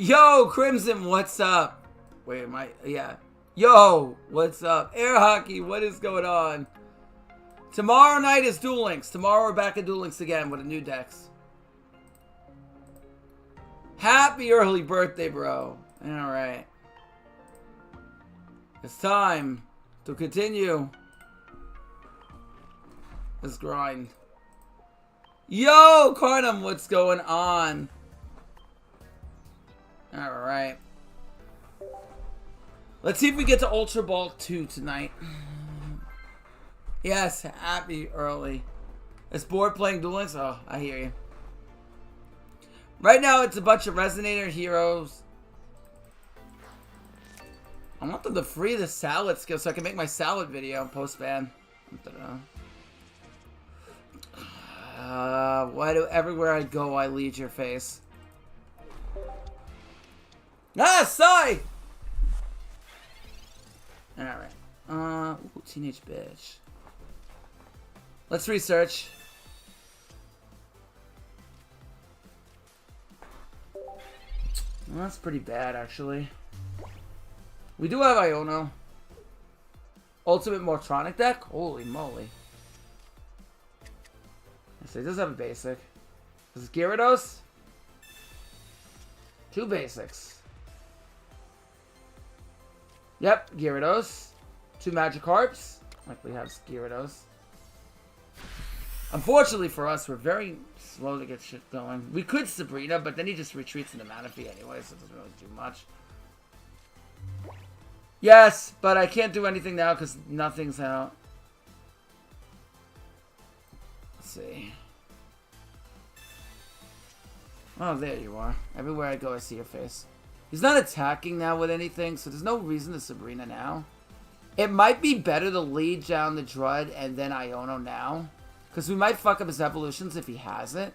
Yo, Crimson, what's up? Wait, am I? Yeah. Yo, what's up? Air Hockey, what is going on? Tomorrow night is Duel Links. Tomorrow we're back at Duel Links again with a new Dex. Happy early birthday, bro. Alright. It's time to continue this grind. Yo, Carnum, what's going on? Alright. Let's see if we get to Ultra Ball 2 tonight. Yes, happy early. Is bored playing Duel Links? Oh, I hear you. Right now, it's a bunch of Resonator heroes. I want them to free the salad skill so I can make my salad video post-ban. Why do everywhere I go, I lead your face? Ah, sigh! Alright. Ooh, teenage bitch. Let's research. Well, that's pretty bad, actually. We do have Iono. Ultimate Mortronic deck? Holy moly. So he does have a basic. This is Gyarados? 2 basics. Yep, Gyarados. 2 Magikarps. Like we have Gyarados. Unfortunately for us, we're very slow to get shit going. We could Sabrina, but then he just retreats into Manaphy anyway, so it doesn't really do much. Yes, but I can't do anything now because nothing's out. Let's see. Oh, there you are. Everywhere I go, I see your face. He's not attacking now with anything, so there's no reason to Sabrina now. It might be better to lead down the Drud and then Iono now. Because we might fuck up his evolutions if he has it.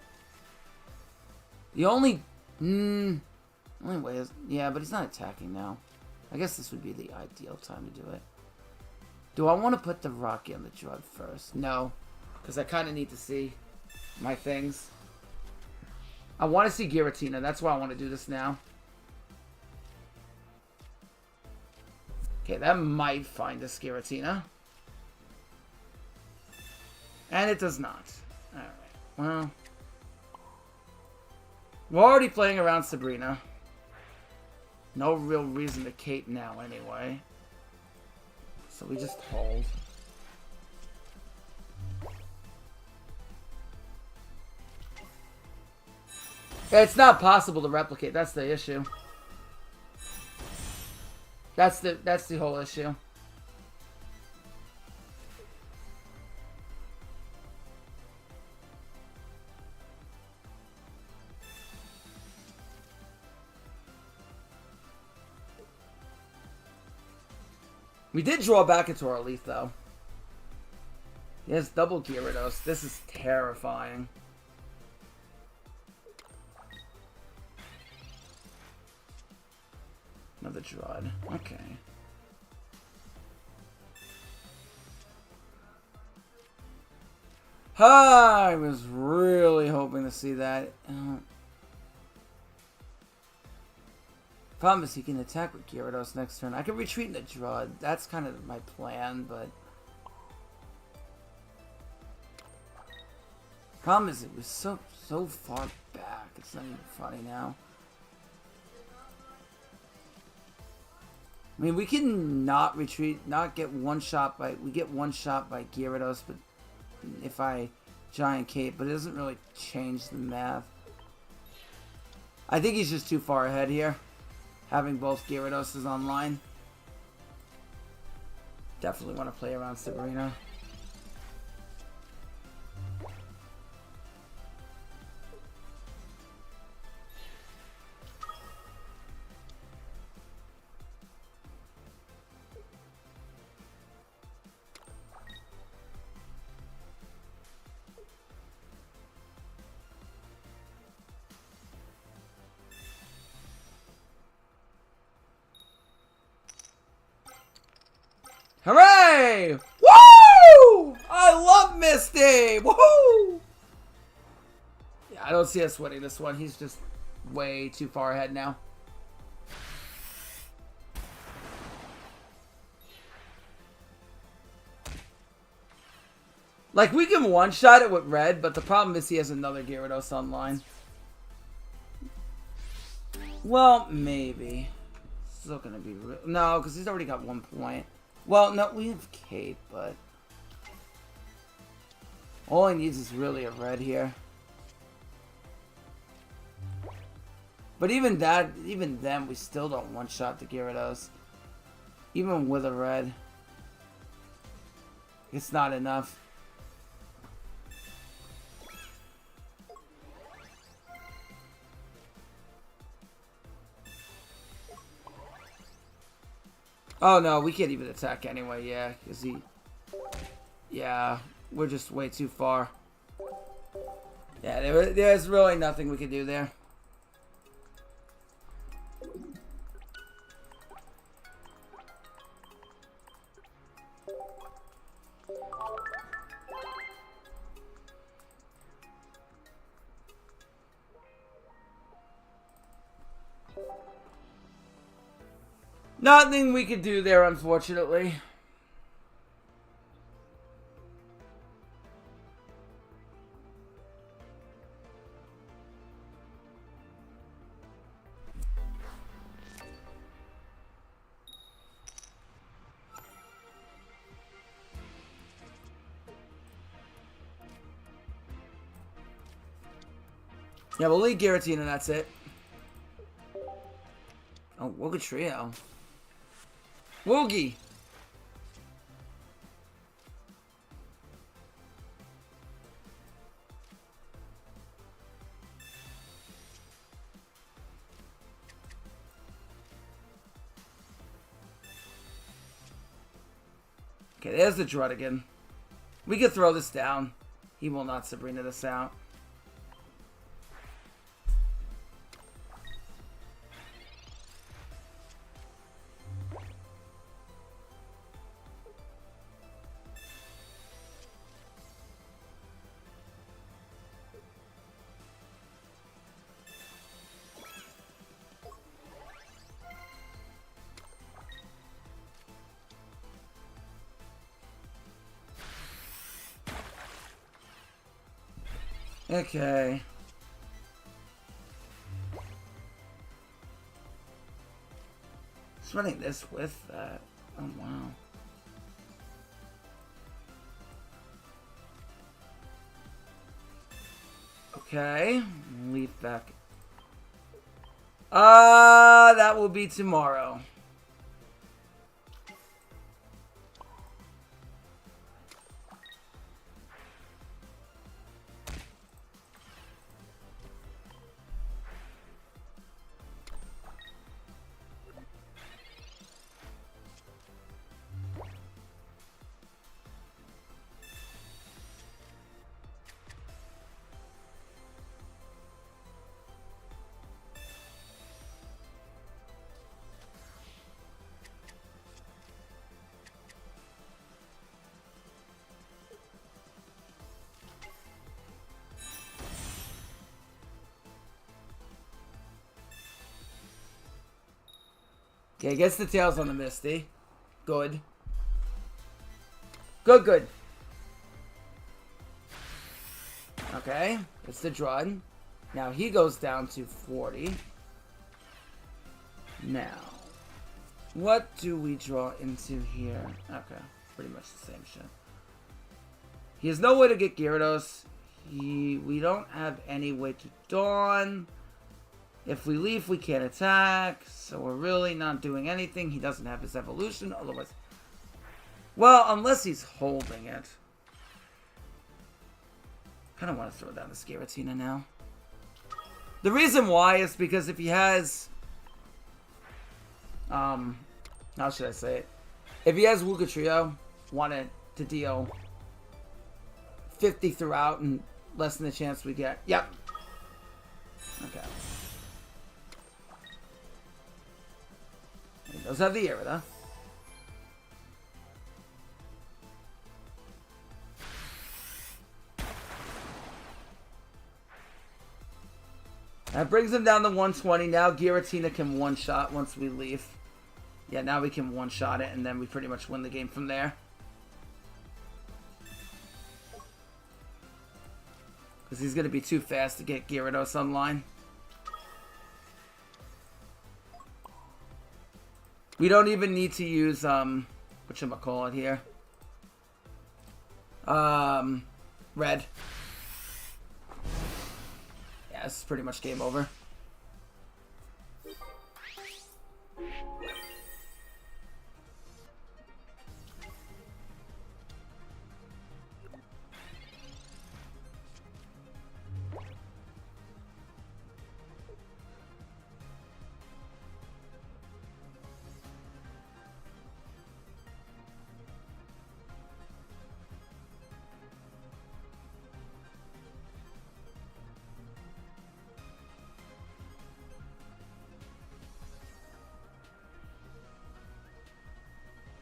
The only way is... Yeah, but he's not attacking now. I guess this would be the ideal time to do it. Do I want to put the Rocky on the Drud first? No. Because I kind of need to see my things. I want to see Giratina. That's why I want to do this now. Okay, that might find us Giratina. And it does not. Alright, well. We're already playing around Sabrina. No real reason to cape now anyway. So we just hold. It's not possible to replicate, that's the issue. That's the whole issue. We did draw back into our Leaf, though. He has double Gyarados. This is terrifying. Another Drud. Okay. I was really hoping to see that. Problem is he can attack with Gyarados next turn. I can retreat into Drud. That's kind of my plan, but... Problem is it was so far back. It's not even funny now. I mean, we can not retreat, not get one shot by... We get one shot by Gyarados, but if I Giant Cape, but it doesn't really change the math. I think he's just too far ahead here. Having both Gyarados online. Definitely want to play around Sabrina. Hooray! Woo! I love Misty! Woohoo! Yeah, I don't see us winning this one. He's just way too far ahead now. Like, we can one-shot it with red, but the problem is he has another Gyarados online. Well, maybe. Still gonna be... No, because he's already got 1 point. Well, no, we have Kate, but... all he needs is really a red here. But even then, we still don't one-shot the Gyarados. Even with a red. It's not enough. Oh no, we can't even attack anyway, yeah, because he... yeah, we're just way too far. Yeah, there's really nothing we can do there. Nothing we could do there, unfortunately. Yeah, we'll leave Giratina and that's it. Oh, Woga Trio. Woogie! Okay, there's the Druddigan. We could throw this down. He will not Sabrina this out. Okay. Just running this with that. Oh, wow. Okay. Leaf back. That will be tomorrow. Okay, gets the tails on the Misty. Good. Good, good. Okay, it's the Drud. Now he goes down to 40. Now, what do we draw into here? Okay, pretty much the same shit. He has no way to get Gyarados. We don't have any way to Dawn. If we leave, we can't attack, so we're really not doing anything. He doesn't have his evolution, otherwise... well, unless he's holding it. Kind of want to throw down the Giratina now. The reason why is because if he has... how should I say it? If he has Wuka Trio, wanted to deal 50 throughout and less than the chance we get. Yep. Okay. He does have the Irida. That brings him down to 120. Now Giratina can one-shot once we leave. Yeah, now we can one-shot it, and then we pretty much win the game from there. Because he's going to be too fast to get Gyarados online. We don't even need to use, whatchamacallit here? Red. Yeah, this is pretty much game over.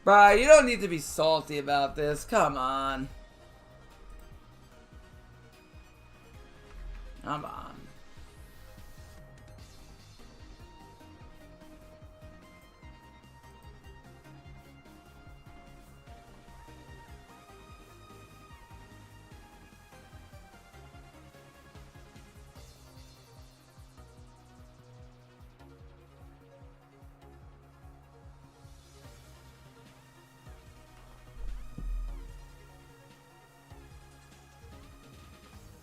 Bro, you don't need to be salty about this. Come on. Come on.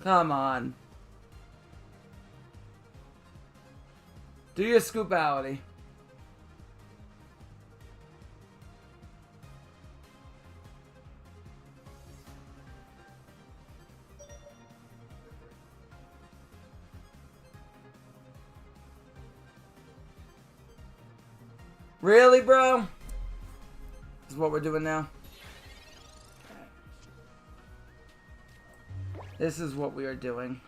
Come on. Do your scoopality. Really, bro? This is what we're doing now? This is what we are doing.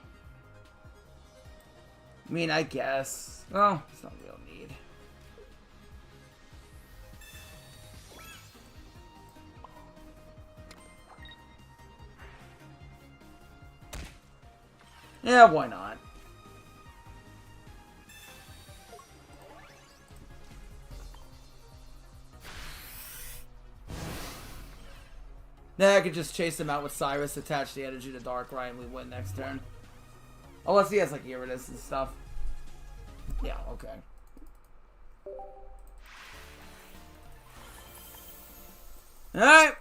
I mean, I guess. Well, it's not real need. Yeah, why not? Now I could just chase him out with Cyrus, attach the energy to Darkrai, and we win next turn. Unless he has like Gyarados and stuff. Yeah, okay. Alright.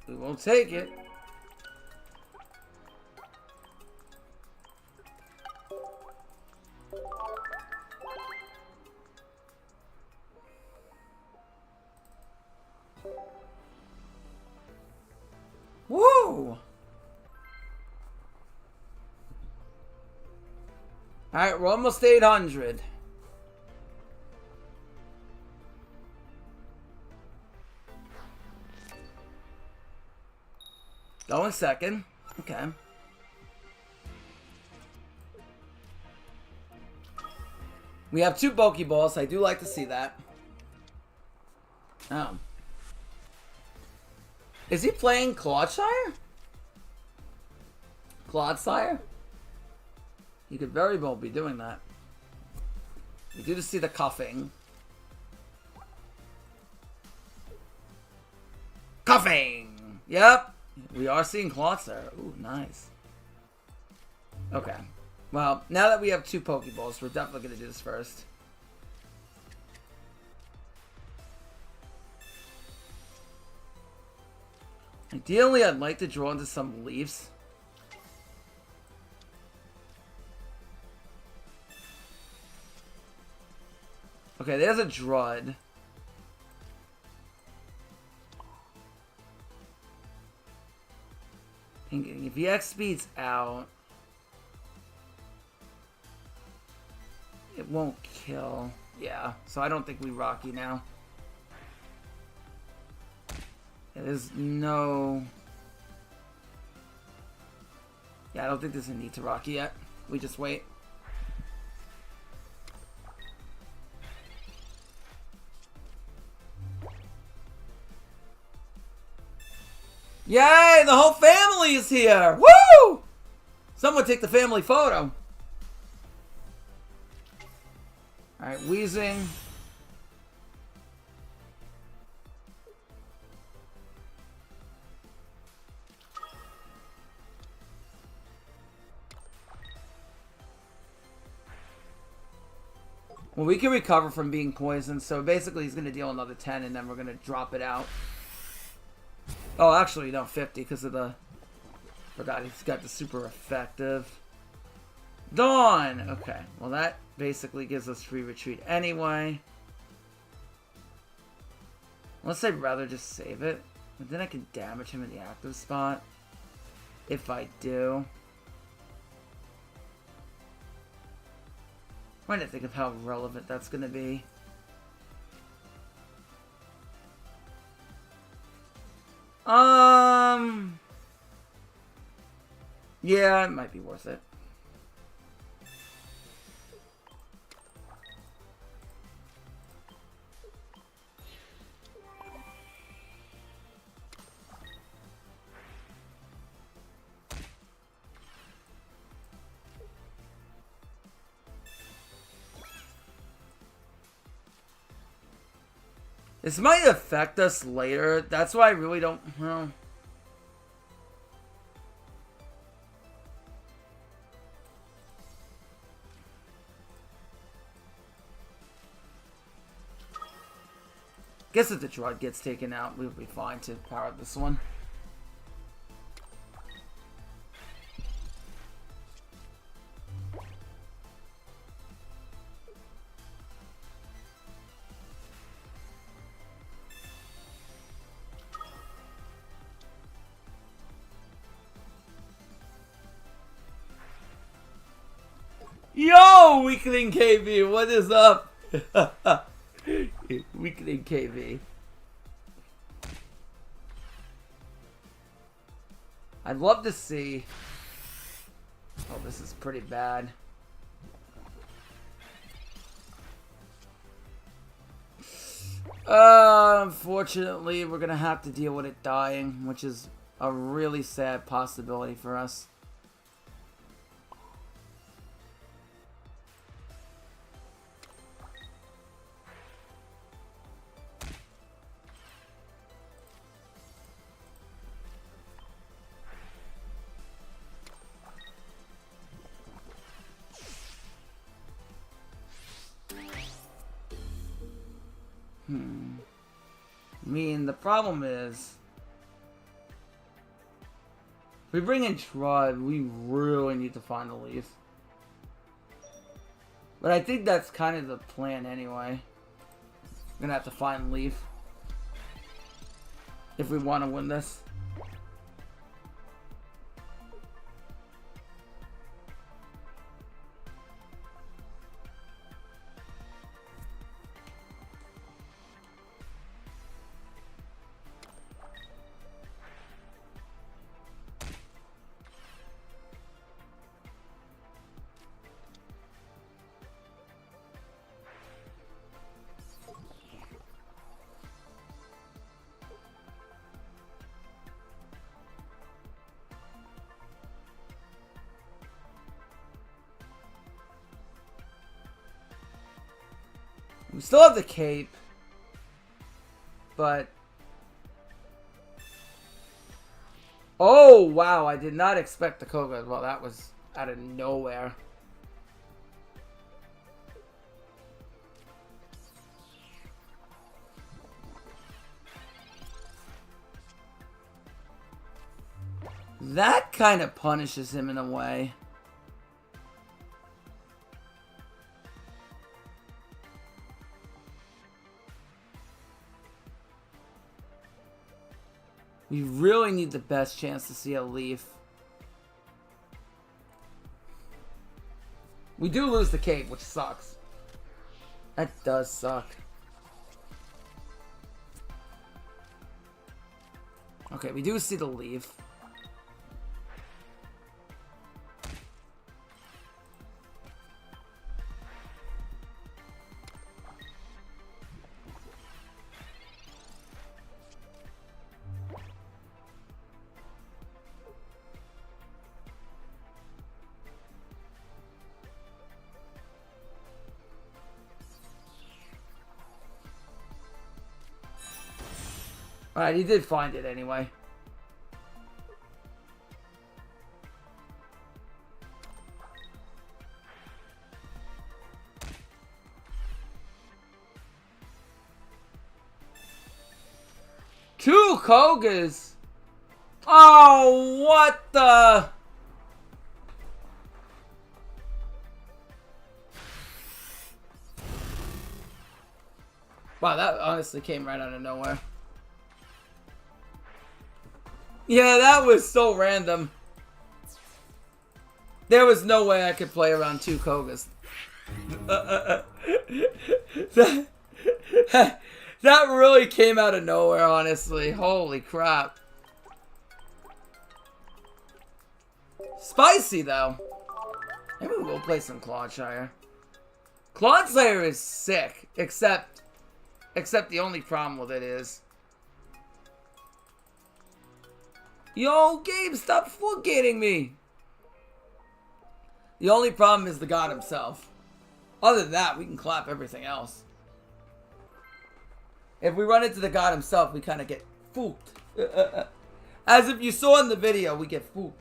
We will take it. Woo! Alright, we're almost 800. Going second. Okay. We have 2 Pokeballs. I do like to see that. Oh. Is he playing Clodsire? Clodsire? He could very well be doing that. We do just see the cuffing. Cuffing! Yep. We are seeing Clodsire. Ooh, nice. Okay. Well, now that we have 2 Pokeballs, we're definitely going to do this first. Ideally, I'd like to draw into some Leafs. Okay, there's a Drud. If EX speed's out, it won't kill. Yeah, so I don't think we Rocky now. There's no... Yeah, I don't think there's a need to Rocky yet. We just wait. Yay! The whole family is here! Woo! Someone take the family photo. Alright, Wheezing. Well, we can recover from being poisoned, so basically he's going to deal another 10, and then we're going to drop it out. Oh, actually, no, 50, because of the... Forgot, he's got the super effective. Dawn! Okay, well that basically gives us free retreat anyway. Unless I'd rather just save it. But then I can damage him in the active spot. If I do. I'm trying to think of how relevant that's going to be. Yeah, it might be worth it. This might affect us later. That's why I really don't... Well... Guess if the drug gets taken out, we'll be fine to power this one. Yo, Weakling KB, what is up? Weakling KB. I'd love to see... Oh, this is pretty bad. Unfortunately, we're gonna have to deal with it dying, which is a really sad possibility for us. I mean, the problem is, if we bring in Trud, we really need to find a leaf. But I think that's kind of the plan anyway. We're gonna have to find Leaf if we want to win this. We still have the cape, but... Oh, wow, I did not expect the Koga. Well, that was out of nowhere. That kind of punishes him in a way. We really need the best chance to see a leaf. We do lose the cape, which sucks. That does suck. Okay, we do see the leaf. Alright, he did find it anyway. 2 Kogas. Oh, what the? Wow, that honestly came right out of nowhere. Yeah, that was so random. There was no way I could play around 2 Kogas. That really came out of nowhere, honestly. Holy crap. Spicy, though. Maybe we'll play some Clawshire. Clawshire is sick, except the only problem with it is... Yo, Gabe, stop forgetting me! The only problem is the god himself. Other than that, we can clap everything else. If we run into the god himself, we kind of get fooped. As if you saw in the video, we get fooped.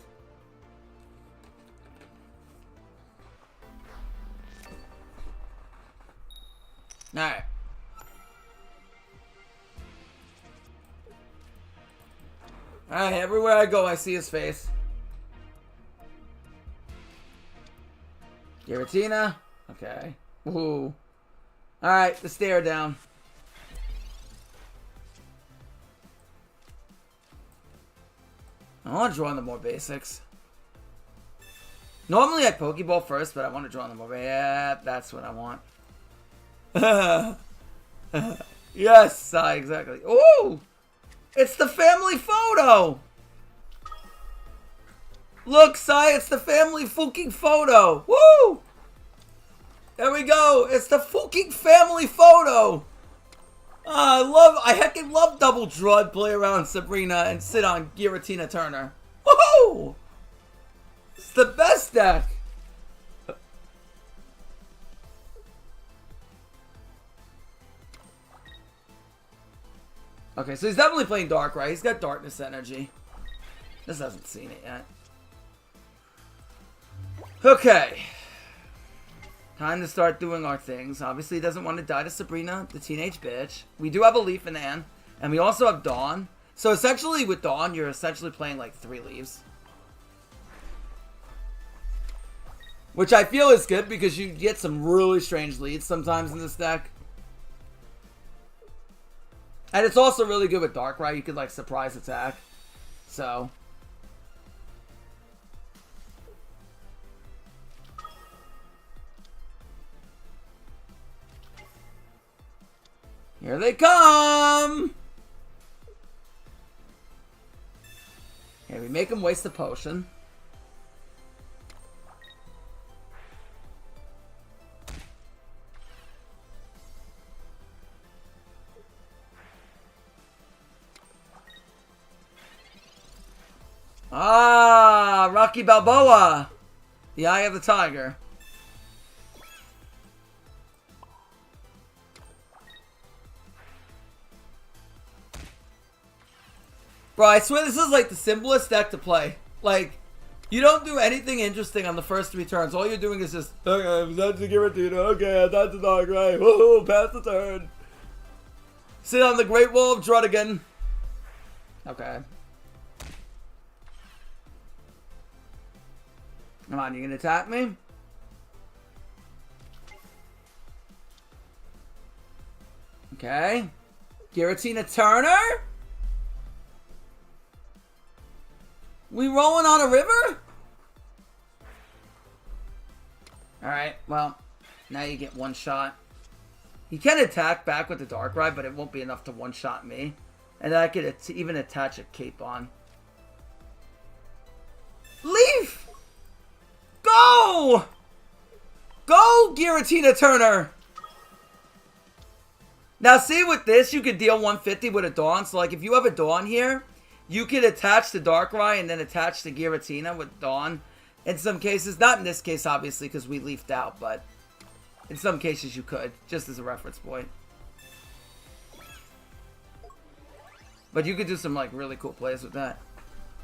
Alright. Alright, everywhere I go, I see his face. Giratina. Okay. Ooh. Alright, the stare down. I want to draw on the more basics. Normally I Pokeball first, but I want to draw on the more... Yeah, that's what I want. Yes, exactly. Ooh! It's the family photo! Look, Sai, it's the family fucking photo! Woo! There we go! It's the fucking family photo! I heckin' love double draw and play around Sabrina and sit on Giratina Turner. Woohoo! It's the best deck! Okay, so he's definitely playing Darkrai. He's got Darkness Energy. This hasn't seen it yet. Okay. Time to start doing our things. Obviously, he doesn't want to die to Sabrina, the teenage bitch. We do have a Leaf in hand. And we also have Dawn. So essentially, with Dawn, you're essentially playing like 3 leaves. Which I feel is good because you get some really strange leads sometimes in this deck. And it's also really good with Darkrai. You could like surprise attack. So. Here they come! Okay, we make him waste the potion. Ah, Rocky Balboa! The Eye of the Tiger. Bro, I swear this is like the simplest deck to play. Like, you don't do anything interesting on the first 3 turns. All you're doing is just, okay, that's the Giratina, okay, that's the Darkrai, woohoo, pass the turn. Sit on the Great Wall of Druddigan. Okay. Come on, you gonna attack me? Okay. Giratina Turner? We rolling on a river? Alright, well, now you get 1 shot. You can attack back with the Darkrai, but it won't be enough to 1-shot me. And I could even attach a cape on. Leaf! Go! Go, Giratina Turner! Now, see, with this, you could deal 150 with a Dawn. So, like, if you have a Dawn here, you could attach the Darkrai and then attach the Giratina with Dawn. In some cases, not in this case, obviously, because we leafed out, but in some cases you could, just as a reference point. But you could do some, like, really cool plays with that.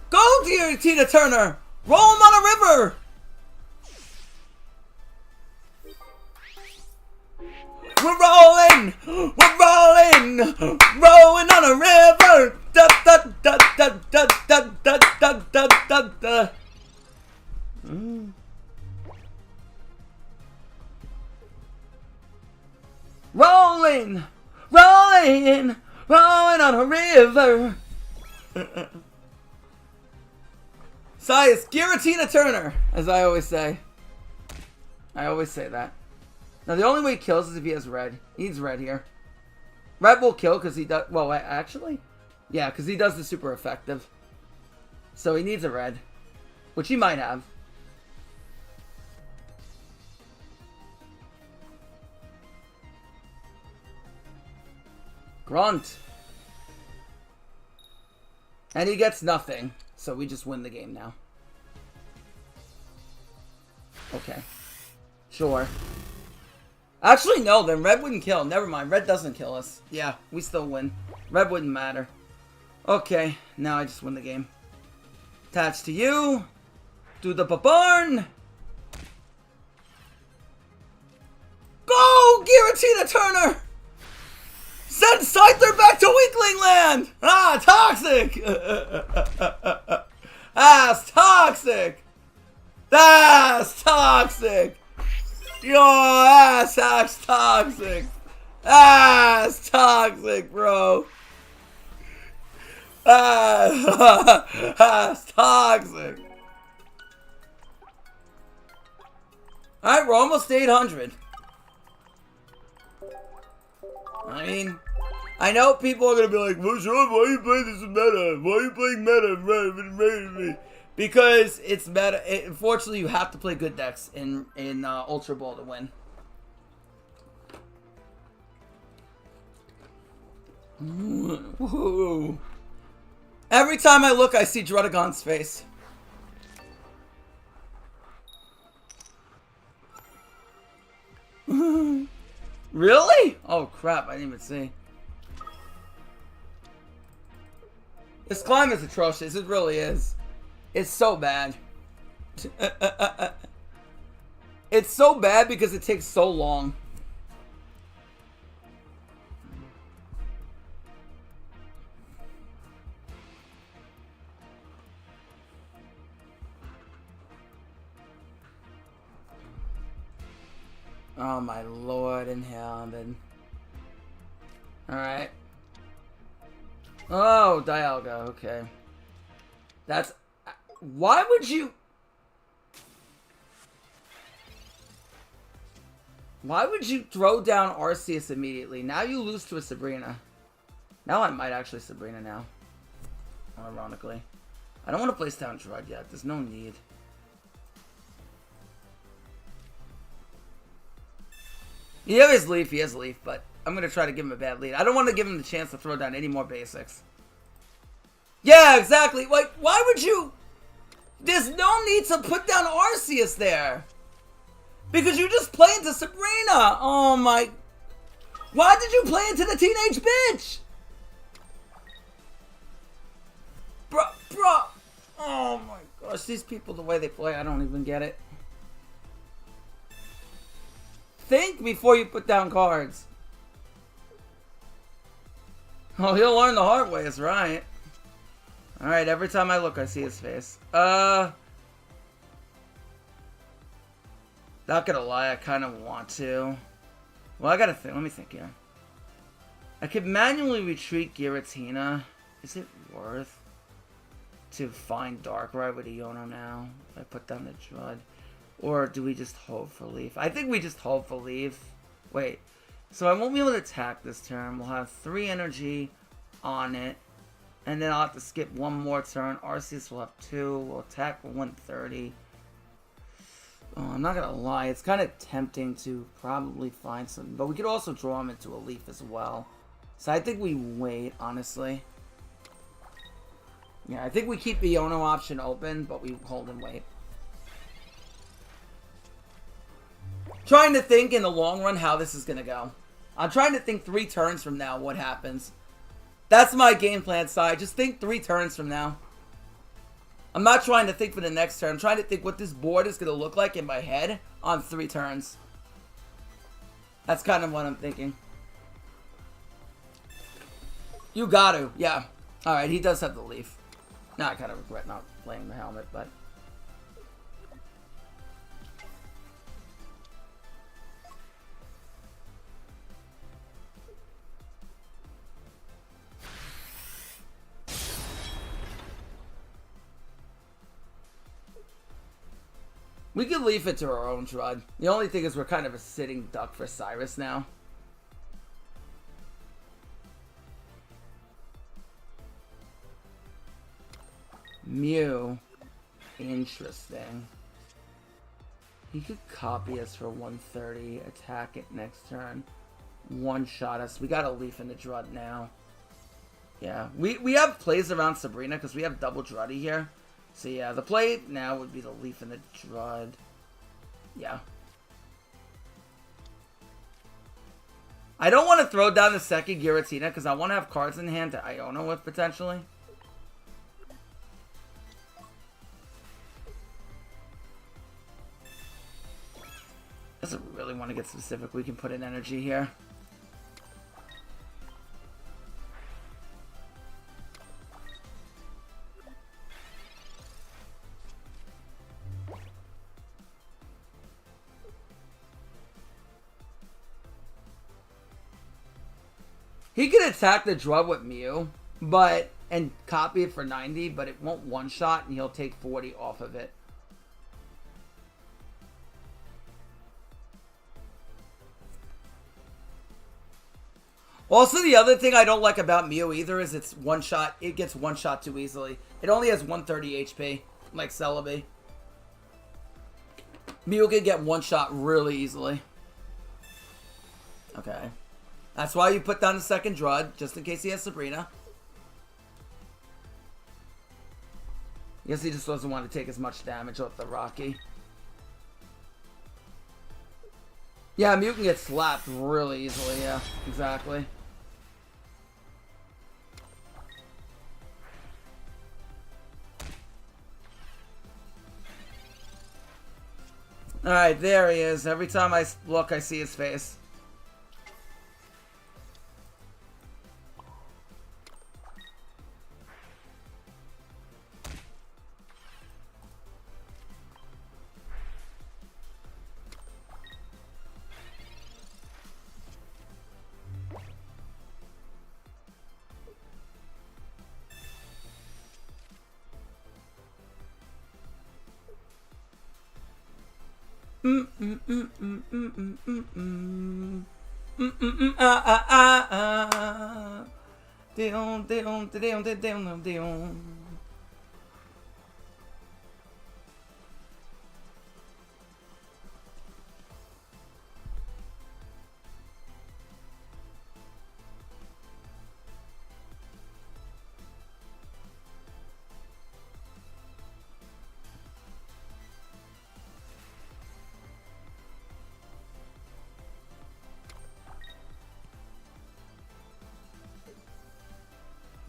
Go, Giratina Turner! Roll him on a river! We're rolling! We're rolling! Rolling on a river! Da da da da da da da da da da da. Rolling! Rolling! Rolling on a river! Sias, Giratina Turner, as I always say. I always say that. Now, the only way he kills is if he has red. He needs red here. Red will kill because he does... Well, actually? Yeah, because he does the super effective. So he needs a red. Which he might have. Grunt. And he gets nothing. So we just win the game now. Okay. Sure. Actually, no, then red wouldn't kill. Never mind, red doesn't kill us. Yeah, we still win. Red wouldn't matter. Okay, now I just win the game. Attach to you. Do the barn. Go, Giratina Turner! Send Scyther back to Weakling Land! Ah, toxic! That's toxic! That's toxic! Your ass acts toxic! That's toxic, bro! That's toxic! Alright, we're almost 800. I mean, I know people are going to be like, well, Sean, why are you playing this meta? Why are you playing meta? Because it's meta. Unfortunately, you have to play good decks in Ultra Ball to win. Woo. Every time I look, I see Drudagon's face. Really? Oh crap, I didn't even see. This climb is atrocious, it really is. It's so bad. It's so bad because it takes so long. Oh my lord in heaven. Alright. Oh, Dialga, okay. That's... Why would you... Why would you throw down Arceus immediately? Now you lose to a Sabrina. Now I might actually Sabrina now. Ironically. I don't want to place down Drud yet. There's no need. He has Leaf, but I'm going to try to give him a bad lead. I don't want to give him the chance to throw down any more basics. Yeah, exactly. Like, why would you... There's no need to put down Arceus there. Because you just play into Sabrina. Oh my... Why did you play into the teenage bitch? Bro. Oh my gosh, these people, the way they play, I don't even get it. Think before you put down cards. Oh, he'll learn the hard way, that's right. Alright, every time I look, I see his face. Not gonna lie, I kind of want to. Well, I gotta think. Let me think here. I could manually retreat Giratina. Is it worth to find Darkrai with Iono now? If I put down the Drud. Or do we just hope for Leaf? I think we just hope for Leaf. Wait. So I won't be able to attack this turn. We'll have 3 energy on it. And then I'll have to skip one more turn. Arceus will have 2. We'll attack for 130. Oh, I'm not gonna lie. It's kind of tempting to probably find some. But we could also draw him into a Leaf as well. So I think we wait, honestly. Yeah, I think we keep the Iono option open, but we hold and wait. Trying to think in the long run how this is going to go. I'm trying to think 3 turns from now what happens. That's my game plan side. Just think 3 turns from now. I'm not trying to think for the next turn. I'm trying to think what this board is going to look like in my head on 3 turns. That's kind of what I'm thinking. You got to, yeah. Alright, he does have the leaf. Now I kind of regret not playing the helmet, but... We could leave it to our own Drud. The only thing is we're kind of a sitting duck for Cyrus now. Mew. Interesting. He could copy us for 130, attack it next turn. One-shot us. We got a leaf in the Drud now. Yeah, we have plays around Sabrina because we have double Druddy here. So yeah, the play now would be the leaf in the Drud. Yeah. I don't want to throw down the second Giratina because I want to have cards in hand to Iona with potentially. Doesn't really want to get specific. We can put in energy here. He can attack the Drud with Mew, and copy it for 90, but it won't one-shot, and he'll take 40 off of it. Also, the other thing I don't like about Mew either is it's one-shot. It gets one-shot too easily. It only has 130 HP, like Celebi. Mew can get one-shot really easily. Okay. That's why you put down the second Drud, just in case he has Sabrina. I guess he just doesn't want to take as much damage with the Rocky. Yeah, Mew can get slapped really easily, yeah, exactly. Alright, there he is. Every time I look, I see his face.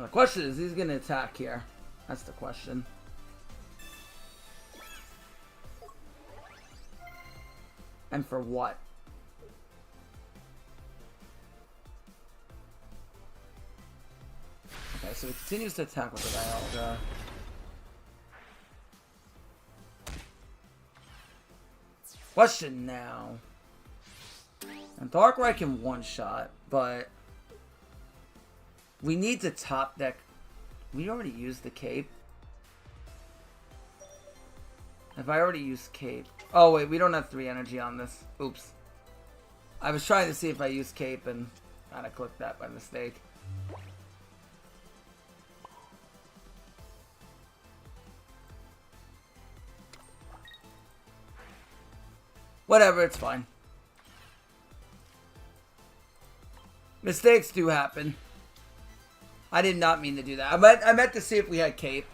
The question is, he's going to attack here. That's the question. And for what? Okay, so he continues to attack with the Dialga. Question now. And Darkrai can one-shot, but... we need to top deck. We already used the cape. Have I already used cape? Oh wait, we don't have 3 energy on this. Oops. I was trying to see if I used cape and kind of clicked that by mistake. Whatever, it's fine. Mistakes do happen. I did not mean to do that. I meant to see if we had cape.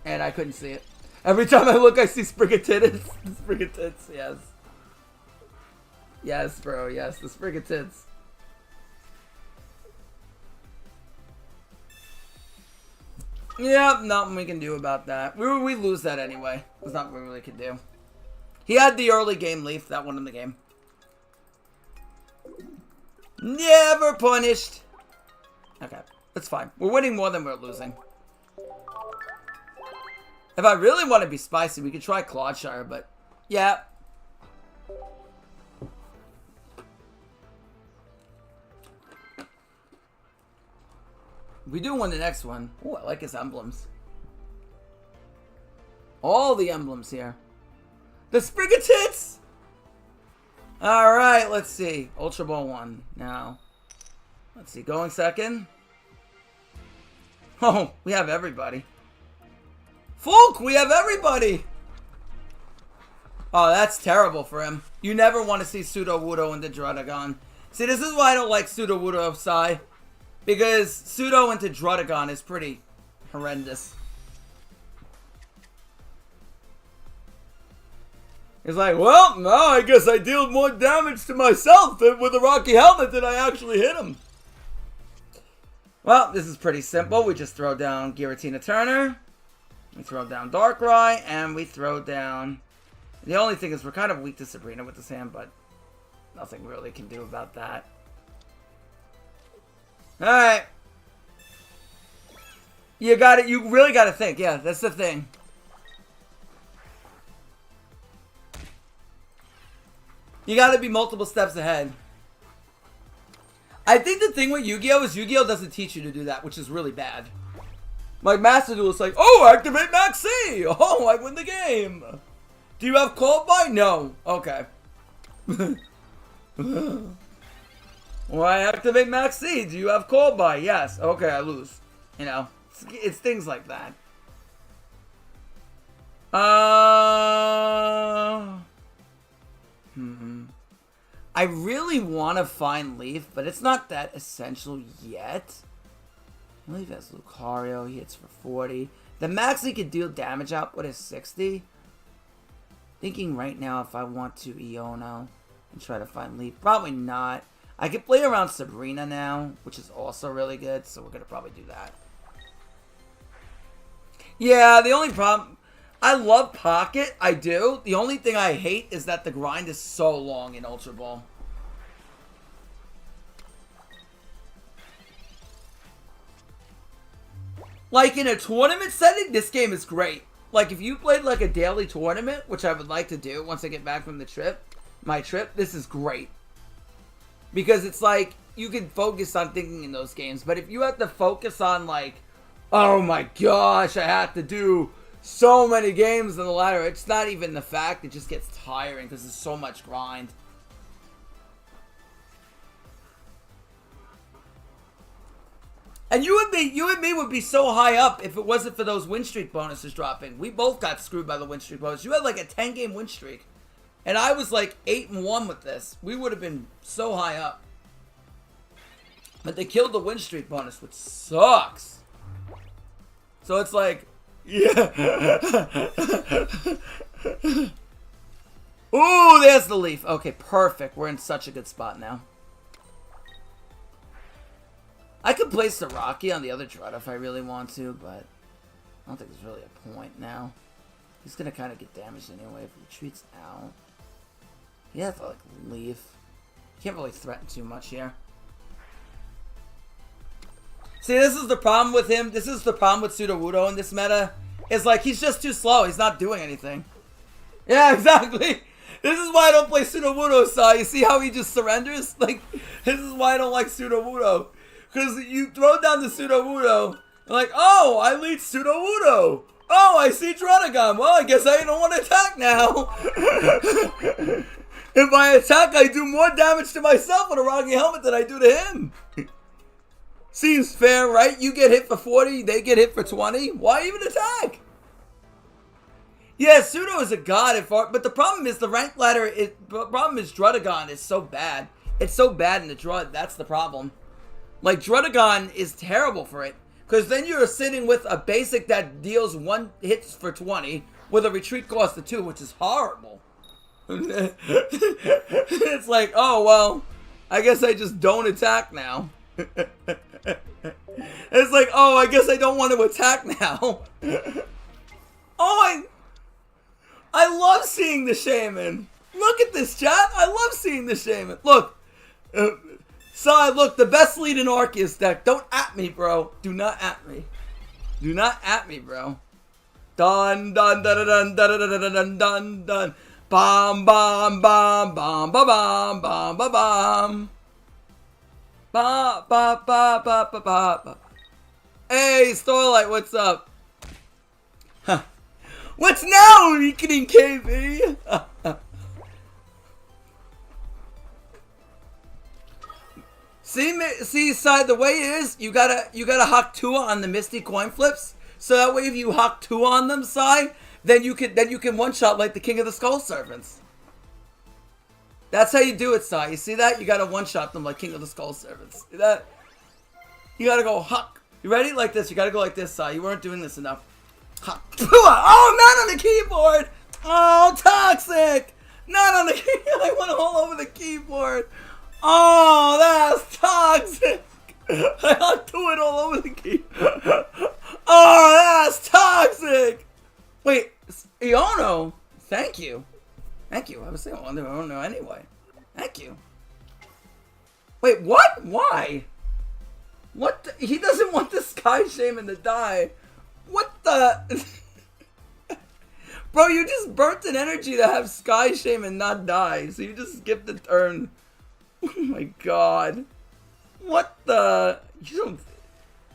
And I couldn't see it. Every time I look, I see Sprigatits. Sprigatits, yes. Yes, bro, yes, the Sprigatits. Yeah, nothing we can do about that. We lose that anyway. There's nothing we really can do. He had the early game leaf, that won in the game. Never punished. Okay, that's fine. We're winning more than we're losing. If I really want to be spicy, we could try Claudshire, but yeah. We do win the next one. Oh, I like his emblems. All the emblems here. The Sprigatits! Alright, let's see. Ultra Ball 1. Now, let's see. Going second. Oh, we have everybody. Fulk, we have everybody! Oh, that's terrible for him. You never want to see Sudowoodo into Druddigon. See, this is why I don't like Sudowoodo Psy. Because Pseudo into Druddigon is pretty horrendous. He's like, well, no, I guess I dealt more damage to myself with a Rocky Helmet than I actually hit him. Well, this is pretty simple. We just throw down Giratina Turner. We throw down Darkrai. And we throw down... The only thing is we're kind of weak to Sabrina with this hand, but nothing really can do about that. Alright. You got it. You really got to think. Yeah, that's the thing. You got to be multiple steps ahead. I think the thing with Yu-Gi-Oh! Is Yu-Gi-Oh! Doesn't teach you to do that, which is really bad. Like, Master Duel is like, oh, activate Max C! Oh, I win the game! Do you have Cold Buy? No. Okay. Well, I activate Max C. Do you have Cold Buy? Yes. Okay, I lose. You know, it's things like that. I really want to find Leaf, but it's not that essential yet. Leaf has Lucario. He hits for 40. The max he could deal damage output is 60. Thinking right now if I want to Iono and try to find Leaf. Probably not. I could play around Sabrina now, which is also really good, so we're going to probably do that. Yeah, the only problem... I love Pocket, I do. The only thing I hate is that the grind is so long in Ultra Ball. Like, in a tournament setting, this game is great. Like, if you played, like, a daily tournament, which I would like to do once I get back from the trip, this is great. Because it's like, you can focus on thinking in those games. But if you have to focus on, like, oh my gosh, I have to do so many games in the ladder. It's not even the fact. It just gets tiring because there's so much grind. And you and me would be so high up if it wasn't for those win streak bonuses dropping. We both got screwed by the win streak bonus. You had like a 10-game win streak. And I was like 8-1 with this. We would have been so high up. But they killed the win streak bonus, which sucks. So it's like, yeah. Ooh, there's the Leaf. Okay, perfect. We're in such a good spot now. I could place the Rocky on the other Drud if I really want to, but I don't think there's really a point now. He's going to kind of get damaged anyway if he retreats out. Yeah, I like Leaf. Can't really threaten too much here. See, this is the problem with him. This is the problem with Sudowoodo in this meta. It's like, he's just too slow. He's not doing anything. Yeah, exactly. This is why I don't play Sudowoodo, Sai. You see how he just surrenders? Like, this is why I don't like Sudowoodo. Because you throw down the Sudowoodo, and like, oh, I lead Sudowoodo. Oh, I see Druddigon. Well, I guess I don't want to attack now. If I attack, I do more damage to myself with a Rocky Helmet than I do to him. Seems fair, right? You get hit for 40, they get hit for 20. Why even attack? Yeah, Pseudo is a god, but the problem is the rank ladder. The problem is Druddigon is so bad. It's so bad in the Drud. That's the problem. Like, Druddigon is terrible for it. Because then you're sitting with a basic that deals 1 hits for 20 with a retreat cost of 2, which is horrible. It's like, oh, well, I guess I just don't attack now. It's like, oh, I guess I don't want to attack now. Oh, I love seeing the Shaman. Look at this, chat. I love seeing the Shaman. Look. Side, look, the best lead in Arceus deck. Don't at me, bro. Do not at me. Do not at me, bro. Dun dun dun dun dun dun dun dun dun dun. Bam bam bam bam bam bam bam bam bam. Ba ba ba ba ba ba. Hey, Starlight, what's up? Huh. What's now, weakening KB? See, Side, the way is you gotta Hawk Tua on the Misty coin flips. So that way, if you Hawk Tua on them, Side, then you can one shot like the King of the Skull Servants. That's how you do it, Side. You see that? You gotta one shot them like King of the Skull Servants. See that? You gotta go Hawk. You ready? Like this. You gotta go like this, Side. You weren't doing this enough. Hawk Tua. Oh, not on the keyboard. Oh, toxic. Not on the keyboard. I went all over the keyboard. Oh, that's toxic. I do it all over the keyboard. Oh, that's toxic. Wait, Iono. Thank you. Thank you. I was saying Iono anyway. Thank you. Wait, what? Why? What? He doesn't want the Sky Shaman to die. What the? Bro, you just burnt an energy to have Sky Shaman not die. So you just skipped the turn. Oh my god. What the? You don't...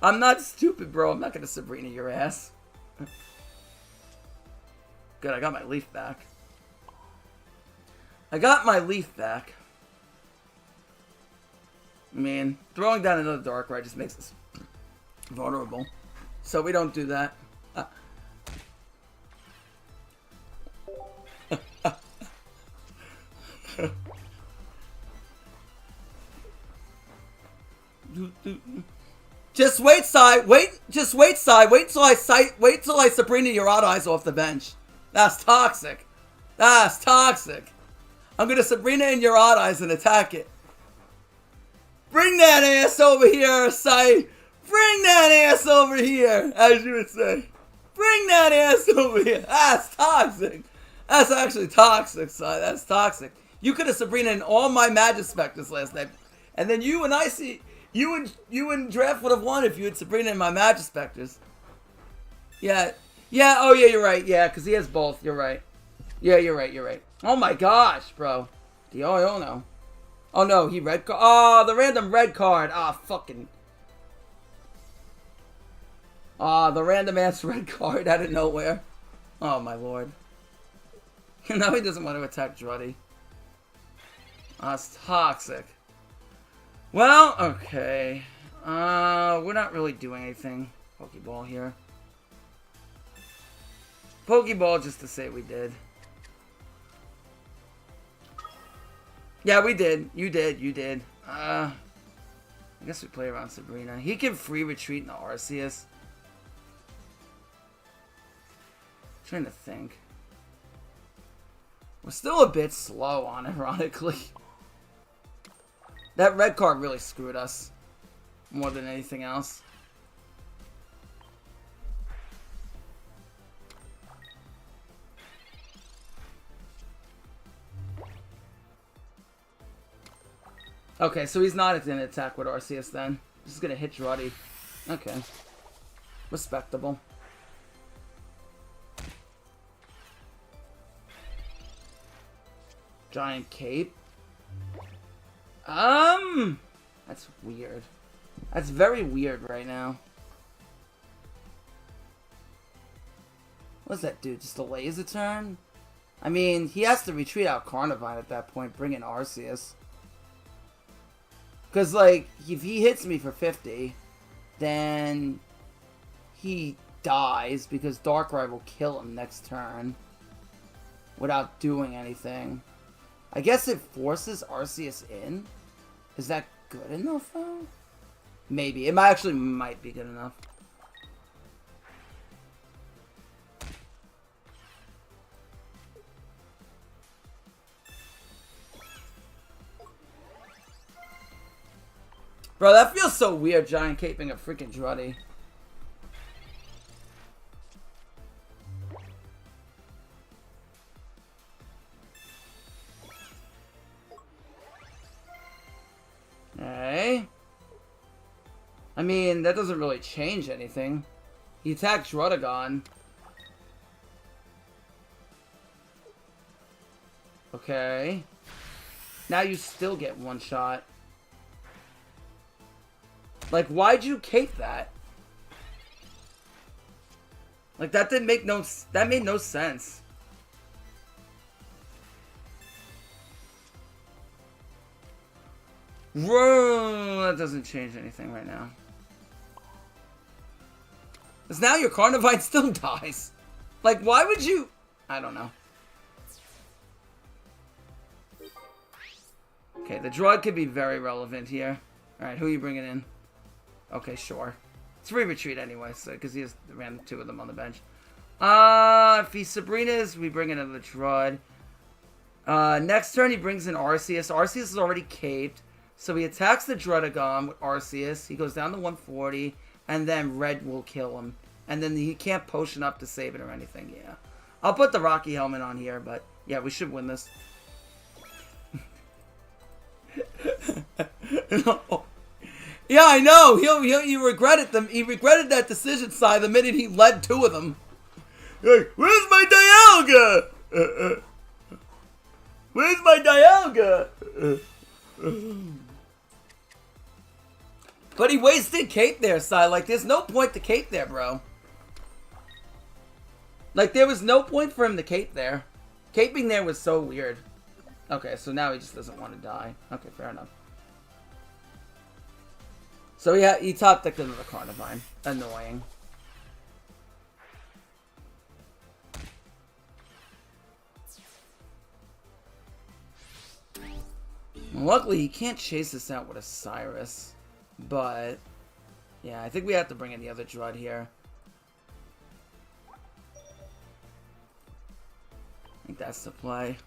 I'm not stupid, bro. I'm not gonna Sabrina your ass. Good, I got my leaf back. I got my leaf back. I mean, throwing down another Darkrai just makes us vulnerable. So we don't do that. Just wait, Side. Just wait, Side. Wait till I Sabrina your eyes off the bench. That's toxic. That's toxic. I'm gonna Sabrina in your eyes and attack it. Bring that ass over here, Side. Bring that ass over here, as you would say. Bring that ass over here. That's toxic. That's actually toxic, Side. That's toxic. You could have Sabrina in all my Magispectors last night, and then you and you and Draft would have won if you had Sabrina in my Magispectors. Yeah. Yeah, oh yeah, you're right. Yeah, because he has both. You're right. Yeah, you're right. You're right. Oh my gosh, bro. Oh no. Oh no, he red card. Oh, the random red card. Ah, fucking. Ah, the random ass red card out of nowhere. Oh my lord. Now he doesn't want to attack Druddy. Ah, it's toxic. Well, okay. We're not really doing anything. Pokeball here. Pokeball just to say we did. Yeah, we did. You did. You did. I guess we play around Sabrina. He can free retreat into Arceus. Trying to think. We're still a bit slow on it, ironically. That red card really screwed us. More than anything else. Okay, so he's not going to attack with Arceus then. He's just going to hit Druddy. Okay. Respectable. Giant Cape. That's weird. That's very weird right now. What's that do? Just delays a turn? I mean, he has to retreat out Carnivine at that point, bring in Arceus. Because, like, if he hits me for 50, then he dies because Darkrai will kill him next turn without doing anything. I guess it forces Arceus in. Is that good enough, though? Maybe. It might be good enough. Bro, that feels so weird, Giant Caping a freaking Druddy. Alright. I mean, that doesn't really change anything. He attacked Drodagon. Okay. Now you still get one shot. Like, why'd you cape that? Like, that didn't make no... That made no sense. Whoa, that doesn't change anything right now. Because now your Carnivine still dies. Like, why would you... I don't know. Okay, the drug could be very relevant here. Alright, who are you bringing in? Okay, sure. It's free retreat anyway, so because he has ran 2 of them on the bench. If he's Sabrina's, we bring in another Drud. Next turn, he brings in Arceus. Arceus is already caped, so he attacks the Drodagon with Arceus. He goes down to 140, and then Red will kill him. And then he can't potion up to save it or anything, yeah. I'll put the Rocky Helmet on here, but yeah, we should win this. No. Yeah, I know. He regretted them. He regretted that decision, Sai, the minute he led 2 of them. Like, where's my Dialga? Where's my Dialga? But he wasted cape there, Sai. Like, there's no point to cape there, bro. Like, there was no point for him to cape there. Caping there was so weird. Okay, so now he just doesn't want to die. Okay, fair enough. So yeah, he top decked another Carnivine. Annoying. Well, luckily, he can't chase us out with a Cyrus. But, yeah, I think we have to bring in the other Drud here. I think that's the play.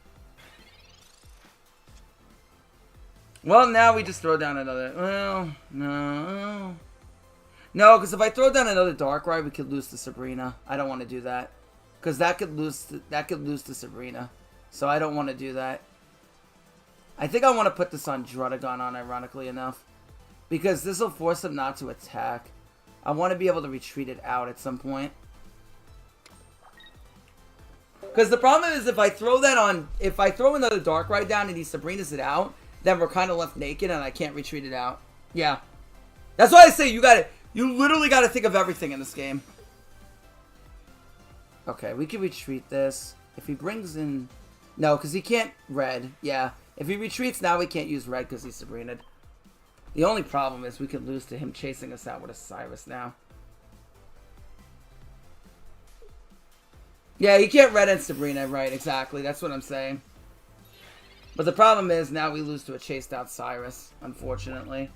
Well, now we just throw down another... Well, no. No, because if I throw down another Darkrai, we could lose to Sabrina. I don't want to do that. Because that could lose to Sabrina. So I don't want to do that. I think I want to put this on Drodagon on, ironically enough. Because this will force him not to attack. I want to be able to retreat it out at some point. Because the problem is if I throw that on... If I throw another Darkrai down and he Sabrinas it out... Then we're kind of left naked and I can't retreat it out. Yeah. That's why I say you literally gotta think of everything in this game. Okay, we can retreat this. If he brings in... No, because he can't red. Yeah. If he retreats now, we can't use red because he's Sabrinaed. The only problem is we could lose to him chasing us out with a Cyrus now. Yeah, he can't red and Sabrina, right, exactly. That's what I'm saying. But the problem is, now we lose to a chased out Cyrus, unfortunately.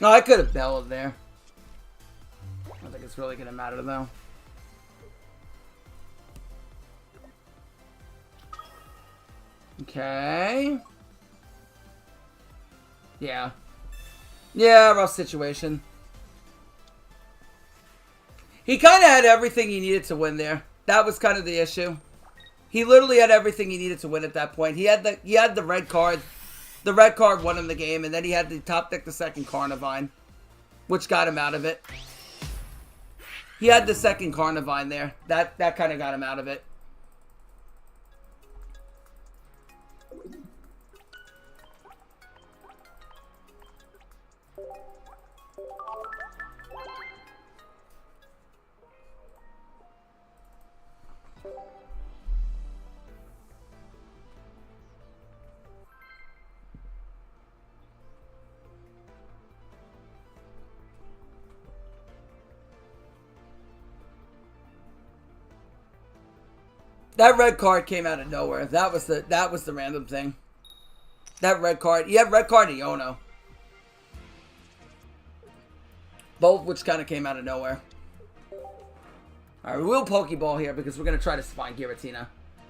No, I could have bellowed there. I don't think it's really going to matter, though. Okay. Yeah. Yeah, rough situation. He kind of had everything he needed to win there. That was kind of the issue. He literally had everything he needed to win at that point. He had the red card. The red card won him the game, and then he had to top deck the second Carnivine, which got him out of it. He had the second Carnivine there. That kind of got him out of it. That red card came out of nowhere. That was the random thing. That red card. He had red card Iono. Both which kind of came out of nowhere. Alright, we will Pokeball here because we're going to try to find Giratina.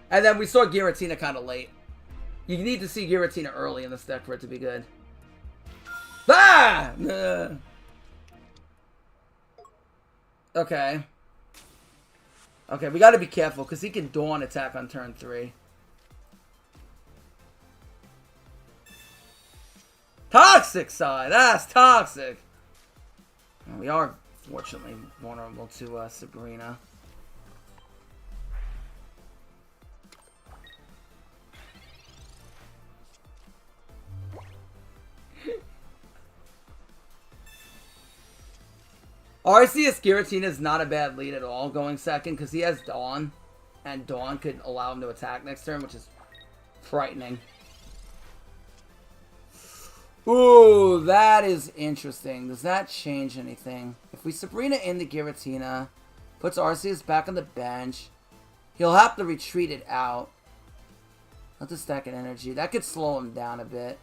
And then we saw Giratina kind of late. You need to see Giratina early in this deck for it to be good. Ah! Okay. Okay, we got to be careful because he can Dawn attack on turn 3. Toxic side! That's toxic! We are, fortunately, vulnerable to Sabrina. Arceus Giratina is not a bad lead at all going second because he has Dawn. And Dawn could allow him to attack next turn, which is frightening. Ooh, that is interesting. Does that change anything? If we Sabrina in the Giratina, puts Arceus back on the bench, he'll have to retreat it out. Not to stack an energy. That could slow him down a bit.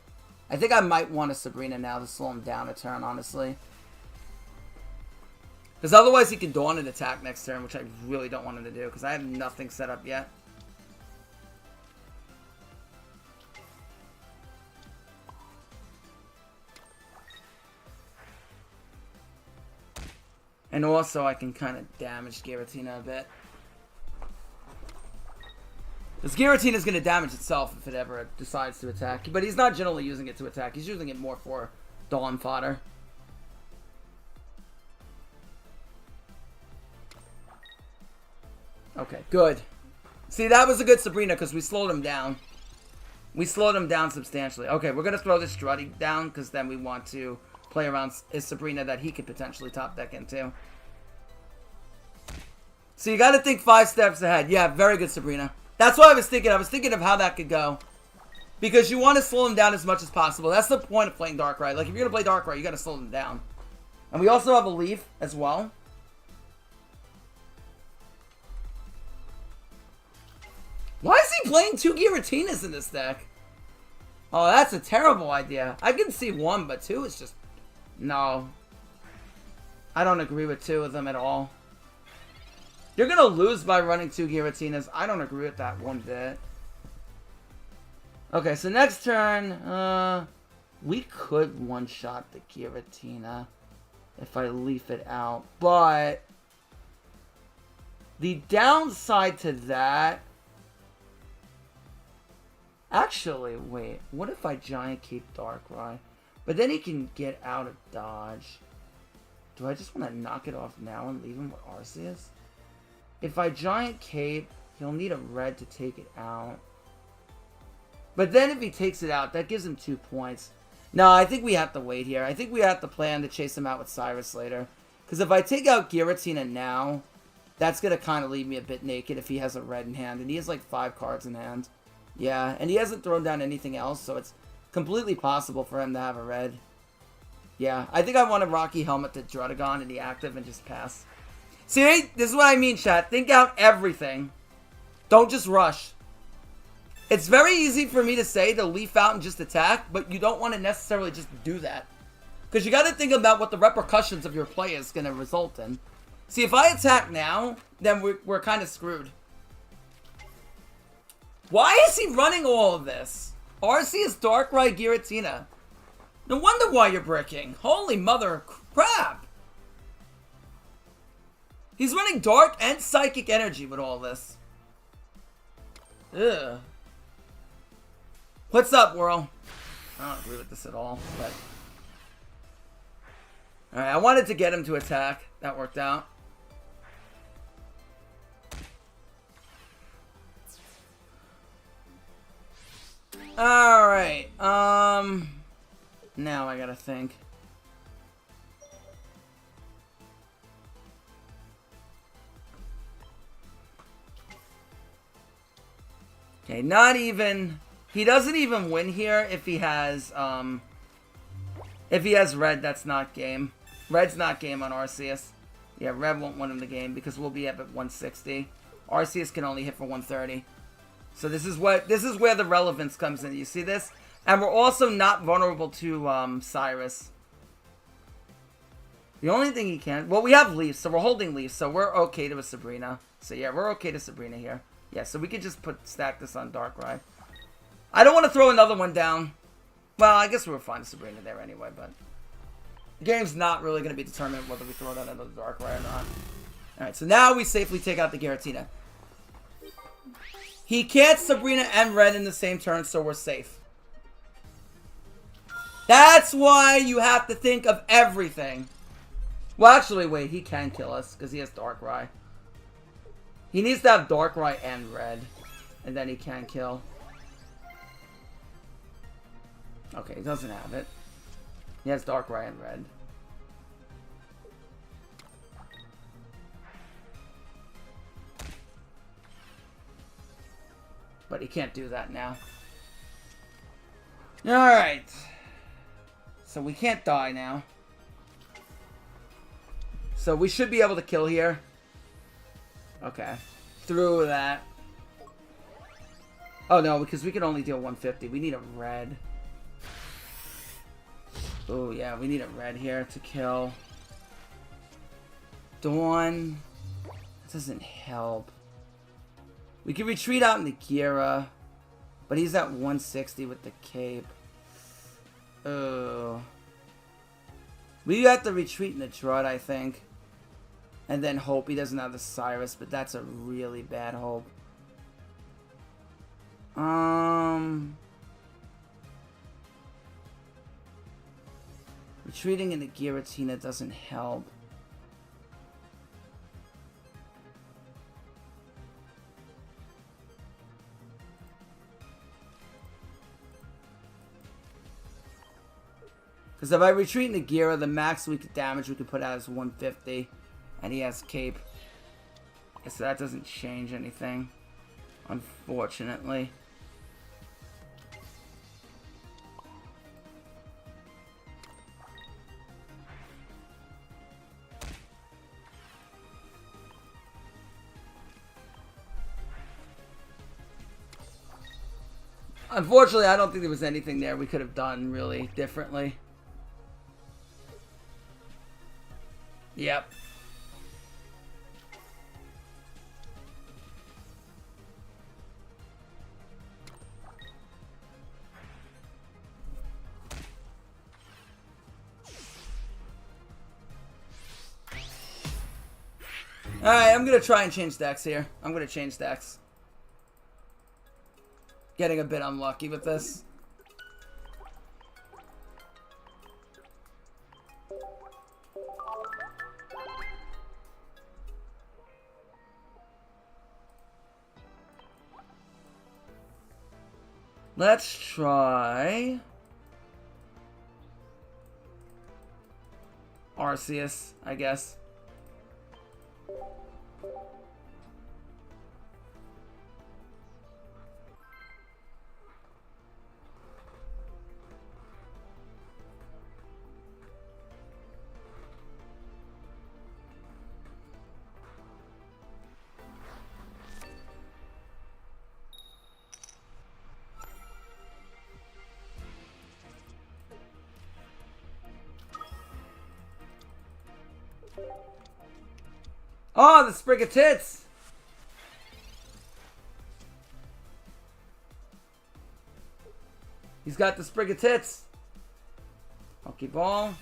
I think I might want a Sabrina now to slow him down a turn, honestly. Because otherwise he can Dawn and attack next turn, which I really don't want him to do, because I have nothing set up yet. And also I can kind of damage Giratina a bit. Because Giratina is going to damage itself if it ever decides to attack. But he's not generally using it to attack. He's using it more for Dawn fodder. Okay, good. See, that was a good Sabrina because we slowed him down. We slowed him down substantially. Okay, we're going to throw this Strutty down because then we want to play around his Sabrina that he could potentially top deck into. So you got to think 5 steps ahead. Yeah, very good Sabrina. That's what I was thinking. I was thinking of how that could go. Because you want to slow him down as much as possible. That's the point of playing Darkrai. Like, if you're going to play Darkrai, you got to slow him down. And we also have a Leaf as well. Why is he playing 2 Giratinas in this deck? Oh, that's a terrible idea. I can see 1, but 2 is just... No. I don't agree with 2 of them at all. You're going to lose by running 2 Giratinas. I don't agree with that one bit. Okay, so next turn, we could one-shot the Giratina if I leaf it out. But the downside to that... Actually, wait. What if I Giant Cape Darkrai? But then he can get out of dodge. Do I just want to knock it off now and leave him with Arceus? If I Giant Cape, he'll need a red to take it out. But then if he takes it out, that gives him 2 points. No, I think we have to wait here. I think we have to plan to chase him out with Cyrus later. Because if I take out Giratina now, that's going to kind of leave me a bit naked if he has a red in hand. And he has like 5 cards in hand. Yeah, and he hasn't thrown down anything else, so it's completely possible for him to have a red. Yeah, I think I want a Rocky Helmet to Druddigon in the active and just pass. See, this is what I mean, chat. Think out everything. Don't just rush. It's very easy for me to say to leaf out and just attack, but you don't want to necessarily just do that. Because you got to think about what the repercussions of your play is going to result in. See, if I attack now, then we're kind of screwed. Why is he running all of this? Arceus Darkrai Giratina. No wonder why you're bricking. Holy mother crap. He's running Dark and Psychic Energy with all this. Ugh. What's up, Whirl? I don't agree with this at all, but... Alright, I wanted to get him to attack. That worked out. Alright, now I gotta think. Okay, not even... He doesn't even win here if he has, red, that's not game. Red's not game on Arceus. Yeah, red won't win him the game because we'll be up at 160. Arceus can only hit for 130. So this is where the relevance comes in. You see this? And we're also not vulnerable to Cyrus. The only thing he can... Well, we have Leaf, so we're holding Leaf, so we're okay to a Sabrina. So yeah, we're okay to Sabrina here. Yeah, so we could just stack this on Darkrai. I don't want to throw another one down. Well, I guess we were fine to Sabrina there anyway, but... The game's not really going to be determined whether we throw down another Darkrai or not. Alright, so now we safely take out the Giratina. He can't Sabrina and Red in the same turn, so we're safe. That's why you have to think of everything. Well, actually, wait, he can kill us, because he has Darkrai. He needs to have Darkrai and Red, and then he can kill. Okay, he doesn't have it. He has Darkrai and Red. But he can't do that now. Alright. So we can't die now. So we should be able to kill here. Okay. Through that. Oh no, because we can only deal 150. We need a red. Oh yeah, we need a red here to kill. Dawn. That doesn't help. We can retreat out in the Gira. But he's at 160 with the cape. Oh. We have to retreat in the Drud, I think. And then hope he doesn't have the Cyrus, but that's a really bad hope. Retreating in the Giratina doesn't help. Because if I retreat in the Gira, the max we could damage we could put out is 150. And he has cape. So that doesn't change anything. Unfortunately. Unfortunately, I don't think there was anything there we could have done really differently. Yep. Alright, I'm going to try and change decks here. I'm going to change decks. Getting a bit unlucky with this. Let's try Arceus, I guess. Oh, the sprig of tits! He's got the sprig of tits. Pokeball.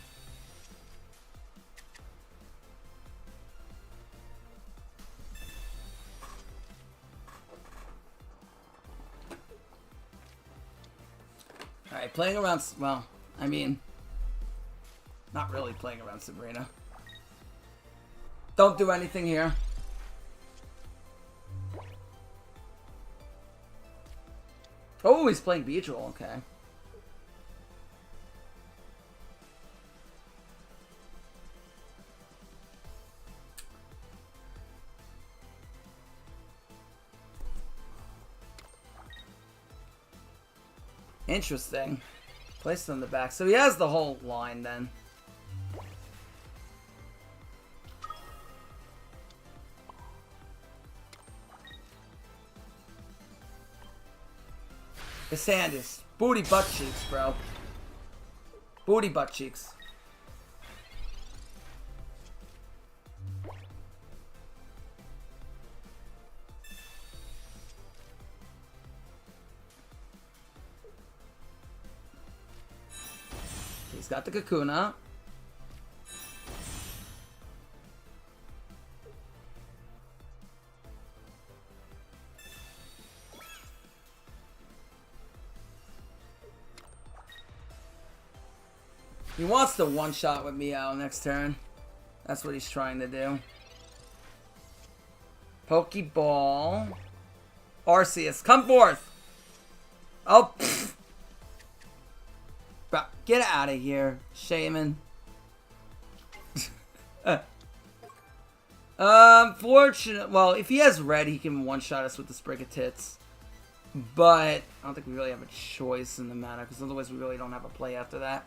Alright, playing around... Well, I mean... Not really playing around Sabrina. Don't do anything here. Oh, he's playing Beedrill, okay. Interesting. Placed on the back. So he has the whole line then. His hand is booty butt cheeks, bro. Booty butt cheeks. He's got the Kakuna. He wants to one-shot with Meow next turn. That's what he's trying to do. Pokeball. Arceus, come forth! Oh, pfft. Bro, get out of here, Shaman. Unfortunate. Well, if he has red, he can one-shot us with the Sprig of Tits. But I don't think we really have a choice in the matter, because otherwise we really don't have a play after that.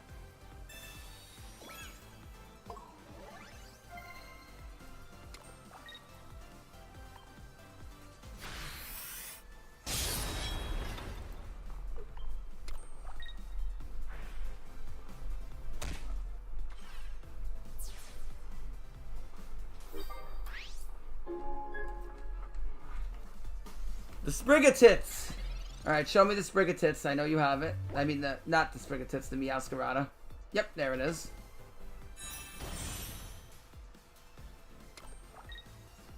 The Sprig of Tits. Alright, show me the Sprig of Tits. I know you have it. I mean, not the Sprig of Tits, the Meowscarada. Yep, there it is.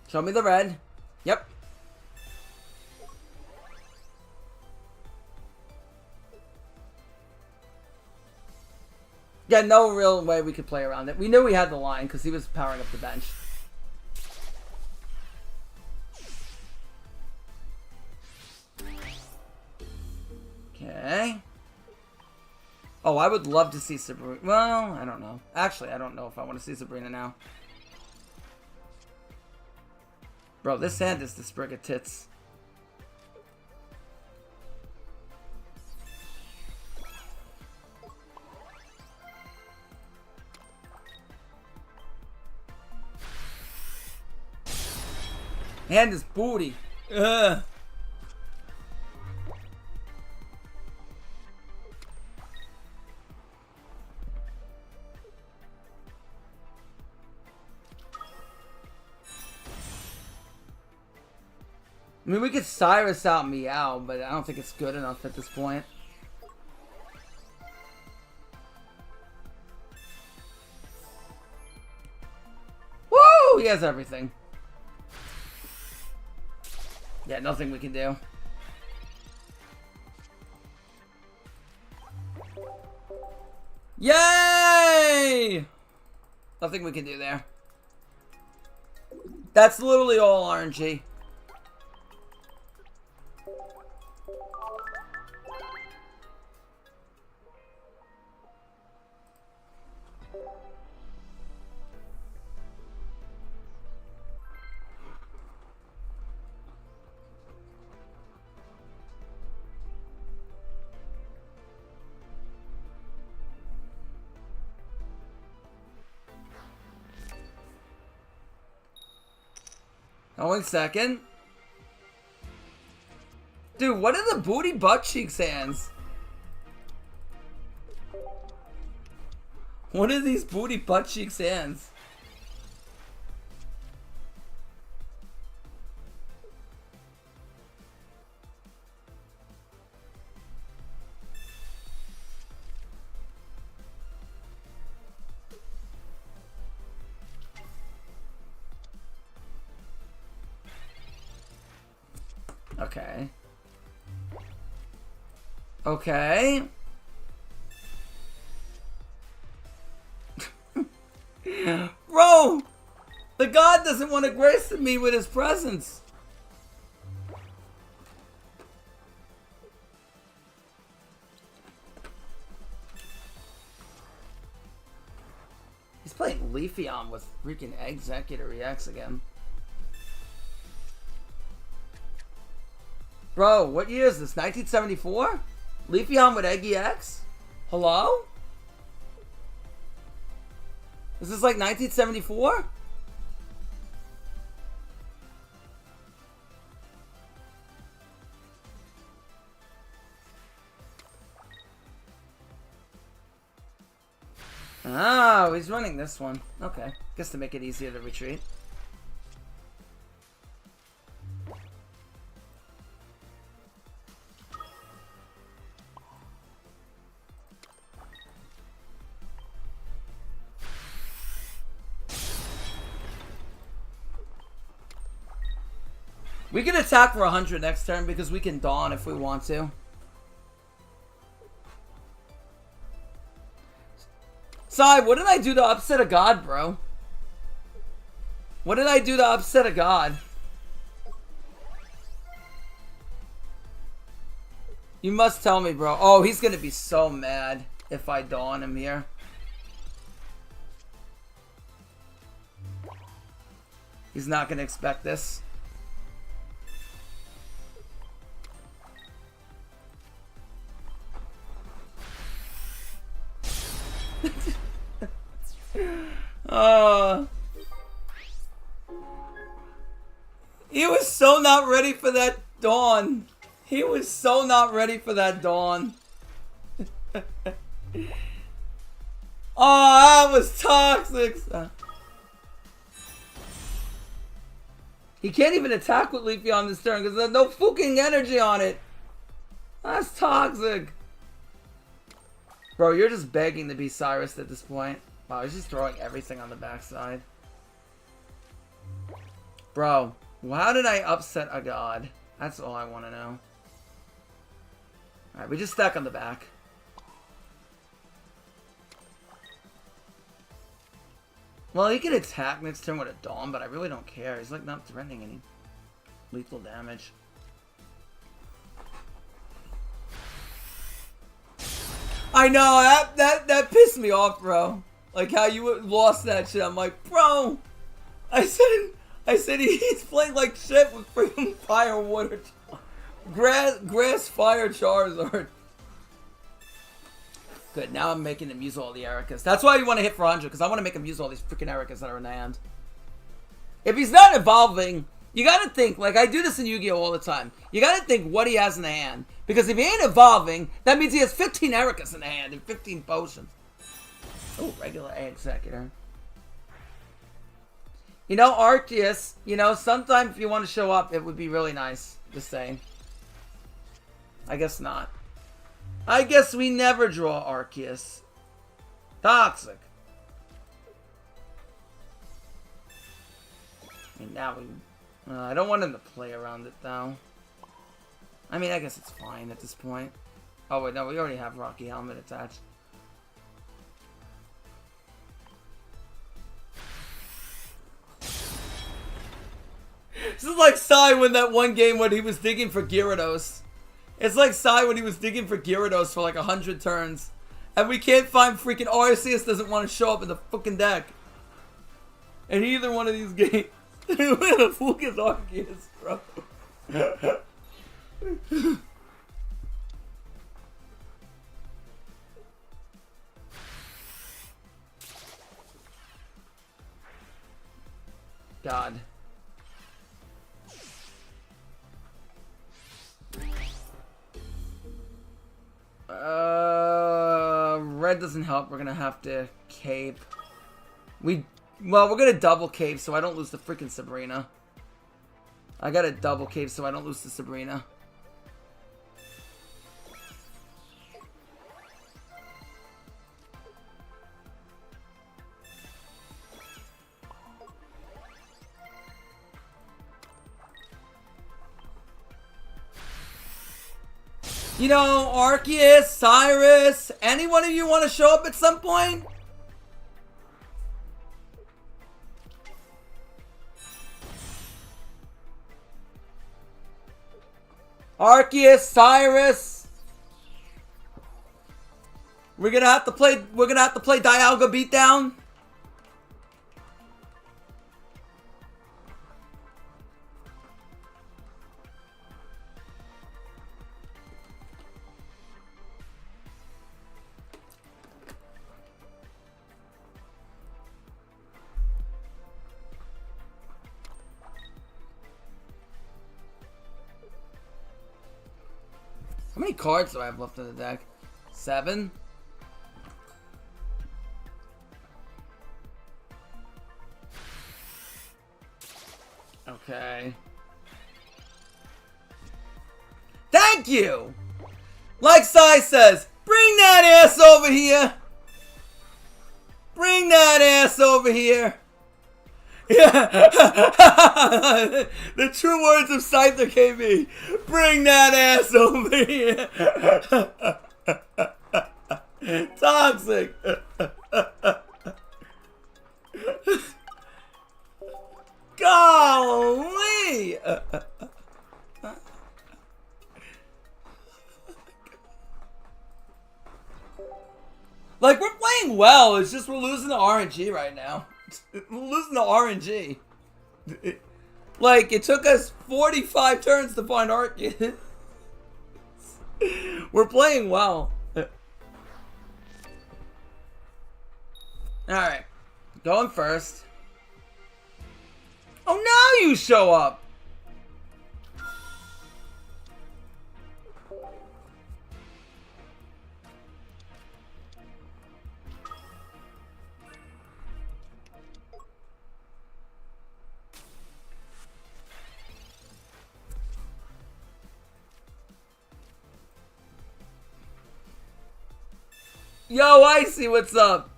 Show me the red. Yep. Yeah, no real way we could play around it. We knew we had the line because he was powering up the bench. Okay. Oh, I would love to see Sabrina. Well, I don't know. Actually, I don't know if I want to see Sabrina now. Bro, this hand is the Sprig of Tits. Hand is booty. Ugh. I mean, we could Cyrus out Meow, but I don't think it's good enough at this point. Woo! He has everything. Yeah, nothing we can do. Yay! Nothing we can do there. That's literally all RNG. Only second. Dude, what are the booty butt cheeks hands? What are these booty butt cheeks hands? Okay. Okay. Bro! The god doesn't want to grace me with his presence. He's playing Leafeon with freaking Executor EX again. Bro, what year is this? 1974? Leafeon with Egg EX? Hello? Is this like 1974? Oh, he's running this one. Okay. Guess to make it easier to retreat. We can attack for 100 next turn because we can Dawn if we want to. Sai, what did I do to upset a god, bro? What did I do to upset a god? You must tell me, bro. Oh, he's gonna be so mad if I Dawn him here. He's not gonna expect this. He was so not ready for that Dawn. He was so not ready for that Dawn. Oh, that was toxic. He can't even attack with Leafy on this turn because there's no fucking energy on it. That's toxic. Bro, you're just begging to be Cyrus at this point. Wow, he's just throwing everything on the backside. Bro, how did I upset a god? That's all I want to know. Alright, we just stack on the back. Well, he can attack next turn with a Dawn, but I really don't care. He's like not threatening any lethal damage. I know, that pissed me off, bro. Like how you lost that shit. I'm like, bro, I said he's playing like shit with freaking fire, water, grass, fire, Charizard. Good, now I'm making him use all the Ericas. That's why you want to hit for 100, because I want to make him use all these freaking Ericas that are in the hand. If he's not evolving, you gotta think, like I do this in Yu-Gi-Oh! All the time. You gotta think what he has in the hand. Because if he ain't evolving, that means he has 15 Ericas in the hand and 15 potions. Oh, regular Executor. You know, Arceus, you know, sometimes if you want to show up, it would be really nice. Just saying. I guess not. I guess we never draw Arceus. Toxic. And now we... I don't want him to play around it, though. I mean, I guess it's fine at this point. Oh, wait, no, we already have Rocky Helmet attached. This is like Sai when that one game when he was digging for Gyarados. It's like Sai when he was digging for Gyarados for like 100 turns. And we can't find freaking Arceus doesn't want to show up in the fucking deck. In either one of these games. Where the fuck is Arceus, bro? God. Red doesn't help. We're gonna have to cape. Well, we're gonna double cape so I don't lose the freaking Sabrina. I gotta double cape so I don't lose the Sabrina. You know, Arceus, Cyrus, any one of you want to show up at some point? Arceus, Cyrus. We're gonna have to play Dialga Beatdown. How many cards do I have left in the deck? 7? Okay. Thank you! Like Sai says, bring that ass over here! Bring that ass over here! The true words of Scyther KB. Bring that ass over here. Toxic. Golly. Like, we're playing well. It's just we're losing to RNG right now. We're losing to RNG. Like, it took us 45 turns to find Arceus. We're playing well. Alright. Going first. Oh, now you show up. Yo, Icy, what's up?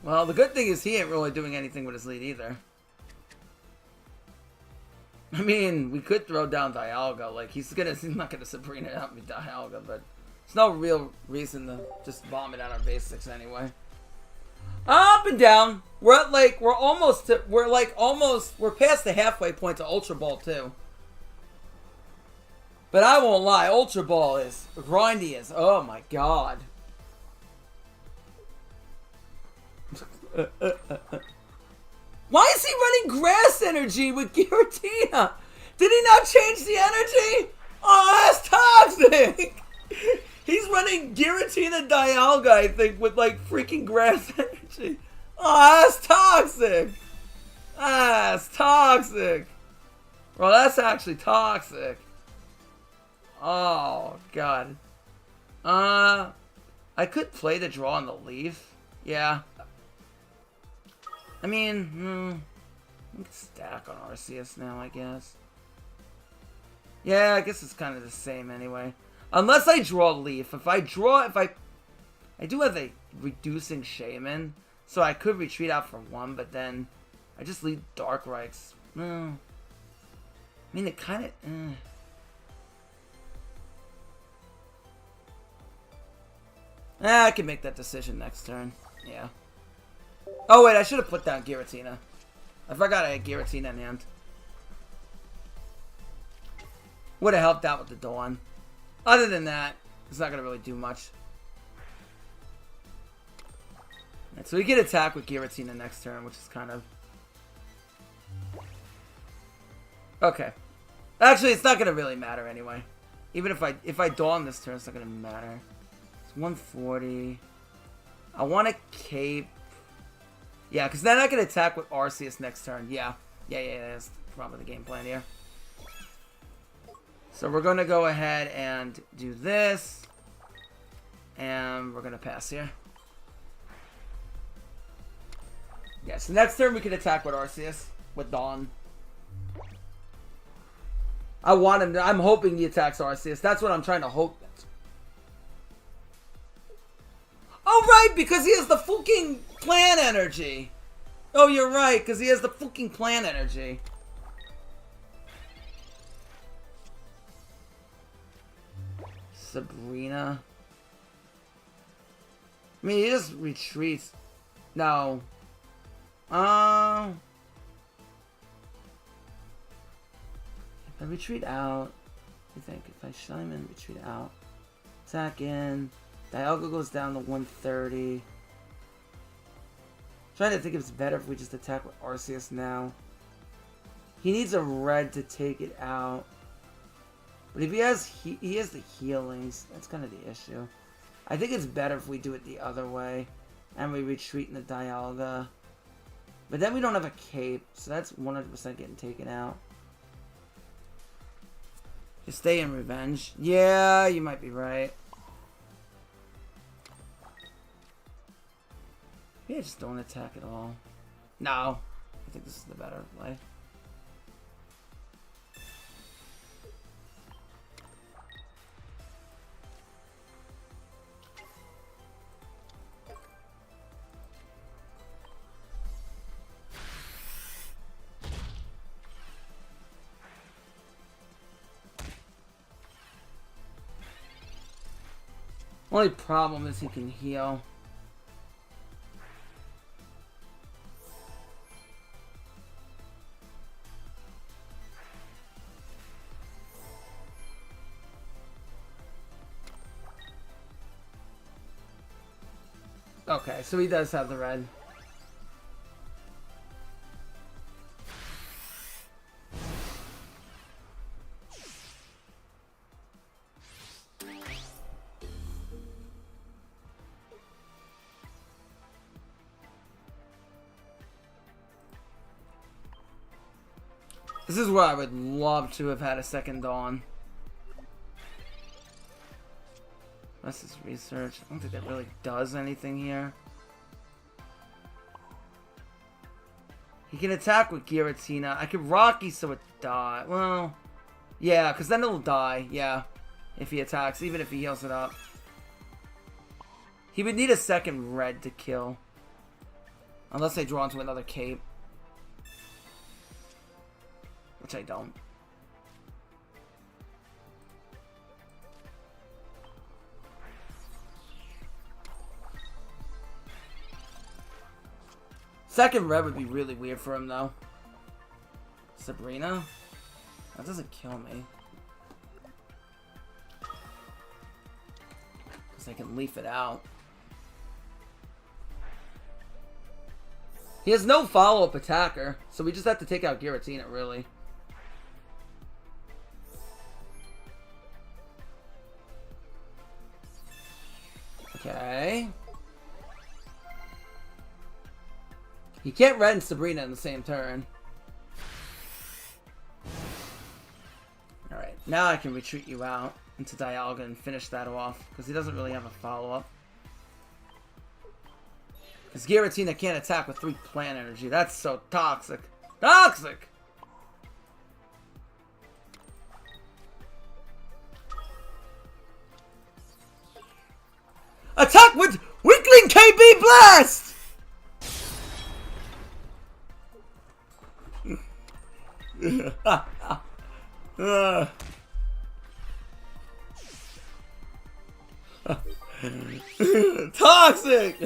Well, the good thing is he ain't really doing anything with his lead either. I mean, we could throw down Dialga. Like, he's not gonna Sabrina out me Dialga, but there's no real reason to just bomb it out our basics anyway. Up and down. We're at like, we're past the halfway point to Ultra Ball too. But I won't lie, Ultra Ball is grindy as, oh my god. Why is he running Grass Energy with Giratina? Did he not change the energy? Oh, that's toxic! He's running Giratina Dialga, I think, with like freaking Grass Energy. Oh, that's toxic! That's toxic! Well, that's actually toxic. Oh, God. I could play the draw on the Leaf. Yeah. I mean, we can stack on Arceus now, I guess. Yeah, I guess it's kind of the same anyway. Unless I draw Leaf. I do have a reducing Shaman, so I could retreat out for one, but then I just leave Darkrikes. No. I mean, it kind of... I can make that decision next turn. Yeah. Oh, wait, I should have put down Giratina. I forgot I had Giratina in hand. Would have helped out with the Dawn. Other than that, it's not going to really do much. Right, so we get attack with Giratina next turn, which is kind of... Okay. Actually, it's not going to really matter anyway. Even if I Dawn this turn, it's not going to matter. 140. I want to cape. Yeah, because then I can attack with Arceus next turn. Yeah. That's probably the game plan here. So we're going to go ahead and do this. And we're going to pass here. Yeah, so next turn we can attack with Arceus. With Dawn. I want him to... I'm hoping he attacks Arceus. That's what I'm trying to hope. Oh, right, because he has the fucking plan energy. Oh, you're right, because he has the fucking plan energy. Sabrina. I mean, he just retreats. No. If I retreat out, I think if I shine in, retreat out, attack in. Dialga goes down to 130. Trying to think if it's better if we just attack with Arceus now. He needs a red to take it out. But if he has the healings, that's kind of the issue. I think it's better if we do it the other way. And we retreat in the Dialga. But then we don't have a cape, so that's 100% getting taken out. Just stay in revenge. Yeah, you might be right. Yeah, just don't attack at all. No. I think this is the better play. Only problem is he can heal. Okay, so he does have the red. This is where I would love to have had a second Dawn. That's his research. I don't think that really does anything here. He can attack with Giratina. I could Rocky so it die. Well, yeah, because then it'll die. Yeah, if he attacks, even if he heals it up. He would need a second red to kill. Unless they draw into another cape. Which I don't. Second red would be really weird for him, though. Sabrina? That doesn't kill me. Because I can leaf it out. He has no follow-up attacker, so we just have to take out Giratina, really. Okay. He can't red and Sabrina in the same turn. Alright, now I can retreat you out into Dialga and finish that off, because he doesn't really have a follow-up. Because Giratina can't attack with 3 plant energy. That's so toxic. Toxic! Attack with Weakling KB Blast! Toxic!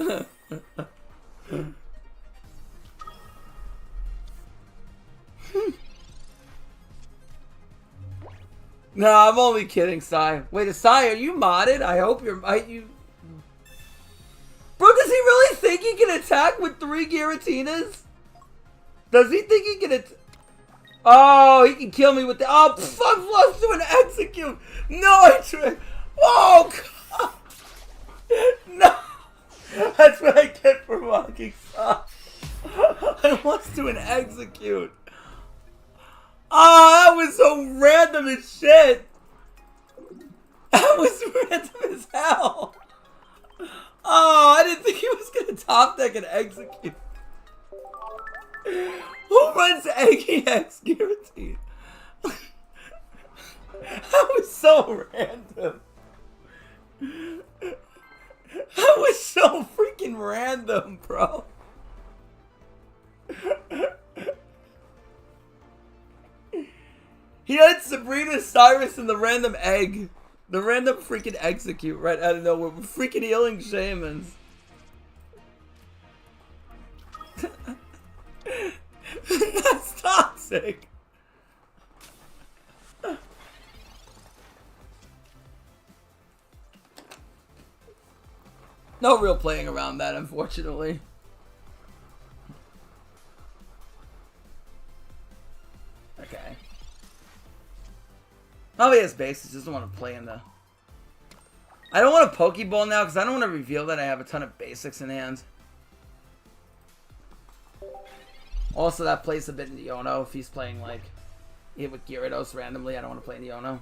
No, I'm only kidding, Sai. Wait, Sai, are you modded? I hope you're... you... Bro, does he really think he can attack with 3 Giratinas? Does he think he can Oh, he can kill me with the... Oh, fuck, lost to an execute! No, I tried... Oh, God! No! That's what I get for mocking Sai. I lost to an execute. Oh, that was so random as shit! That was random as hell! Oh, I didn't think he was gonna top deck and execute. Who runs Eggy X Guarantee? That was so random. That was so freaking random, bro. He had Sabrina, Cyrus, and the random egg. The random freaking execute right out of nowhere. We're freaking healing shamans. That's toxic. No real playing around that, unfortunately. Okay. Probably has bases, doesn't want to play in the... I don't want a Pokeball now because I don't want to reveal that I have a ton of basics in hand. Also, that plays a bit in Iono if he's playing, like, it with Gyarados randomly. I don't want to play in Iono.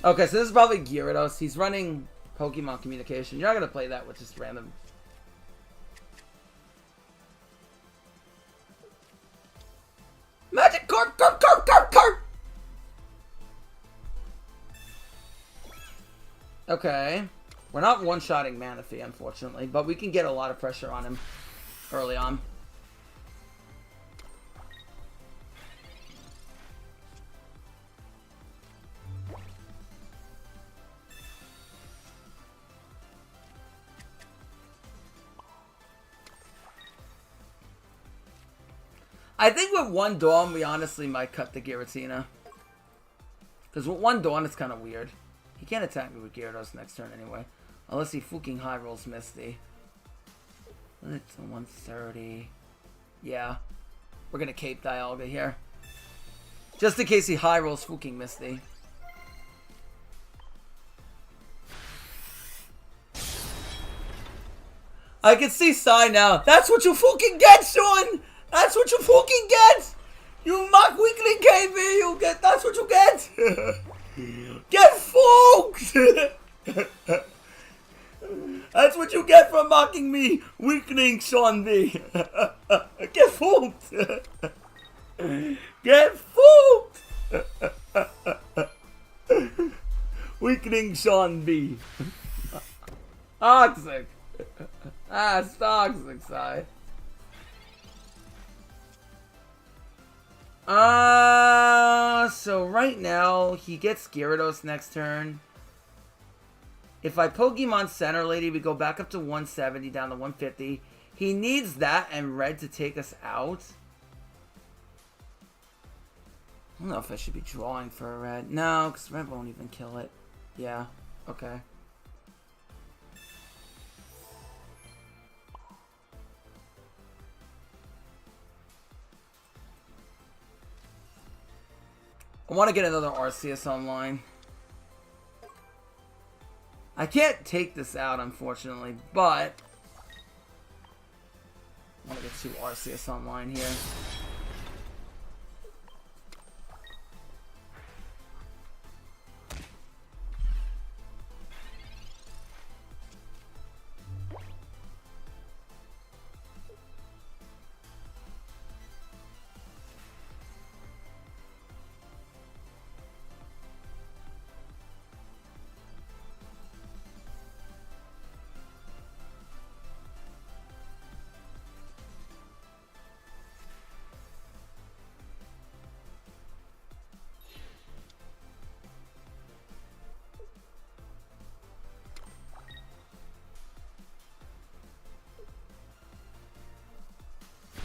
Okay, so this is probably Gyarados. He's running Pokemon Communication. You're not going to play that with just random... Magic Carp! Carp! Carp! Carp! Carp! Okay. We're not one-shotting Manaphy, unfortunately, but we can get a lot of pressure on him early on. I think with one Dawn, we honestly might cut the Giratina. Because with one Dawn, it's kind of weird. He can't attack me with Gyarados next turn anyway. Unless he fucking high rolls Misty. It's 130. Yeah. We're going to cape Dialga here. Just in case he high rolls fucking Misty. I can see Sai now. That's what you fucking get, Sean! That's what you fucking get! You mock weakling KB, you get, that's what you get! Get fucked! That's what you get for mocking me, weakling Sean B. Get fucked! Get fucked! Weakling Sean B. Toxic. Ah, it's toxic, Sai. So right now, he gets Gyarados next turn. If I Pokemon Center Lady, we go back up to 170, down to 150. He needs that and red to take us out. I don't know if I should be drawing for a red. No, because red won't even kill it. Yeah, okay. I want to get another Arceus online. I can't take this out, unfortunately, but I want to get 2 Arceus online here.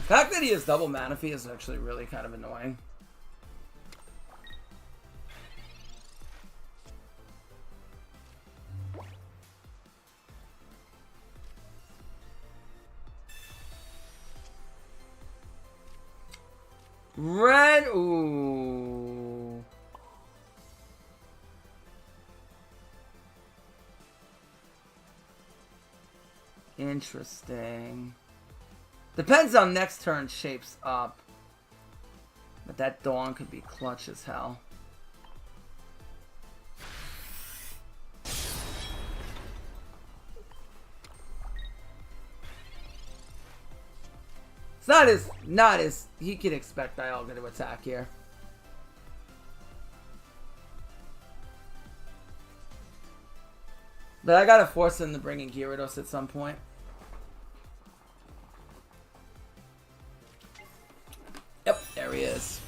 The fact that he has double Manaphy is actually really kind of annoying. Red, ooh. Interesting. Depends on next turn shapes up. But that Dawn could be clutch as hell. It's not as he can expect Dialga to attack here. But I gotta force him to bring in Gyarados at some point. Yep, there he is.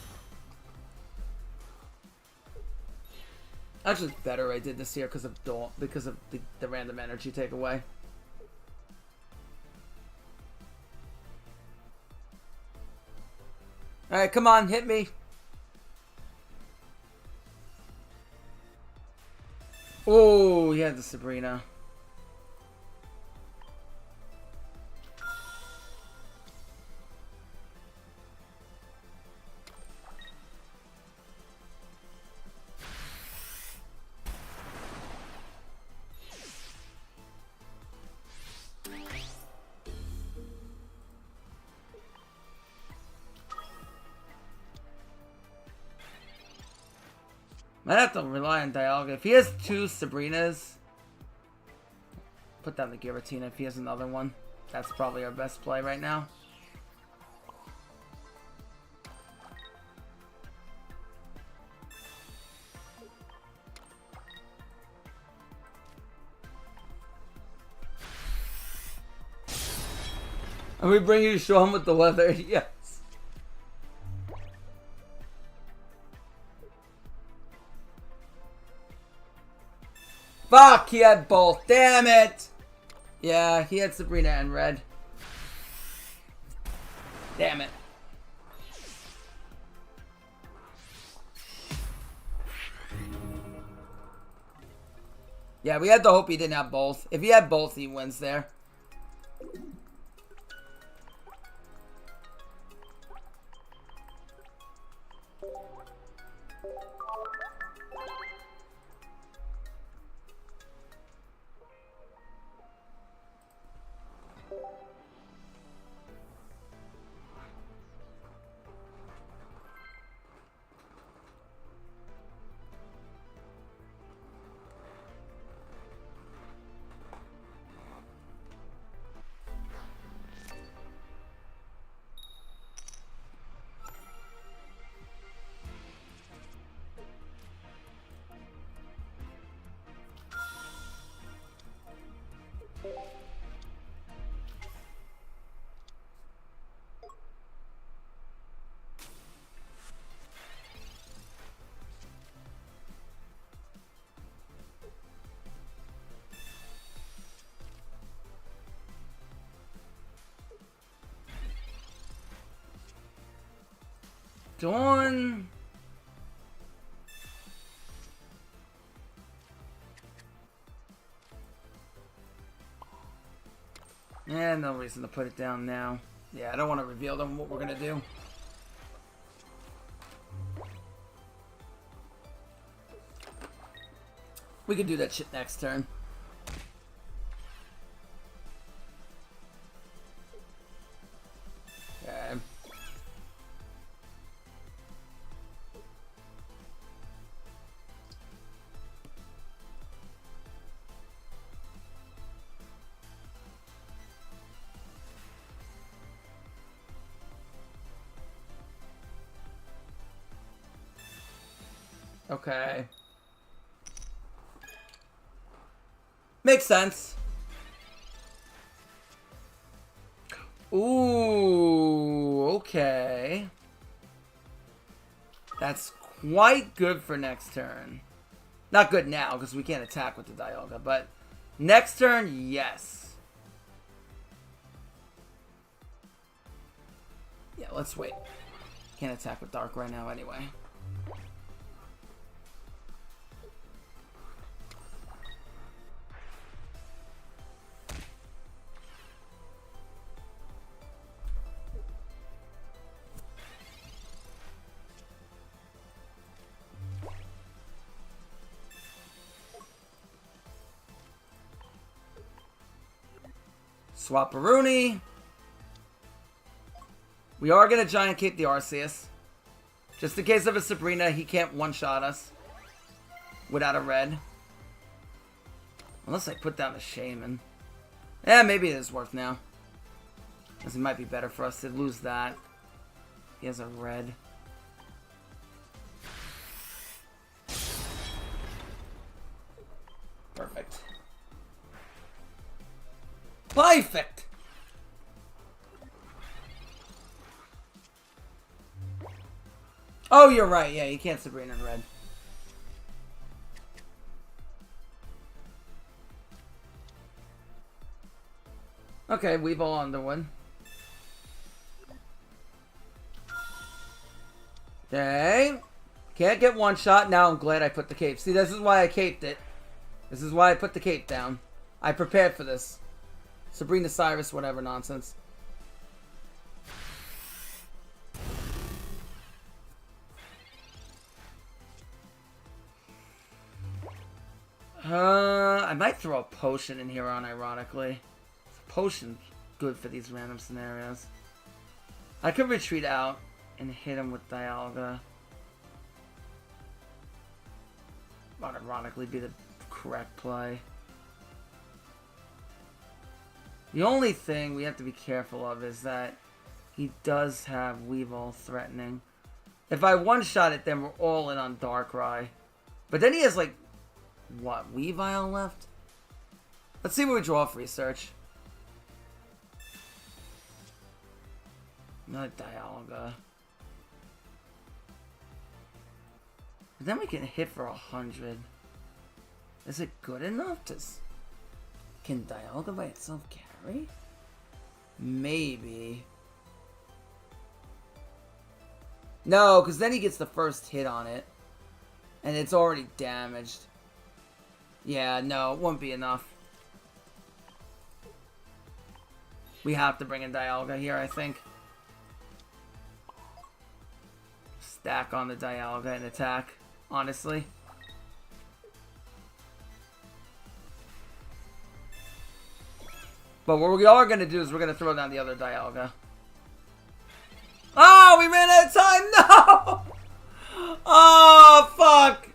Actually, it's better I did this here because of the random energy takeaway. Alright, come on, hit me. Oh, he had the Sabrina. Might have to rely on Dialga. If he has 2 Sabrinas, put down the Giratina. If he has another one, that's probably our best play right now. Are we bringing you Sean with the weather? Yes. Fuck, he had both. Damn it. Yeah, he had Sabrina and Red. Damn it. Yeah, we had to hope he didn't have both. If he had both, he wins there. Dawn. Yeah, no reason to put it down now. Yeah, I don't want to reveal them what we're gonna do. We can do that shit next turn. Okay. Okay. Makes sense. Ooh, okay. That's quite good for next turn. Not good now, because we can't attack with the Dialga, but next turn, yes. Yeah, let's wait. Can't attack with Dark right now anyway. Swapperoonie. We are going to Giant Cape the Arceus. Just in case of a Sabrina, he can't one-shot us without a red. Unless I put down a Shaman. Yeah, maybe it is worth now. Because it might be better for us to lose that. He has a red. Perfect. Perfect! Oh, you're right. Yeah, you can't Sabrina in red. Okay, Weevil Underwood. Okay. Can't get one shot. Now I'm glad I put the cape. See, this is why I caped it. This is why I put the cape down. I prepared for this. Sabrina Cyrus, whatever nonsense. I might throw a potion in here unironically. Potion's good for these random scenarios. I could retreat out and hit him with Dialga. Unironically be the correct play. The only thing we have to be careful of is that he does have Weevil threatening. If I one-shot it, then we're all in on Darkrai. But then he has, like, what, Weavile left? Let's see what we draw for research. Not Dialga. But then we can hit for 100. Is it good enough to... Can Dialga by itself carry? Maybe. No, because then he gets the first hit on it. And it's already damaged. Yeah, no, it won't be enough. We have to bring in Dialga here, I think. Stack on the Dialga and attack, honestly. But what we are going to do is we're going to throw down the other Dialga. Oh, we ran out of time! No! Oh, fuck!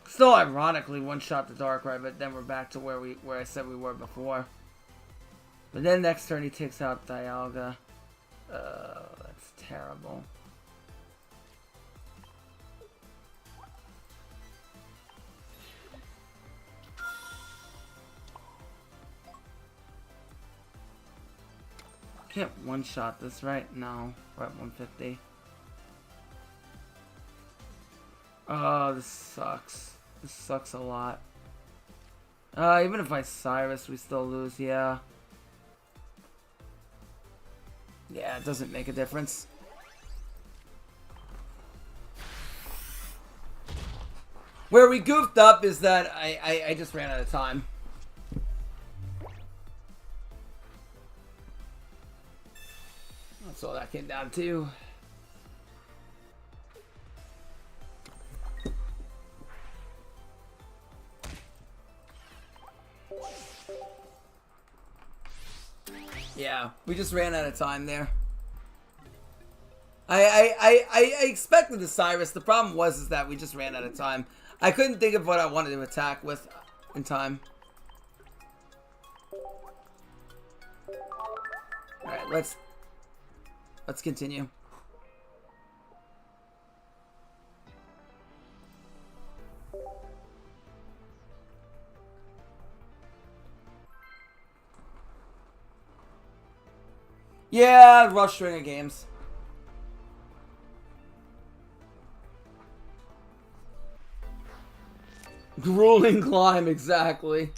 Still ironically one-shot the Darkrai, but then we're back to where I said we were before. But then next turn he takes out Dialga. That's terrible. Can't one-shot this, right? No, we're at 150. Oh, this sucks. This sucks a lot. Even if I Cyrus, we still lose, yeah. Yeah, it doesn't make a difference. Where we goofed up is that I just ran out of time. That's all that came down to. Yeah, we just ran out of time there. I expected the Cyrus. The problem was that we just ran out of time. I couldn't think of what I wanted to attack with in time. Alright, let's continue. Yeah, rush string of games. Grueling climb, exactly.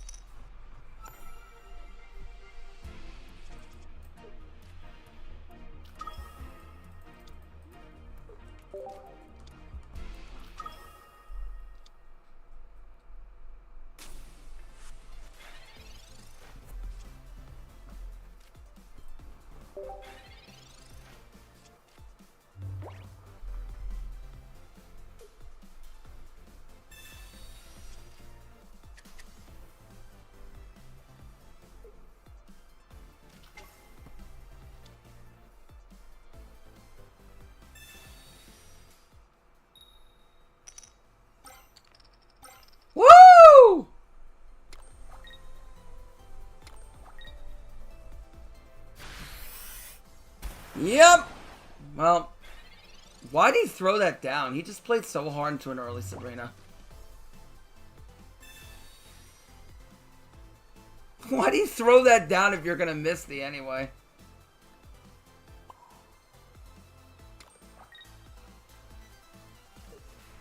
Woo! Yep. Well, why did he throw that down? He just played so hard into an early Sabrina. Why do you throw that down if you're gonna miss the anyway?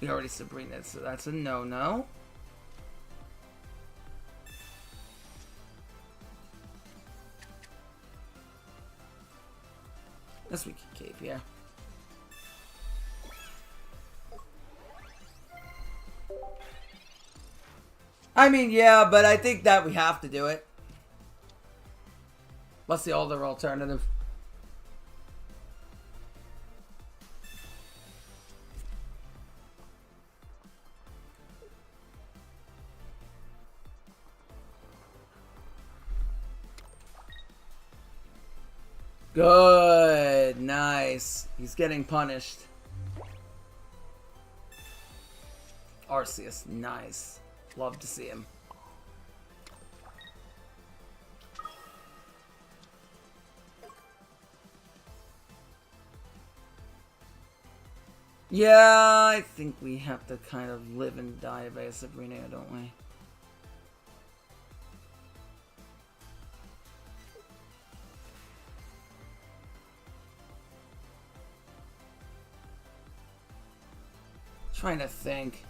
We already Sabrina, so that's a no-no. Guess we can cave here. I mean, yeah, but I think that we have to do it. What's the older alternative? Good. Nice. He's getting punished. Arceus. Nice. Love to see him. Yeah, I think we have to kind of live and die by a Sabrina, don't we? Trying to think.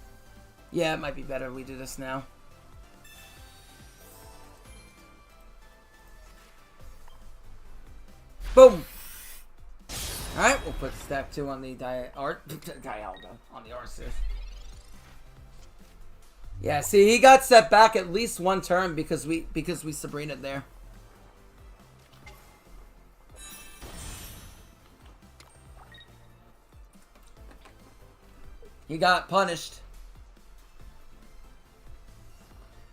Yeah, it might be better if we do this now. Boom! Alright, we'll put stack 2 on the Dialga, on the Arceus. Yeah, see, he got set back at least one turn because we Sabrina'd there. He got punished.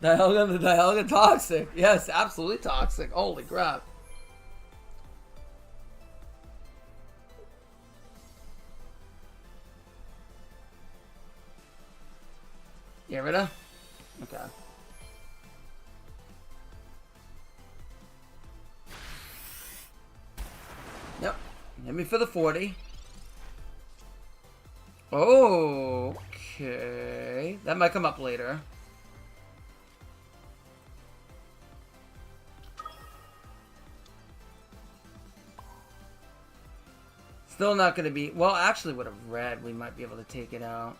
The Dialga toxic. Yes, absolutely toxic. Holy crap. Get rid of? Okay. Yep. Hit me for the 40. Oh, okay. That might come up later. Still not going to be... Well, actually, with a red, we might be able to take it out.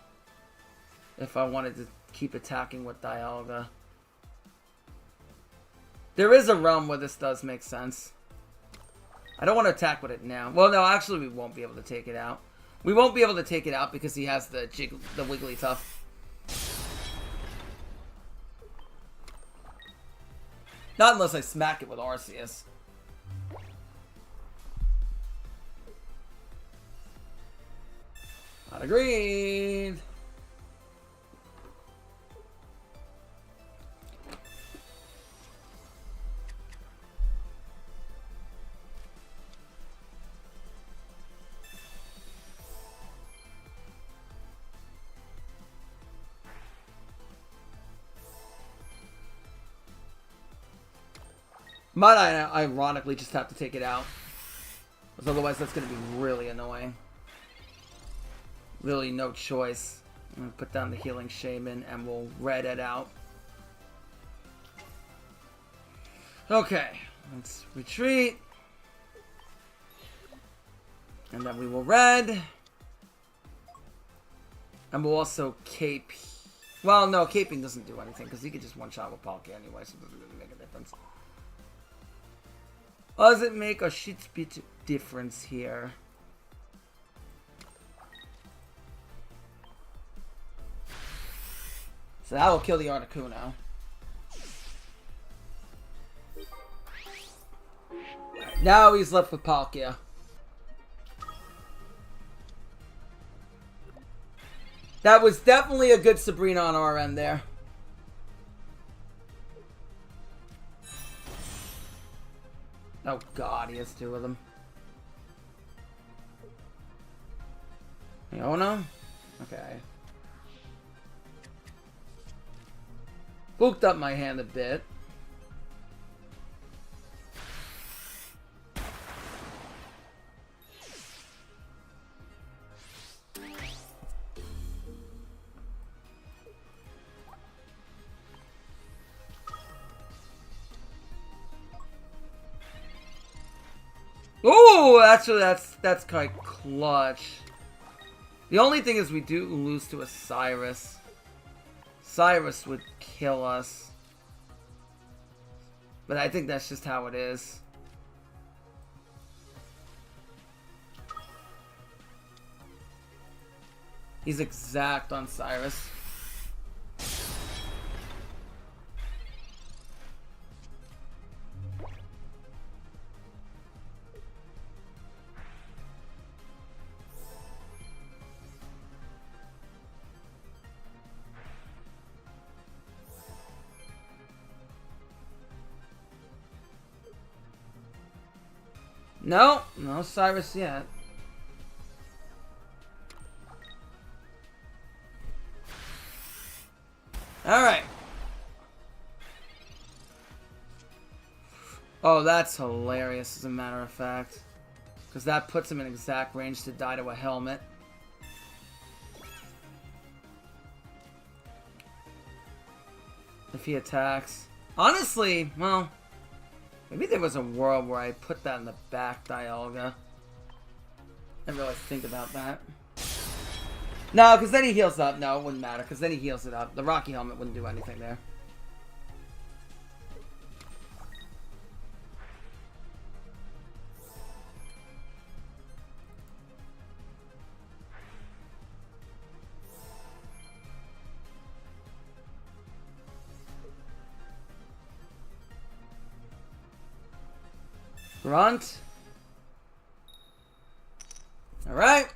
If I wanted to keep attacking with Dialga. There is a realm where this does make sense. I don't want to attack with it now. Well, no, actually, we won't be able to take it out. We won't be able to take it out because he has the Wigglytuff. Not unless I smack it with Arceus. Not agreed. Might I ironically just have to take it out. Because otherwise that's going to be really annoying. Really no choice. I'm going to put down the Healing Shaman and we'll red it out. Okay. Let's retreat. And then we will red. And we'll also cape. Well, no, caping doesn't do anything because he could just one-shot with Palkia anyway, so it doesn't really make a difference. Does it make a shit bit difference here? So that will kill the Articuno. Right, now he's left with Palkia. That was definitely a good Sabrina on our end there. Oh god, he has two of them. Oh no? Okay. Booked up my hand a bit. Ooh, actually that's quite clutch. The only thing is we do lose to a Cyrus. Cyrus would kill us. But I think that's just how it is. He's exact on Cyrus. No, no Cyrus yet. Alright. Oh, that's hilarious as a matter of fact. Because that puts him in exact range to die to a helmet. if he attacks. Honestly, well, maybe there was a world where I put that in the back, Dialga. I didn't really think about that. No, because then he heals up. No, it wouldn't matter, because then he heals it up. The Rocky Helmet wouldn't do anything there. Grunt. Alright.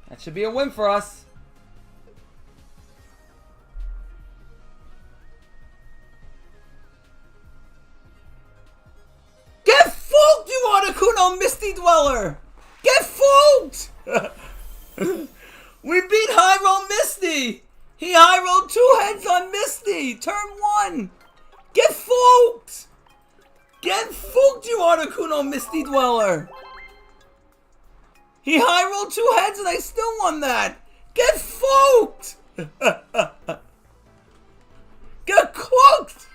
That should be a win for us. Get fooled, you Articuno Misty Dweller! Get fooled! We beat High Roll Misty! He high rolled 2 heads on Misty! Turn 1! Get fooled! Get fooled, you Articuno Misty Dweller! He high rolled 2 heads and I still won that! Get fooled! Get cooked!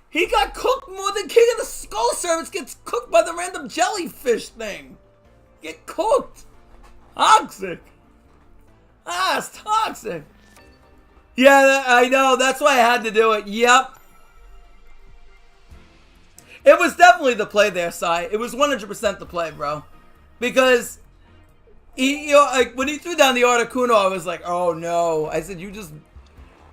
He got cooked more than King of the Skull Servants gets cooked by the random jellyfish thing! Get cooked! Toxic! Ah, it's toxic! Yeah, I know, that's why I had to do it. Yep. It was definitely the play there, Sai. It was 100% the play, bro. Because, like, when he threw down the Articuno, I was like, oh no. I said, you just...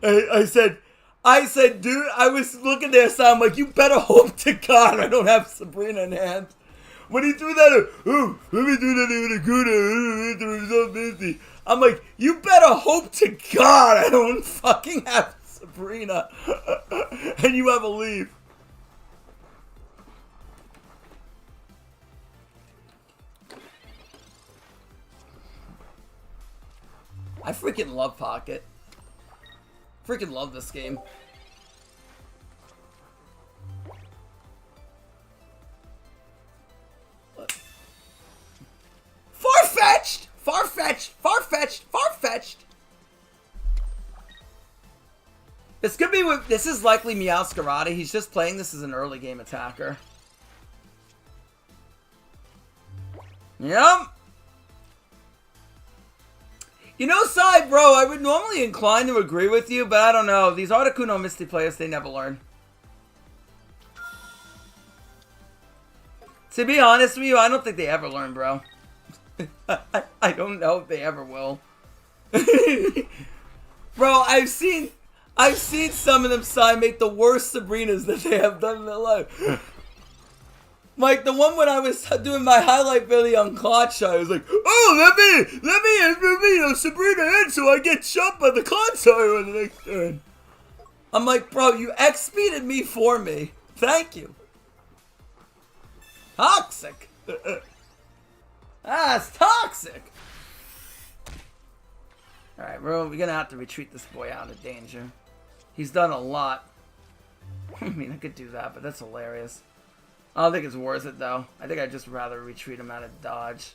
I said, dude, I was looking there, Sai. I'm like, you better hope to God I don't have Sabrina in hand. When he threw that, oh, let me do that Articuno. I'm like, you better hope to God I don't fucking have Sabrina. And you have a leave. I freaking love Pocket. Freaking love this game. Far-fetched! Far-fetched! Far-fetched! Far-fetched! This could be with... This is likely Meowscarada. He's just playing this as an early game attacker. Yep. You know, Sai, bro, I would normally incline to agree with you, but I don't know. These Articuno Misty players, they never learn. To be honest with you, I don't think they ever learn, bro. I don't know if they ever will. Bro, I've seen some of them, Sai, make the worst Sabrinas that they have done in their life. Like, the one when I was doing my highlight video on Clawshot, I was like, oh, let me Sabrina in so I get shot by the Clawshot on the next turn. I'm like, bro, you X-speeded me for me. Thank you. Toxic. It's toxic. Alright, bro, we're gonna have to retreat this boy out of danger. He's done a lot. I mean, I could do that, but that's hilarious. I don't think it's worth it, though. I think I'd just rather retreat him out of dodge.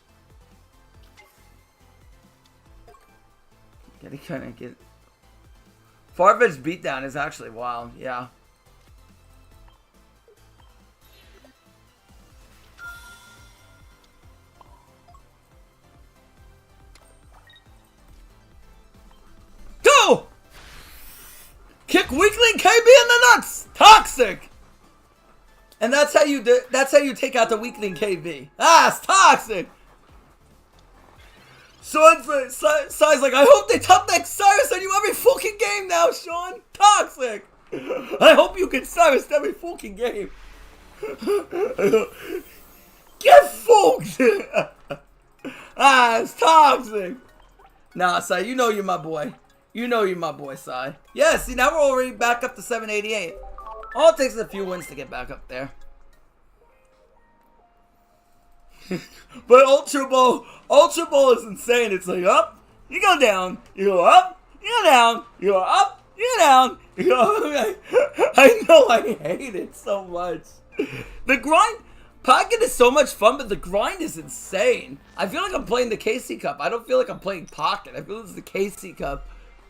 He kind of get... Farfetch'd beatdown is actually wild, yeah. Go! Kick Weakling KB in the nuts! Toxic! And that's how you do. That's how you take out the Weakling KB. It's toxic. Sean's like, I hope they top deck Cyrus on you every fucking game now, Sean. Toxic. I hope you can Cyrus every fucking game. Get fucked. It's toxic. Nah, Sai, you know you're my boy. You know you're my boy, Sai. Yeah, see, now we're already back up to 788. All it takes is a few wins to get back up there. But Ultra Ball is insane. It's like up, you go down, you go up, you go down, you go up, you go down, you go. I know, I hate it so much. The grind, Pocket is so much fun, but the grind is insane. I feel like I'm playing the KC Cup. I don't feel like I'm playing Pocket. I feel it's the KC Cup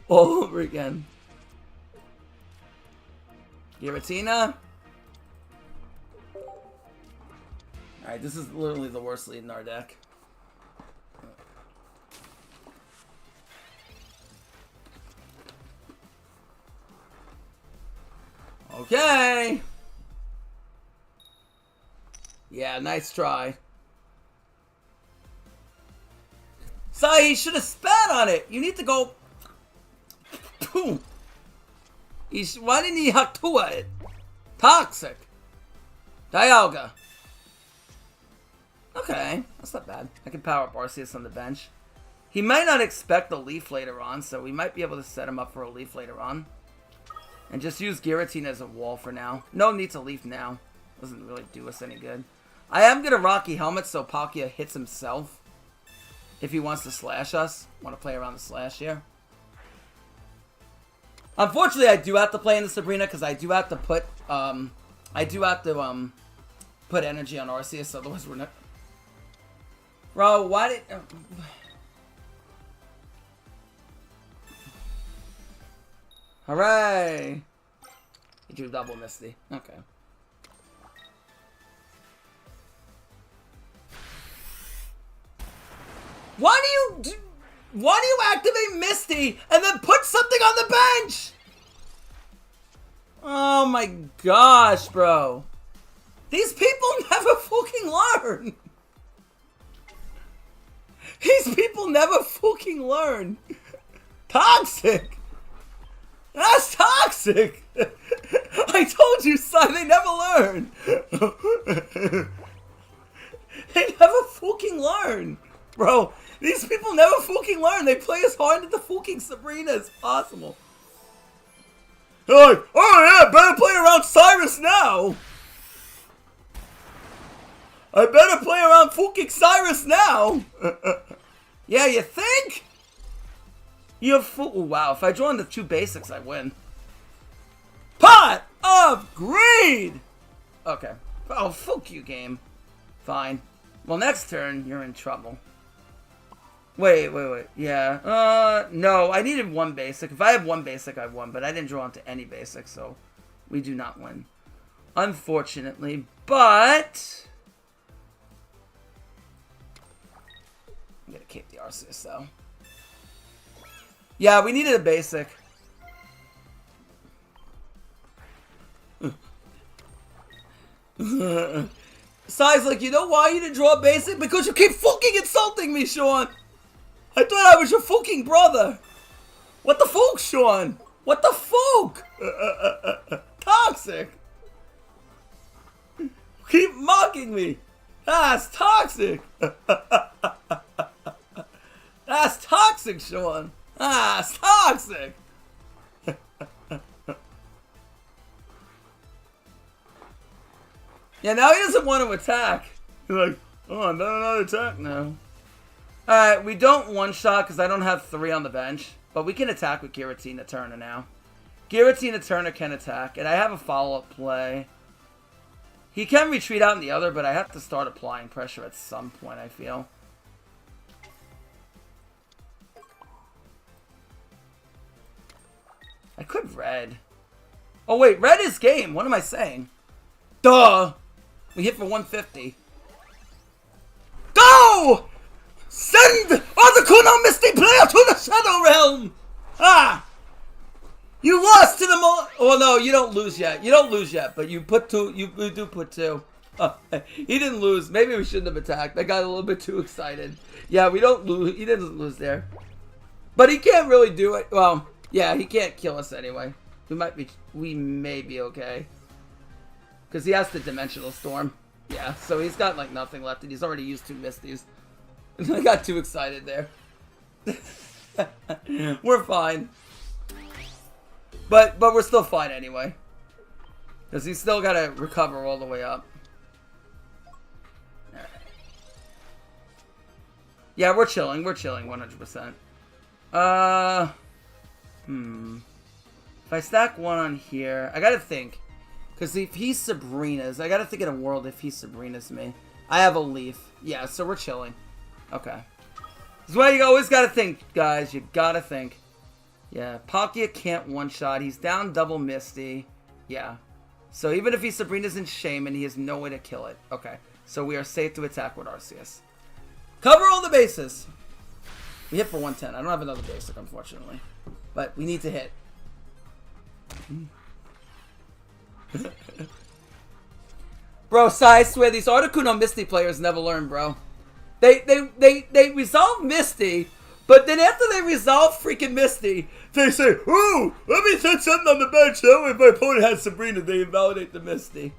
all over again. Giratina. Alright, this is literally the worst lead in our deck. Okay. Yeah, nice try. Sai, he should have spat on it. You need to go. Boom. Why didn't he Haktua it? Toxic. Dialga. Okay, that's not bad. I can power up Arceus on the bench. He might not expect a Leaf later on, so we might be able to set him up for a Leaf later on. And just use Giratina as a wall for now. No need to Leaf now. Doesn't really do us any good. I am going to Rocky Helmet so Palkia hits himself. If he wants to slash us. Want to play around the slash here. Unfortunately, I do have to play in the Sabrina because I do have to put put energy on Arceus, otherwise we're not. Bro, why did? Hooray! You drew double Misty. Okay. Why do you activate Misty and then put something on the bench? Oh my gosh, bro. These people never fucking learn. These people never fucking learn. Toxic. That's toxic. I told you, son, they never learn. They never fucking learn. Bro, these people never fucking learn. They play as hard at the fucking Sabrina as possible. They're like, oh yeah, better play around Cyrus now. I better play around fucking Cyrus now. Yeah, you think? You fool. Wow, if I draw in the 2 basics, I win. Pot of Greed! Okay. Oh, fuck you, game. Fine. Well, next turn, you're in trouble. Wait. Yeah. No, I needed 1 basic. If I have 1 basic, I won, but I didn't draw into any basic, so we do not win. Unfortunately, but I'm gonna keep the Arceus, though. Yeah, we needed a basic. Sai's like, you know why you didn't draw a basic? Because you keep fucking insulting me, Sean! I thought I was your fucking brother! What the fuck, Sean? What the fuck? Toxic! Keep mocking me! That's toxic! That's toxic, Sean! That's toxic! Yeah, now he doesn't want to attack. He's like, oh, I'm not attack now. Alright, we don't one-shot because I don't have 3 on the bench. But we can attack with Giratina Turner now. Giratina Turner can attack. And I have a follow-up play. He can retreat out in the other, but I have to start applying pressure at some point, I feel. I could red. Oh, wait, red is game. What am I saying? Duh! We hit for 150. Go! Send Articuno Misty player to the Shadow Realm! Ah! You lost to the Oh, no, you don't lose yet. You don't lose yet, but you put 2. You do put 2. Oh, he didn't lose. Maybe we shouldn't have attacked. I got a little bit too excited. Yeah, we don't lose. He didn't lose there. But he can't really do it. Well, yeah, he can't kill us anyway. We may be okay. Because he has the Dimensional Storm. Yeah, so he's got like nothing left and he's already used 2 Misties. I got too excited there. We're fine. But we're still fine anyway. Because he's still got to recover all the way up. Right. Yeah, we're chilling. We're chilling 100%. If I stack 1 on here, I gotta think. Because if he's Sabrina's, I gotta think in a world if he's Sabrina's me. I have a Leaf. Yeah, so we're chilling. Okay. This is why you always gotta think, guys. You gotta think. Yeah, Palkia can't one-shot. He's down double Misty. Yeah. So even if he Sabrina's in Shaman, he has no way to kill it. Okay. So we are safe to attack with Arceus. Cover all the bases. We hit for 110. I don't have another basic, unfortunately. But we need to hit. Bro, Sai, I swear, these Articuno Misty players never learn, bro. They resolve Misty, but then after they resolve freaking Misty, they say, "Ooh, let me set something on the bench. That way if my opponent has Sabrina, they invalidate the Misty."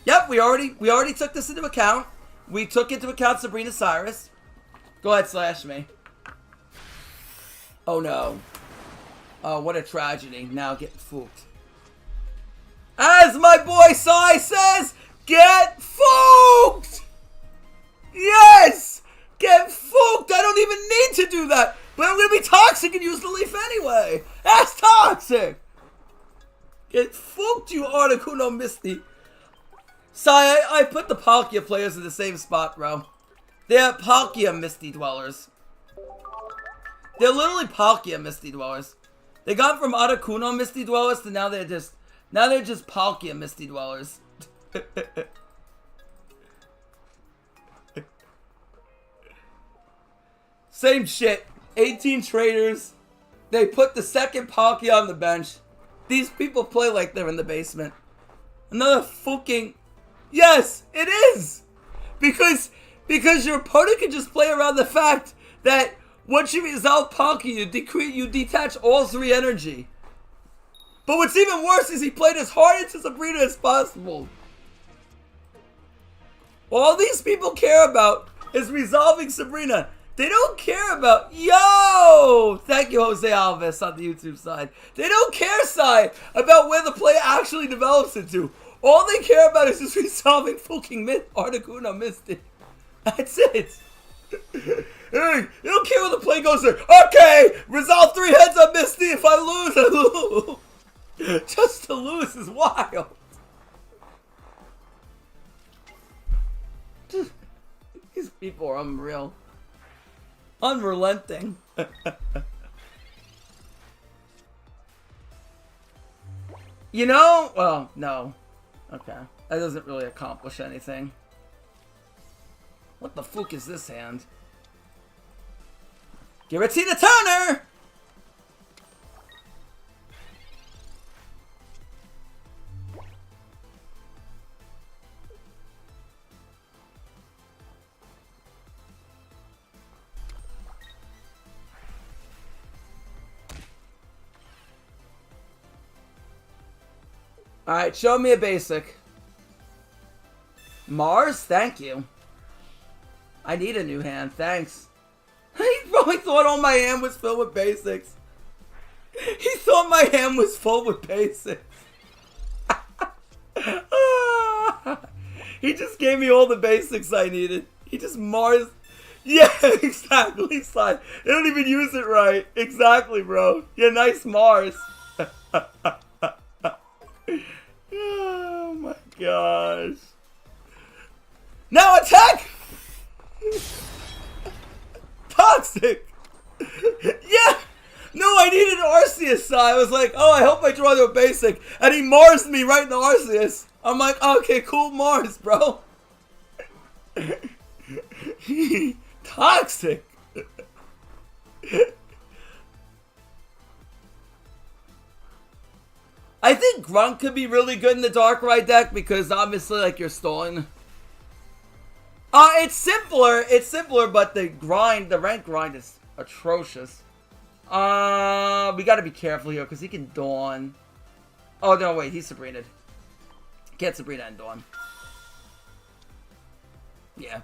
Yep, we already took this into account. We took into account Sabrina Cyrus. Go ahead, slash me. Oh no. Oh, what a tragedy. Now get fooked. As my boy Sai says, get fooked! Yes! Get fooked! I don't even need to do that! But I'm gonna be toxic and use the leaf anyway! That's toxic! Get fooked, you Articuno Misty. Sai, I put the Palkia players in the same spot, bro. They're Palkia Misty Dwellers. They're literally Palkia Misty Dwellers. They got from Articuno Misty Dwellers to now they're just Palkia Misty Dwellers. Same shit. 18 traders. They put the second Palkia on the bench. These people play like they're in the basement. Another fucking... Yes, it is! Because your opponent can just play around the fact that once you resolve Palkia, you detach all 3 energy. But what's even worse is he played as hard into Sabrina as possible. All these people care about is resolving Sabrina. They don't care about... Yo! Thank you, Jose Alves on the YouTube side. They don't care, Sai, about where the play actually develops into. All they care about is just resolving fucking Articuno Misty. That's it. Hey, you don't care where the play goes there. Okay, resolve 3 heads on Misty. If I lose, I lose. Just to lose is wild. These people are unreal. Unrelenting. You know? Well, no. Okay. That doesn't really accomplish anything. What the fuck is this hand? Giratina Turner! Alright, show me a basic. Mars? Thank you. I need a new hand, thanks. He probably thought all my hand was filled with basics. He thought my hand was full with basics. He just gave me all the basics I needed. He just Mars... Yeah, exactly, Slide. They don't even use it right. Exactly, bro. Yeah, nice Mars. Oh my gosh. Now attack! Toxic! Yeah! No, I needed Arceus. I was like, oh, I hope I draw to a basic. And he Marsed me right into Arceus. I'm like, okay, cool Mars, bro. Toxic! I think Grunt could be really good in the Darkrai deck because obviously, like, you're stalling. It's simpler, but the rank grind is atrocious. We gotta be careful here because he can Dawn. Oh, no, wait, he's Sabrina. Can't Sabrina and Dawn. Yeah.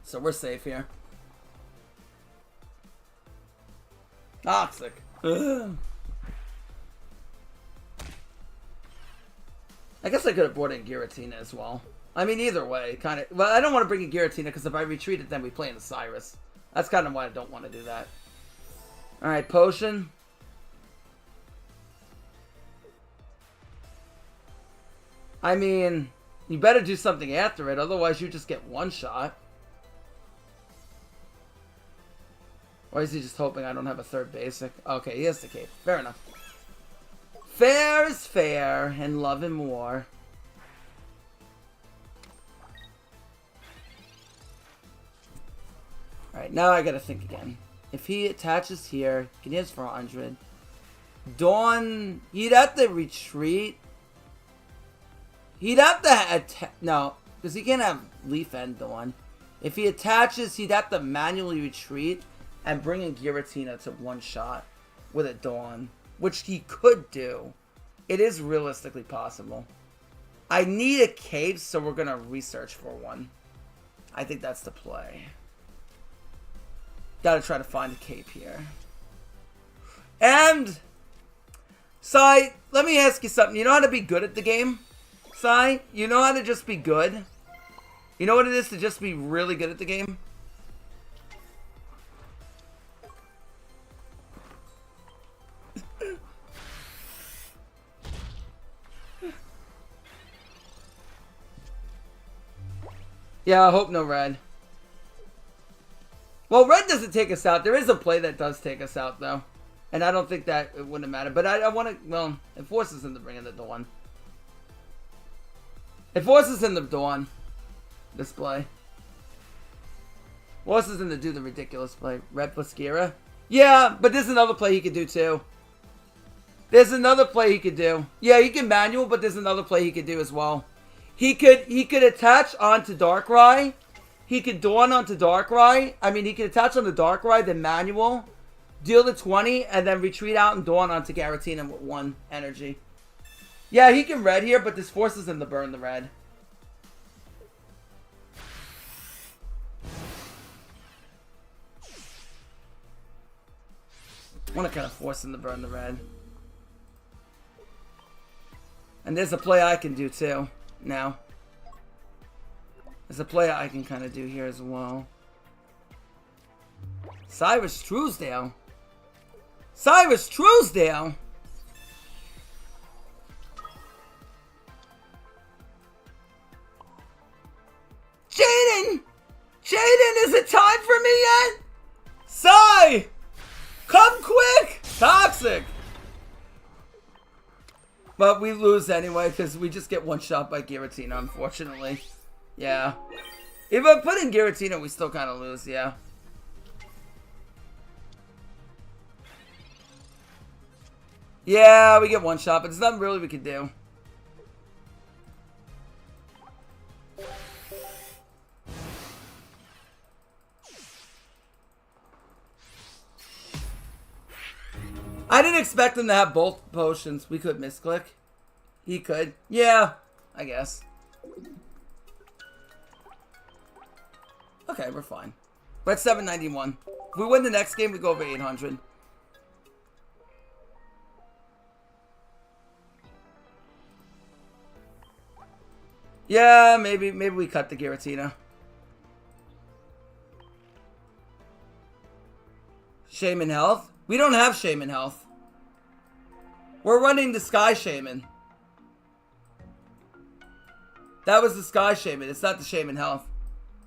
So we're safe here. Toxic. Ugh. I guess I could have brought in Giratina as well. I mean, either way, kind of. Well, I don't want to bring in Giratina because if I retreat it, then we play into Cyrus. That's kind of why I don't want to do that. Alright, Potion. I mean, you better do something after it, otherwise you just get one shot. Or is he just hoping I don't have a third basic? Okay, he has the cape. Fair enough. Fair is fair, and love and war. Alright, now I gotta think again. If he attaches here, he hits for 100. Dawn, he'd have to retreat. He'd have to attack. No, because he can't have Leaf and Dawn. If he attaches, he'd have to manually retreat and bring in Giratina to one shot with a Dawn, which he could do. It is realistically possible. I need a cape, so we're going to research for one. I think that's the play. Gotta try to find a cape here. And, Sai, let me ask you something. You know how to be good at the game? Sai, you know how to just be good? You know what it is to just be really good at the game? Yeah, I hope no red. Well, red doesn't take us out. There is a play that does take us out, though. And I don't think that it wouldn't matter. But I want to, well, it forces him to bring in the Dawn. It forces him to Dawn. This play. Forces him to do the ridiculous play. Red plus Gira. Yeah, but there's another play he could do, too. There's another play he could do. Yeah, he can manual, but there's another play he could do as well. He could attach onto Darkrai. He could Dawn onto Darkrai. I mean, he could attach on the Darkrai, then manual, deal the 20, and then retreat out and Dawn onto Giratina with 1 energy. Yeah, he can red here, but this forces him to burn the red. I want to kind of force him to burn the red. And there's a play I can do too, now. There's a play I can kind of do here as well. Cyrus Truesdale. Cyrus Truesdale! Jaden! Jaden, is it time for me yet? Cy! Come quick! Toxic! But we lose anyway, because we just get one shot by Giratina, unfortunately. Yeah. If I put in Giratina, we still kind of lose, yeah. Yeah, we get one shot, but there's nothing really we can do. I didn't expect him to have both potions. We could misclick. He could. Yeah, I guess. Okay, we're fine. We're at 791. If we win the next game, we go over 800. Yeah, maybe we cut the Giratina. Shaman Health? We don't have Shaman Health. We're running the Sky Shaman. That was the Sky Shaman. It's not the Shaman Health.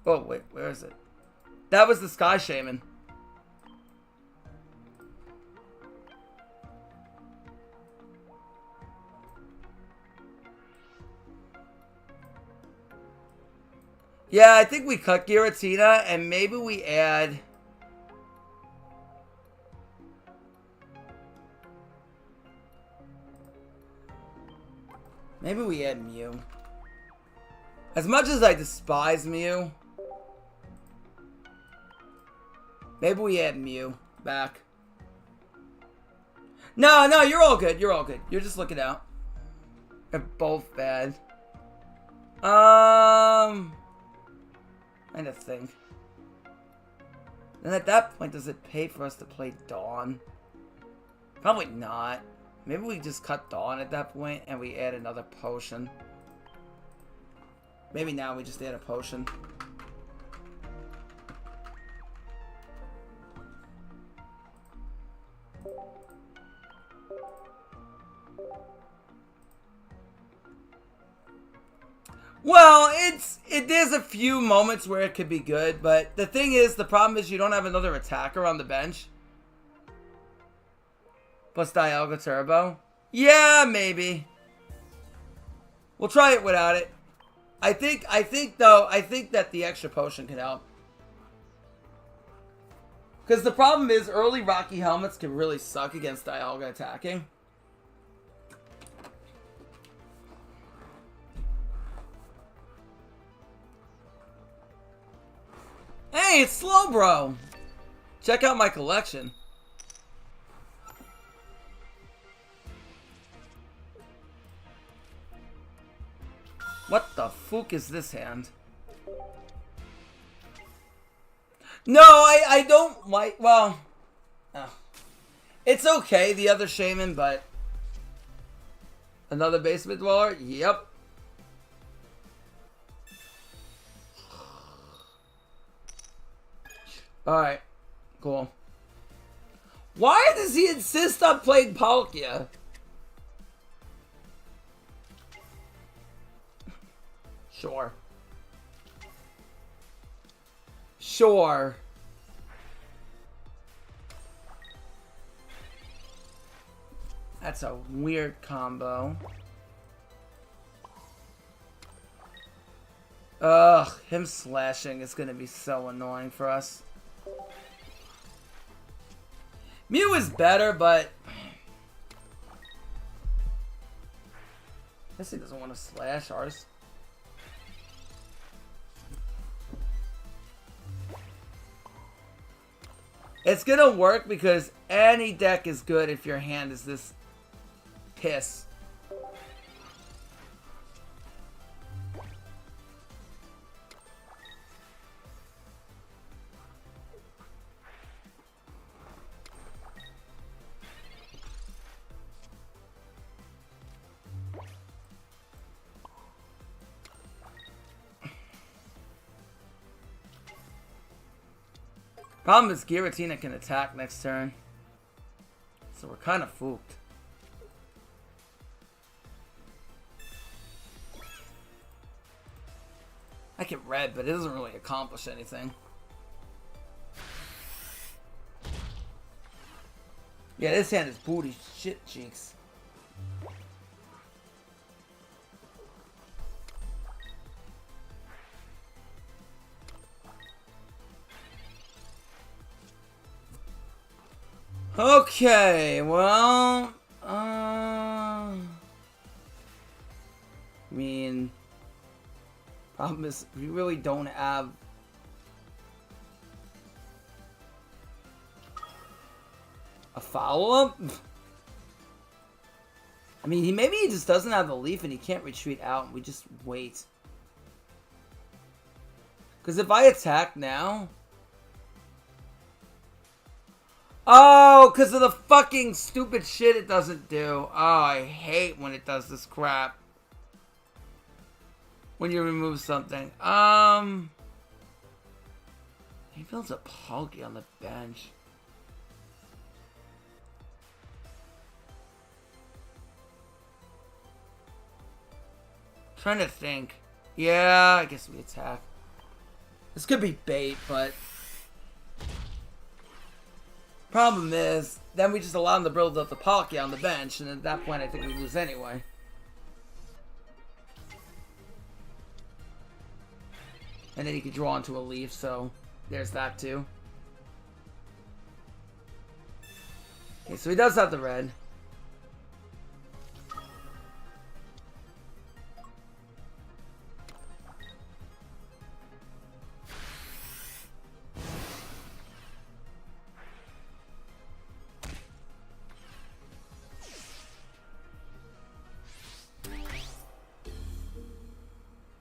Oh, wait. Where is it? That was the Sky Shaman. Yeah, I think we cut Giratina and maybe we add... Maybe we add Mew. As much as I despise Mew, maybe we add Mew back. No, you're all good. You're all good. You're just looking out. They're both bad. I had to think. And at that point, does it pay for us to play Dawn? Probably not. Maybe we just cut Dawn at that point and we add another potion. Maybe now we just add a potion. Well, there's a few moments where it could be good, but the thing is, the problem is you don't have another attacker on the bench. Plus Dialga Turbo. Yeah, maybe. We'll try it without it. I think that the extra potion can help. Because the problem is early Rocky Helmets can really suck against Dialga attacking. Hey, it's Slowbro! Check out my collection. What the fuck is this hand? No, I don't like, well, it's okay, the other Shaman, but another basement dweller? Yep. Alright, cool. Why does he insist on playing Palkia? Sure. Sure. That's a weird combo. Ugh, him slashing is gonna be so annoying for us. Mew is better, but I guess he doesn't want to slash ours. It's gonna work because any deck is good if your hand is this piss. Problem is Giratina can attack next turn. So we're kind of fooked. I get red, but it doesn't really accomplish anything. Yeah, this hand is booty shit cheeks. Okay, well, I mean, problem is we really don't have a follow-up. I mean, maybe he just doesn't have the leaf and he can't retreat out and we just wait. Because if I attack now... Oh, because of the fucking stupid shit it doesn't do. Oh, I hate when it does this crap. When you remove something. He builds a Palkia on the bench. Trying to think. Yeah, I guess we attack. This could be bait, but... Problem is, then we just allow him to build up the Palkia on the bench, and at that point I think we lose anyway. And then he could draw into a leaf, so there's that too. Okay, so he does have the red.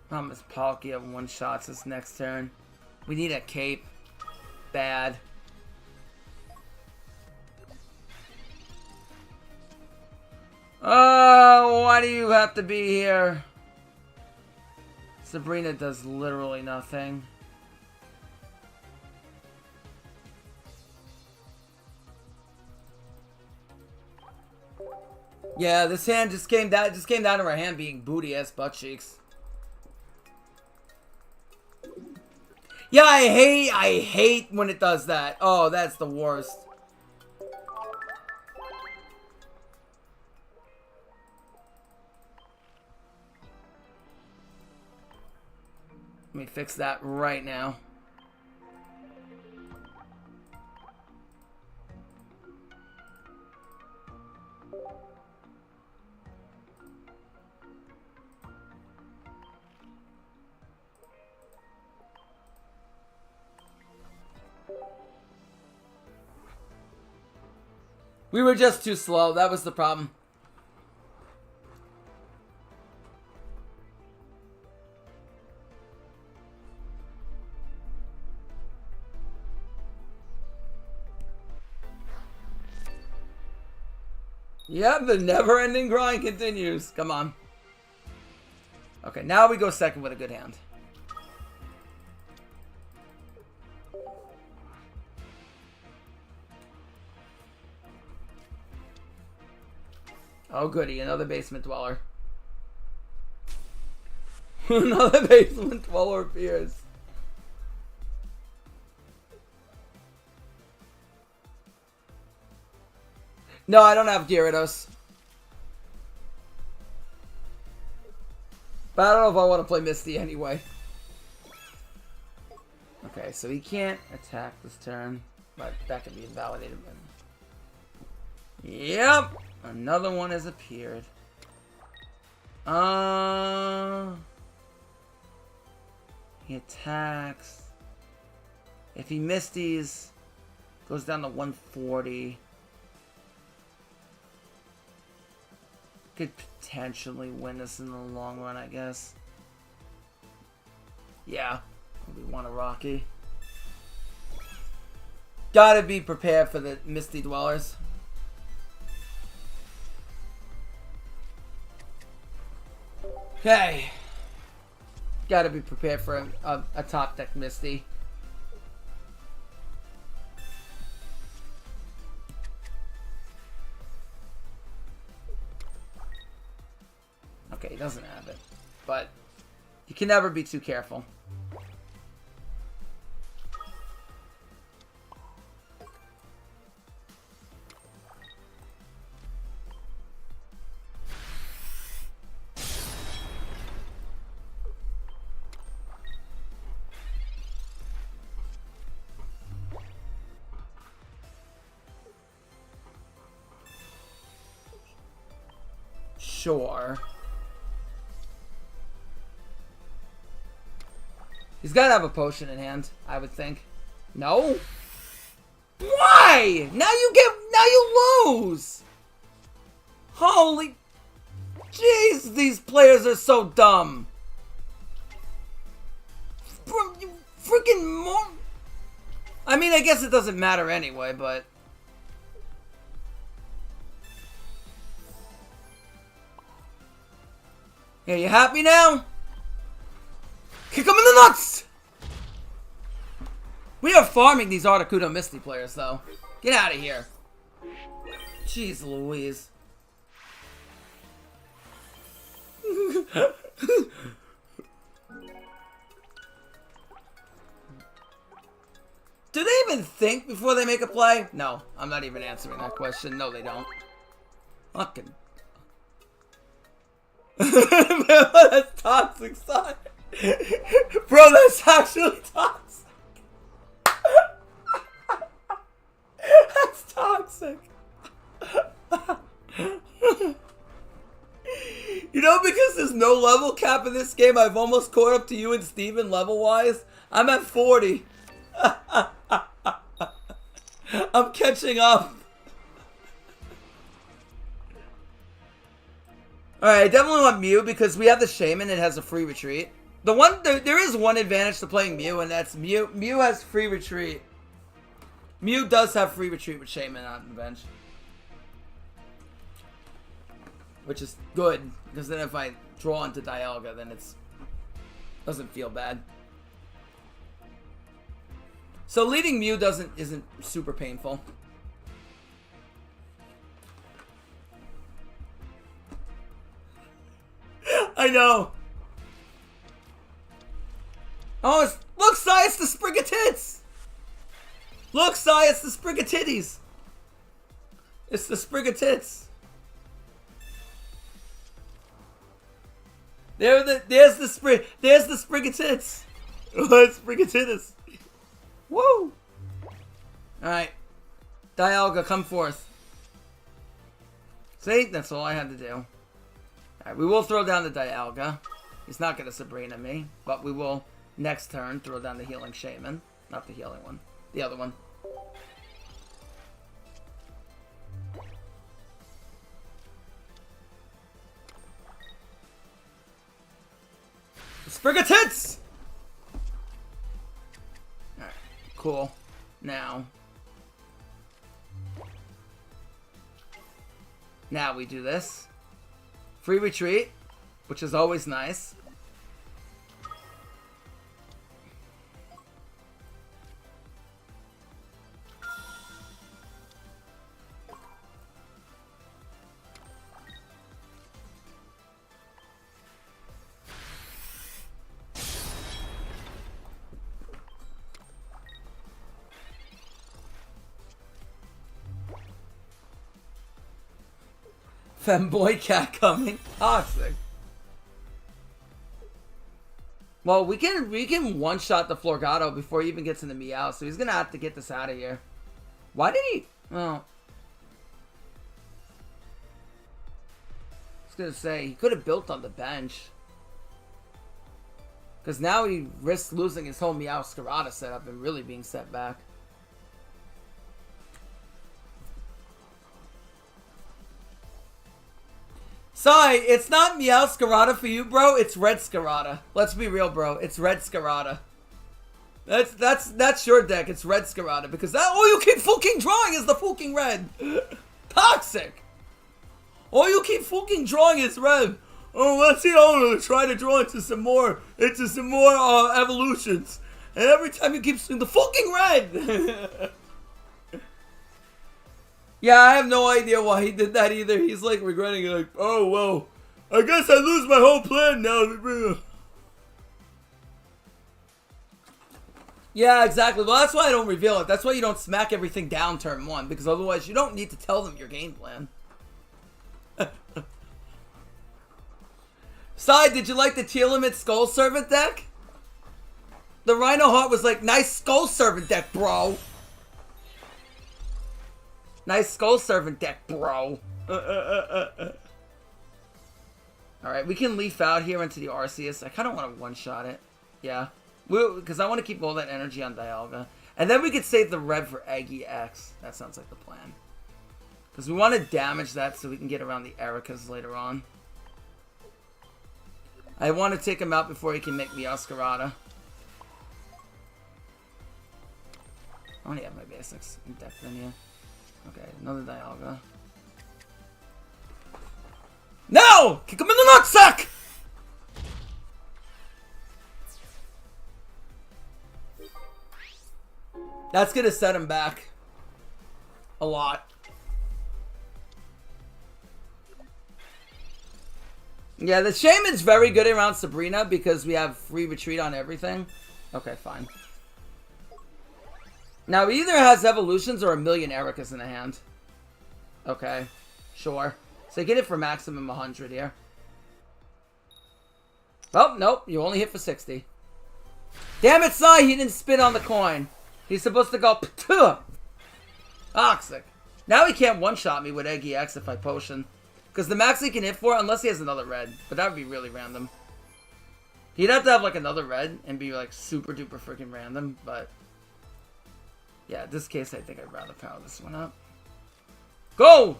Promise Palkia one-shots us next turn. We need a cape. Bad. Oh, why do you have to be here? Sabrina does literally nothing. Yeah, this hand just came down to our hand being booty-ass butt cheeks. Yeah, I hate when it does that. Oh, that's the worst. Let me fix that right now. We were just too slow. That was the problem. Yep, the never-ending grind continues. Come on. Okay, now we go second with a good hand. Oh, goody. Another basement dweller. Another basement dweller appears. No, I don't have Gyarados. But I don't know if I want to play Misty anyway. Okay, so he can't attack this turn. But that can be invalidated. Yep! Another one has appeared. He attacks. If he Misties, goes down to 140. Could potentially win this in the long run, I guess. Yeah. We want a Rocky. Gotta be prepared for the Misty Dwellers. Okay. Gotta be prepared for a top deck Misty. Okay, he doesn't have it. But you can never be too careful. Sure. He's gotta have a potion in hand, I would think. No? Why? Now you lose! Holy... Jeez, these players are so dumb. You freaking more... I mean, I guess it doesn't matter anyway, but... Yeah, you happy now? Kick him in the nuts! We are farming these Articuno Misty players, though. Get out of here. Jeez Louise. Do they even think before they make a play? No, I'm not even answering that question. No, they don't. Fucking... That's toxic, son. Bro, that's actually toxic. That's toxic. You know, because there's no level cap in this game, I've almost caught up to you and Steven level-wise. I'm at 40. I'm catching up. Alright, I definitely want Mew because we have the Shaman. It has a free retreat. There is one advantage to playing Mew, and that's Mew. Mew has free retreat. Mew does have free retreat with Shaman on the bench. Which is good, because then if I draw into Dialga, then it's doesn't feel bad. So leading Mew isn't super painful. I know. Oh, look, Sai, it's the sprig of tits. Look, Sai, it's the sprig of titties. It's the sprig of tits. There's the sprig of tits. Let's Sprigatidus. Woo! Alright. Dialga, come forth. See? That's all I had to do. Alright, we will throw down the Dialga. He's not going to Sabrina me, but we will, next turn, throw down the Healing Shaman. Not the healing one. The other one. Sprigatits! Alright, cool. Now we do this. Free retreat, which is always nice. Femboy cat coming. Toxic. Well, we can one-shot the Florgato before he even gets into Meow, so he's gonna have to get this out of here. Why did he... Well... I was gonna say, he could have built on the bench. Because now he risks losing his whole Meow Scarada setup and really being set back. Sorry, it's not Meow Scarada for you, bro. It's Red Scarada. Let's be real, bro. It's Red Scarada. That's your deck. It's Red Scarada because that all you keep fucking drawing is the fucking red. Toxic. All you keep fucking drawing is red. Oh, let's see. Oh, try to draw into some more evolutions. And every time you keep seeing the fucking red. Yeah, I have no idea why he did that either. He's like regretting it, like, oh, well, I guess I lose my whole plan now. Yeah, exactly. Well, that's why I don't reveal it. That's why you don't smack everything down turn one, because otherwise you don't need to tell them your game plan. Side, did you like the Telemit Skull Servant deck? The Rhino Heart was like, nice Skull Servant deck, bro. Nice Skull Servant deck, bro. Alright, we can leaf out here into the Arceus. I kind of want to one-shot it. Yeah. Because I want to keep all that energy on Dialga. And then we could save the red for Eggy X. That sounds like the plan. Because we want to damage that so we can get around the Ericas later on. I want to take him out before he can make me Oscarada. I only have my basics in deck then, yeah. Okay, another Dialga. No! Kick him in the nutsack! That's gonna set him back. A lot. Yeah, the Shaman's very good around Sabrina because we have free retreat on everything. Okay, fine. Now, he either has evolutions or a million Ericas in the hand. Okay, sure. So get it for maximum 100 here. Oh, nope. You only hit for 60. Damn it, Sai! He didn't spit on the coin. He's supposed to go... Toxic. Now he can't one-shot me with Eggy X if I potion. Because the max he can hit for, unless he has another red. But that would be really random. He'd have to have, like, another red and be, like, super-duper freaking random, but... Yeah, in this case, I think I'd rather power this one up. Go!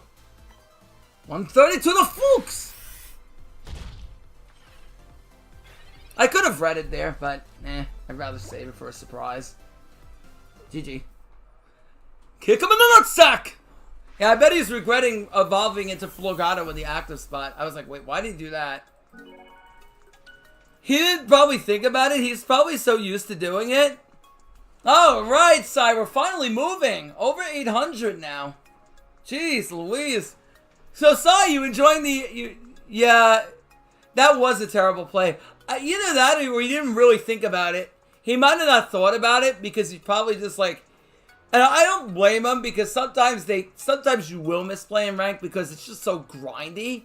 130 to the Fuchs! I could have read it there, but I'd rather save it for a surprise. GG. Kick him in the nutsack! Yeah, I bet he's regretting evolving into Florgato in the active spot. I was like, wait, why did he do that? He didn't probably think about it. He's probably so used to doing it. Oh, right, Sai, we're finally moving. Over 800 now. Jeez Louise. So, Sai, you enjoying the... Yeah, that was a terrible play. Either that or he didn't really think about it. He might have not thought about it because he's probably just like... And I don't blame him because sometimes you will misplay in rank because it's just so grindy.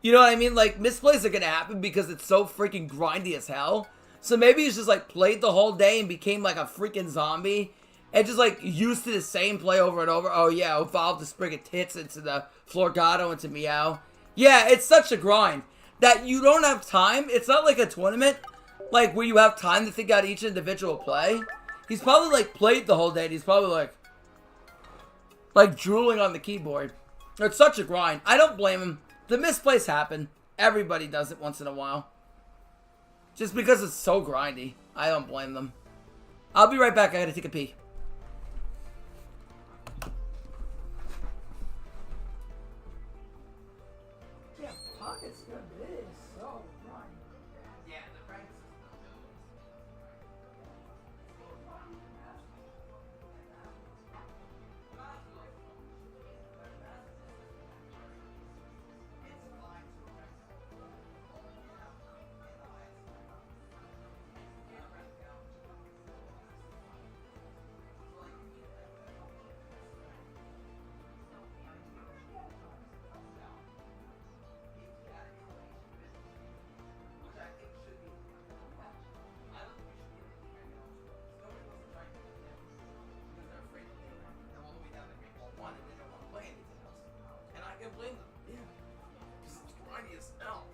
You know what I mean? Like, misplays are going to happen because it's so freaking grindy as hell. So maybe he's just like played the whole day and became like a freaking zombie. And just like used to the same play over and over. Oh yeah, evolved the sprig of tits into the Florgato into Meow. Yeah, it's such a grind that you don't have time. It's not like a tournament like where you have time to think out each individual play. He's probably like played the whole day and he's probably like drooling on the keyboard. It's such a grind. I don't blame him. The misplays happen. Everybody does it once in a while. Just because it's so grindy. I don't blame them. I'll be right back. I gotta take a pee. Yeah, Pocket's good. It is so grindy. Yeah, the ranks is no good. Blame them. Yeah. Because it's grindy as hell.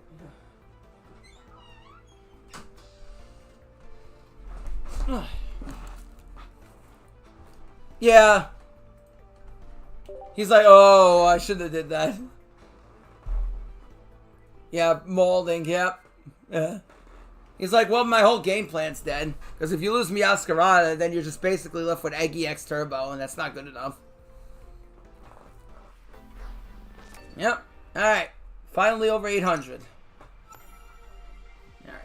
Yeah. Yeah. He's like, oh, I should have did that. Yeah, molding, yep. Yeah. He's like, well, my whole game plan's dead. Because if you lose Meowscarada, then you're just basically left with Eggy X Turbo, and that's not good enough. Yep. Alright. Finally over 800. Alright.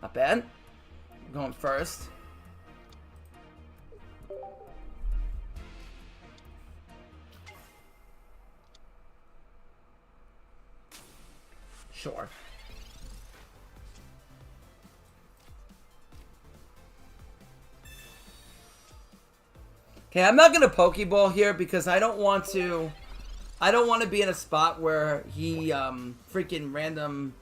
Not bad. I'm going first. Sure. Okay, I'm not going to Pokeball here because I don't want to be in a spot where he freaking random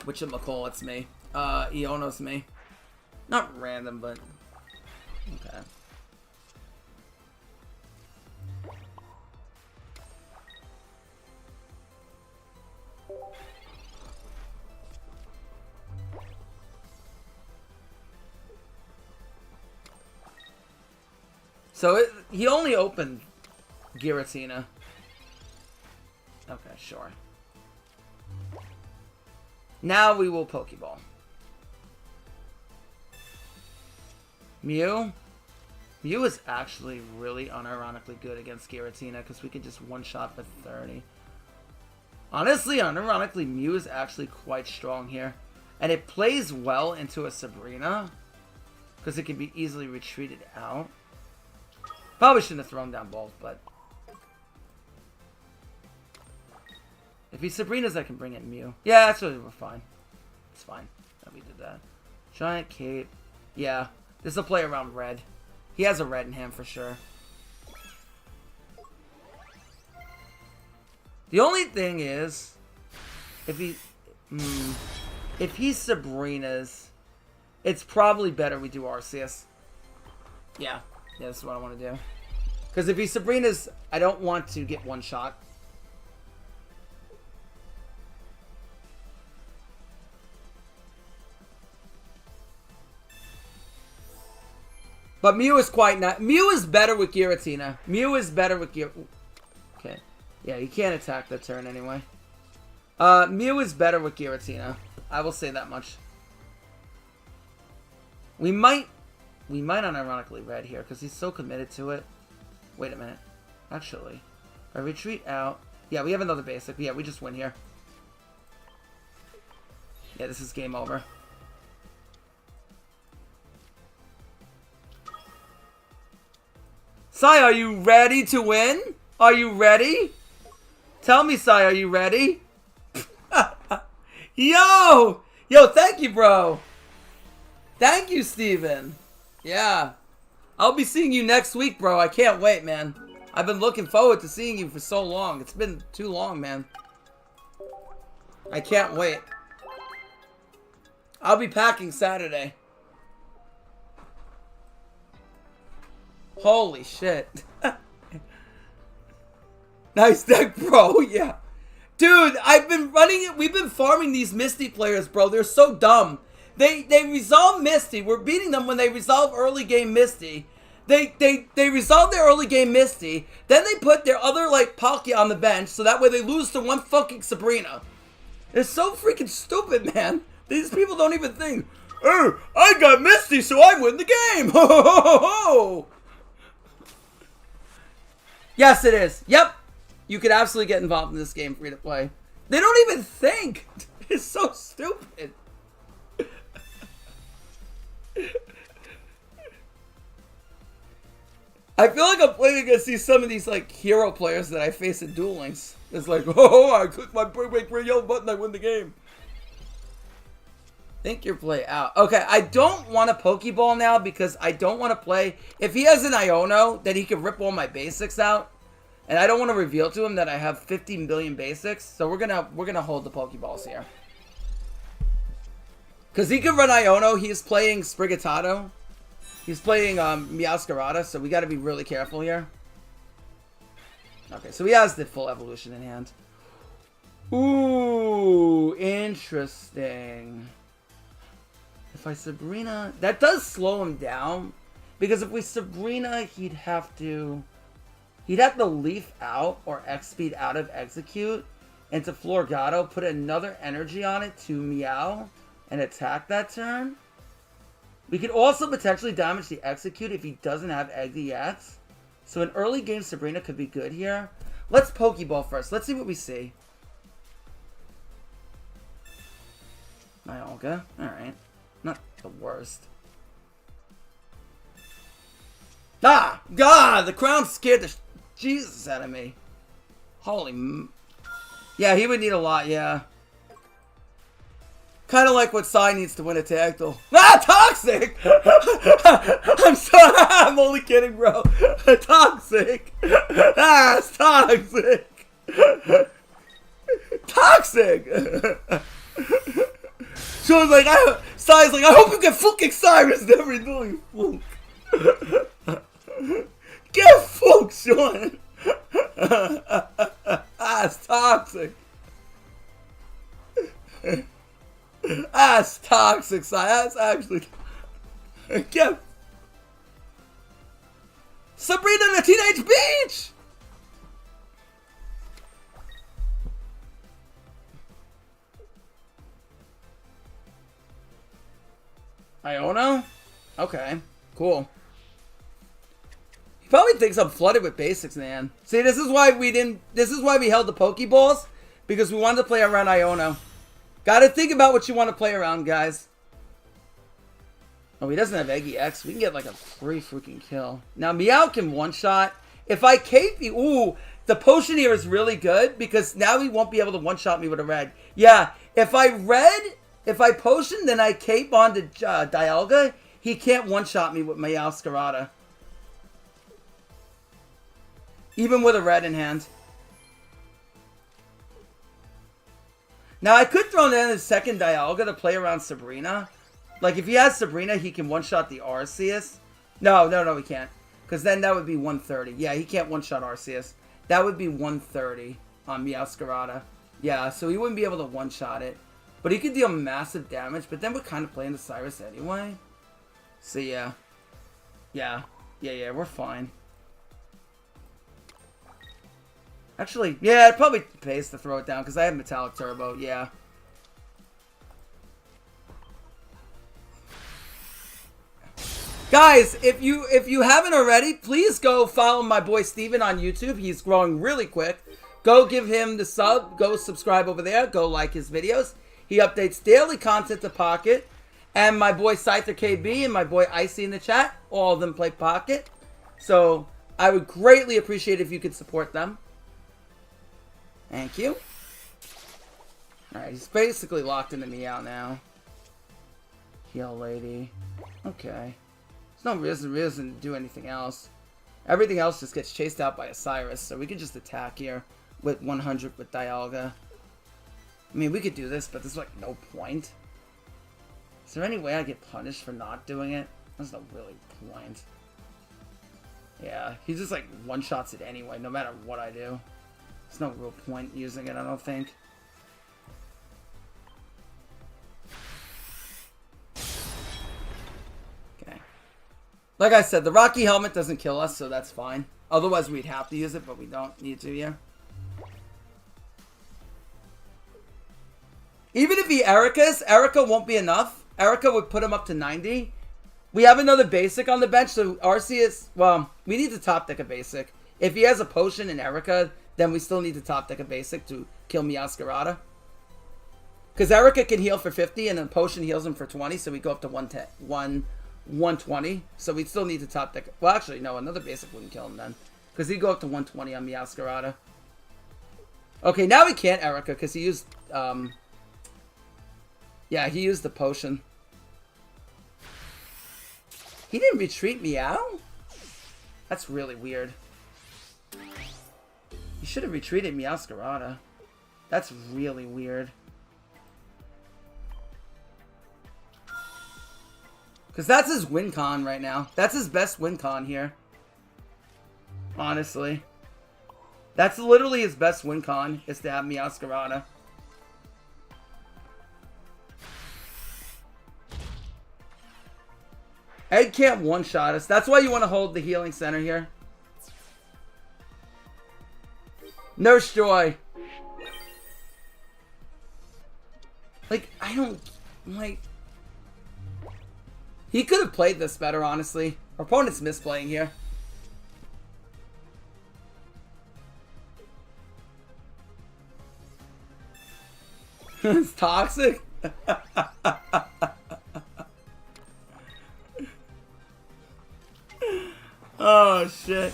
whatchamacallit's me. Iono's me. Not random, but okay. So he only opened Giratina. Okay, sure. Now we will Pokeball. Mew? Mew is actually really unironically good against Giratina because we can just one-shot for 30. Honestly, unironically, Mew is actually quite strong here. And it plays well into a Sabrina because it can be easily retreated out. Probably shouldn't have thrown down both, but if he's Sabrina's, I can bring in Mew. Yeah, actually, we're fine. It's fine that we did that. Giant Cape. Yeah, this will play around red. He has a red in hand for sure. The only thing is, if he's Sabrina's, it's probably better we do Arceus. Yeah. Yeah, this is what I want to do. Because if he's Sabrina's, I don't want to get one shot. But Mew is quite not. Mew is better with Giratina. Mew is better with Giratina. Okay. Yeah, you can't attack that turn anyway. Mew is better with Giratina. I will say that much. We might unironically red here because he's so committed to it. Wait a minute. Actually, I retreat out. Yeah, we have another basic. Yeah, we just win here. Yeah, this is game over. Sai, are you ready to win? Are you ready? Tell me, Sai, are you ready? Yo! Yo, thank you, bro. Thank you, Steven. Yeah. I'll be seeing you next week, bro. I can't wait, man. I've been looking forward to seeing you for so long. It's been too long, man. I can't wait. I'll be packing Saturday. Holy shit. Nice deck, bro. Yeah. Dude, I've been running it. We've been farming these Misty players, bro. They're so dumb. They resolve Misty. We're beating them when they resolve early game Misty. They resolve their early game Misty. Then they put their other, like, Palkia on the bench, so that way they lose to one fucking Sabrina. It's so freaking stupid, man. These people don't even think, oh, I got Misty, so I win the game. Ho, ho, ho, ho. Yes, it is. Yep. You could absolutely get involved in this game free to play. They don't even think. It's so stupid. I feel like I'm playing against some of these like hero players that I face in Duel Links. It's like, oh, I click my big yellow button, I win the game. Think your play out. Okay, I don't want a Pokeball now because I don't want to play. If he has an Iono, then he can rip all my basics out. And I don't want to reveal to him that I have 15 billion basics. So we're gonna hold the Pokeballs here. Because he can run Iono. He's playing Sprigatito. He's playing Meowscarada, so we got to be really careful here. Okay, so he has the full evolution in hand. Ooh, interesting. If I Sabrina, that does slow him down. Because if we Sabrina, he'd have to leaf out or X speed out of Execute into Florgato, put another energy on it to Meow and attack that turn. We could also potentially damage the Execute if he doesn't have EX. So an early game Sabrina could be good here. Let's Pokeball first. Let's see what we see. Niolga. Alright. Not the worst. Ah! God! The crown scared the Jesus out of me. Holy... Yeah, he would need a lot, yeah. Kind of like what Sai needs to win a Tactile. Ah, Toxic! I'm sorry, I'm only kidding, bro. Toxic! Ah, it's Toxic! Toxic! So I was like, Sai's like, I hope you get fucking Cyrus. Never doing fluke. Get fucked, Sean! That's toxic. That's toxic, Si. That's actually... Get... Sabrina the Teenage Beach! Iono? Okay, cool. He probably thinks I'm flooded with basics, man. See, this is why we held the Pokeballs, because we wanted to play around Iono. Gotta think about what you want to play around, guys. Oh, he doesn't have Eggy X. We can get like a free freaking kill. Now, Meow can one-shot. If I cape the... Ooh, the potion here is really good, because now he won't be able to one-shot me with a red. Yeah, if I potion, then I cape onto Dialga, he can't one-shot me with Meowscarada. Even with a red in hand. Now, I could throw in a second Dialga to play around Sabrina. Like, if he has Sabrina, he can one-shot the Arceus. No, he can't. Because then that would be 130. Yeah, he can't one-shot Arceus. That would be 130 on Meowscarada. Yeah, so he wouldn't be able to one-shot it. But he could deal massive damage, but then we're kind of playing the Cyrus anyway. So, yeah. Yeah, we're fine. Actually, yeah, it probably pays to throw it down, because I have Metallic Turbo, yeah. Guys, if you haven't already, please go follow my boy Steven on YouTube. He's growing really quick. Go give him the sub. Go subscribe over there. Go like his videos. He updates daily content to Pocket. And my boy Scyther KB and my boy Icy in the chat. All of them play Pocket. So I would greatly appreciate if you could support them. Thank you. Alright, he's basically locked into Meow now. Heal Lady. Okay. There's no reason to do anything else. Everything else just gets chased out by a Cyrus, so we can just attack here with 100 with Dialga. I mean, we could do this, but there's like no point. Is there any way I get punished for not doing it? There's no really point. Yeah, he just like one-shots it anyway, no matter what I do. There's no real point using it, I don't think. Okay. Like I said, the Rocky Helmet doesn't kill us, so that's fine. Otherwise, we'd have to use it, but we don't need to here. Even if he Erica's, Erica won't be enough. Erica would put him up to 90. We have another basic on the bench, so Arceus, well, we need to top deck a basic. If he has a potion in Erica, then we still need to top deck a basic to kill Meowscarada. Because Erica can heal for 50, and a potion heals him for 20, so we go up to 120. So we still need to top deck. Well, actually, no, another basic wouldn't kill him then. Because he'd go up to 120 on Meowscarada. Okay, now we can't Erica, because he used, yeah, he used the potion. He didn't retreat Meow? That's really weird. He should have retreated Meowscarada. That's really weird. Because that's his win con right now. That's his best win con here. Honestly. That's literally his best win con, is to have Meowscarada. Egg can't one-shot us. That's why you want to hold the healing center here. Nurse Joy. Like, I don't... Like... He could have played this better, honestly. Our opponent's misplaying here. It's toxic. Oh, shit.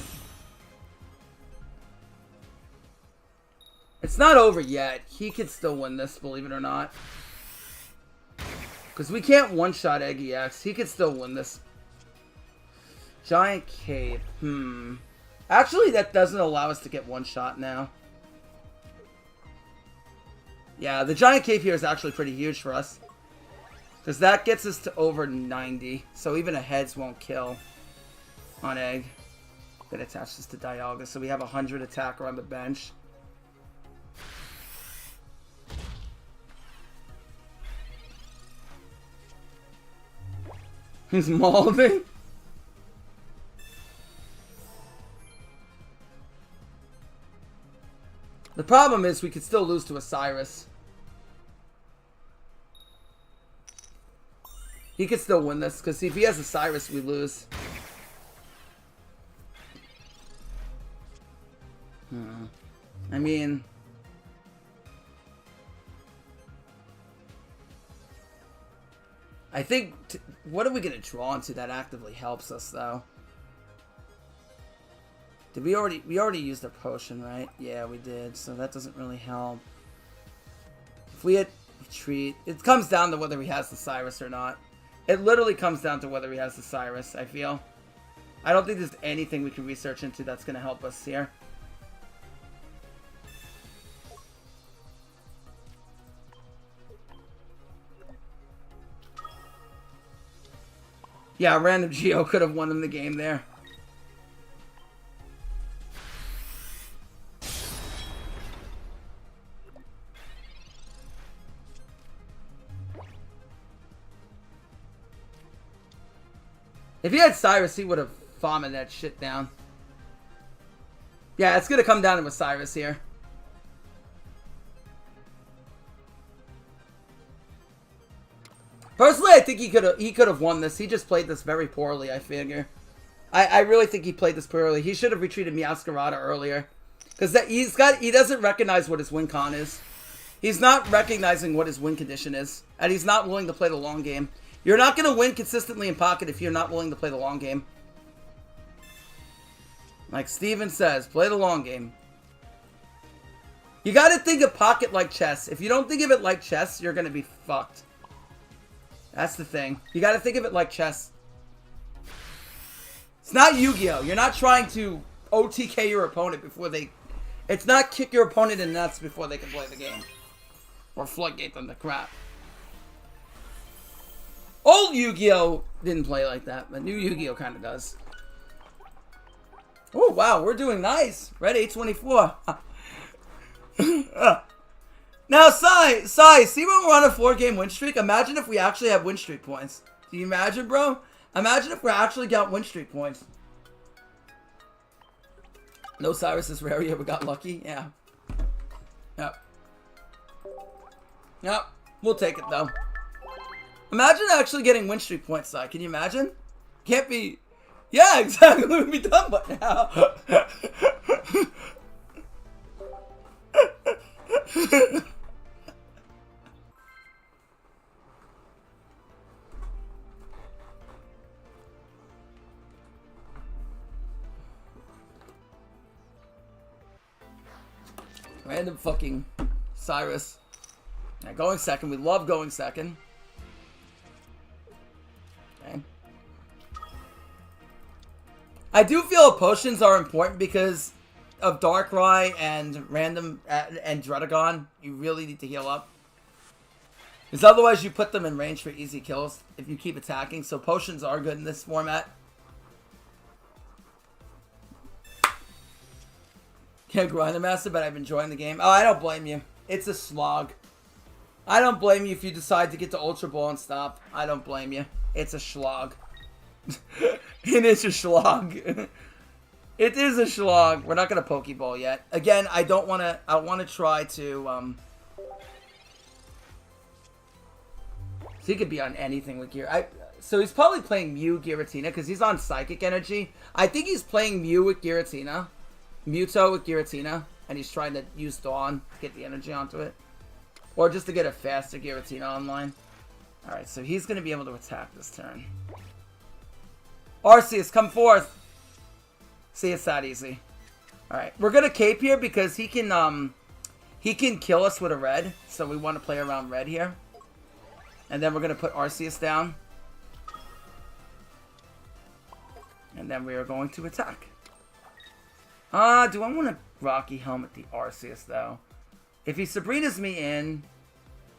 It's not over yet. He could still win this, believe it or not. Because we can't one-shot Eggy X. He could still win this. Giant Cave. Actually, that doesn't allow us to get one shot now. Yeah, the Giant Cave here is actually pretty huge for us. Because that gets us to over 90. So even a heads won't kill on Egg. Gonna attach this to Dialga. So we have 100 attacker on the bench. He's molding. The problem is we could still lose to Osiris. He could still win this, because if he has Osiris, we lose. I mean... I think... what are we going to draw into that actively helps us, though? Did we already... we already used a potion, right? Yeah, we did, so that doesn't really help. If we had retreat... it comes down to whether he has the Cyrus or not. It literally comes down to whether he has the Cyrus, I feel. I don't think there's anything we can research into that's going to help us here. Yeah, random Geo could have won him the game there. If he had Cyrus, he would have vomited that shit down. Yeah, it's going to come down to Osiris here. Personally, I think he could have won this. He just played this very poorly, I figure. I really think he played this poorly. He should have retreated Meowscarada earlier. Because he doesn't recognize what his win con is. He's not recognizing what his win condition is. And he's not willing to play the long game. You're not going to win consistently in Pocket if you're not willing to play the long game. Like Steven says, play the long game. You got to think of Pocket like chess. If you don't think of it like chess, you're going to be fucked. That's the thing. You got to think of it like chess. It's not Yu-Gi-Oh! You're not trying to OTK your opponent before they... it's not kick your opponent in the nuts before they can play the game. Or floodgate them to crap. Old Yu-Gi-Oh! Didn't play like that, but new Yu-Gi-Oh! Kind of does. Oh, wow, we're doing nice. Red 824. Now, Sai, see when we're on a 4-game win streak? Imagine if we actually have win streak points. Do you imagine, bro? Imagine if we actually got win streak points. No Cyrus is rare yet. We got lucky. Yeah. Yep. Yep. We'll take it, though. Imagine actually getting win streak points, Sai. Can you imagine? Can't be... Yeah, exactly. We'd be done by now. Random fucking Cyrus. Yeah, going second. We love going second. Okay. I do feel potions are important because of Darkrai and random and Dredagon. You really need to heal up. Because otherwise you put them in range for easy kills if you keep attacking. So potions are good in this format. Can't grind the master, but I'm enjoying the game. Oh, I don't blame you. It's a slog. I don't blame you if you decide to get to Ultra Ball and stop. I don't blame you. It's a slog. It is a slog. It is a slog. We're not going to Pokeball yet. Again, I don't want to... I want to try to... So he could be on anything with Gear. So he's probably playing Mew Giratina because he's on Psychic Energy. I think he's playing Mew with Giratina. Mewtwo with Giratina. And he's trying to use Dawn to get the energy onto it. Or just to get a faster Giratina online. Alright, so he's going to be able to attack this turn. Arceus, come forth! See, it's that easy. Alright, we're going to cape here because he can kill us with a red. So we want to play around red here. And then we're going to put Arceus down. And then we are going to attack. Do I want to Rocky Helmet the Arceus, though? If he Sabrina's me in,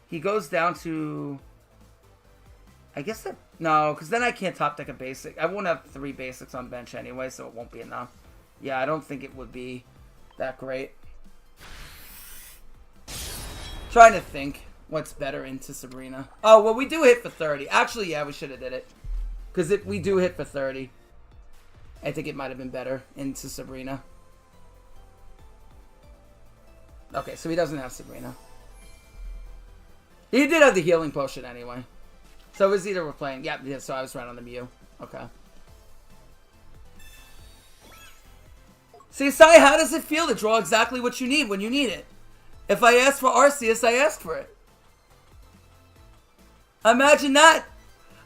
he goes down to... I guess that... No, because then I can't top deck a basic. I won't have 3 basics on bench anyway, so it won't be enough. Yeah, I don't think it would be that great. Trying to think what's better into Sabrina. Oh, well, we do hit for 30. Actually, yeah, we should have did it. Because if we do hit for 30, I think it might have been better into Sabrina. Okay, so he doesn't have Sabrina. He did have the healing potion anyway. So it was either we're playing... Yeah, so I was right on the Mew. Okay. See, Sai, how does it feel to draw exactly what you need when you need it? If I ask for Arceus, I ask for it. Imagine that.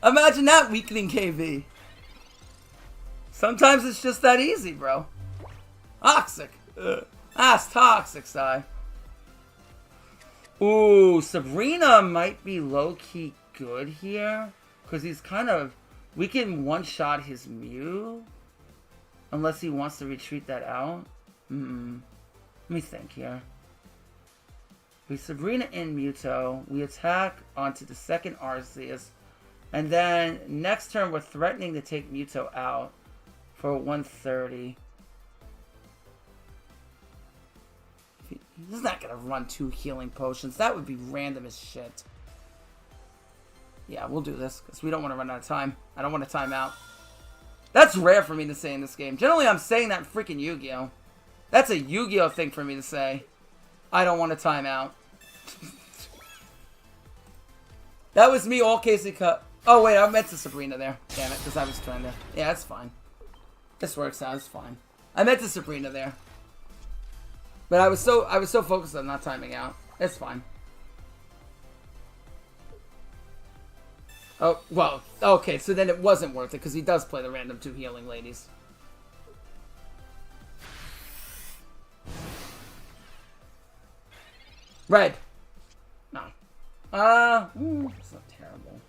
Imagine that, weakling KV. Sometimes it's just that easy, bro. Toxic. That's toxic, Sai. Ooh, Sabrina might be low-key good here. Because he's kind of... We can one-shot his Mew. Unless he wants to retreat that out. Let me think here. We Sabrina in Mewtwo. We attack onto the second Arceus. And then next turn we're threatening to take Mewtwo out for 130. He's not going to run 2 healing potions. That would be random as shit. Yeah, we'll do this because we don't want to run out of time. I don't want to time out. That's rare for me to say in this game. Generally, I'm saying that in freaking Yu-Gi-Oh! That's a Yu-Gi-Oh! Thing for me to say. I don't want to time out. That was me all Casey cut. Oh, wait, I meant to Sabrina there. Damn it, because I was trying to... Yeah, that's fine. This works out, it's fine. I meant to Sabrina there. But I was so focused on not timing out. It's fine. Oh, well, okay, so then it wasn't worth it, because he does play the random 2 healing ladies. Red. No. It's not terrible.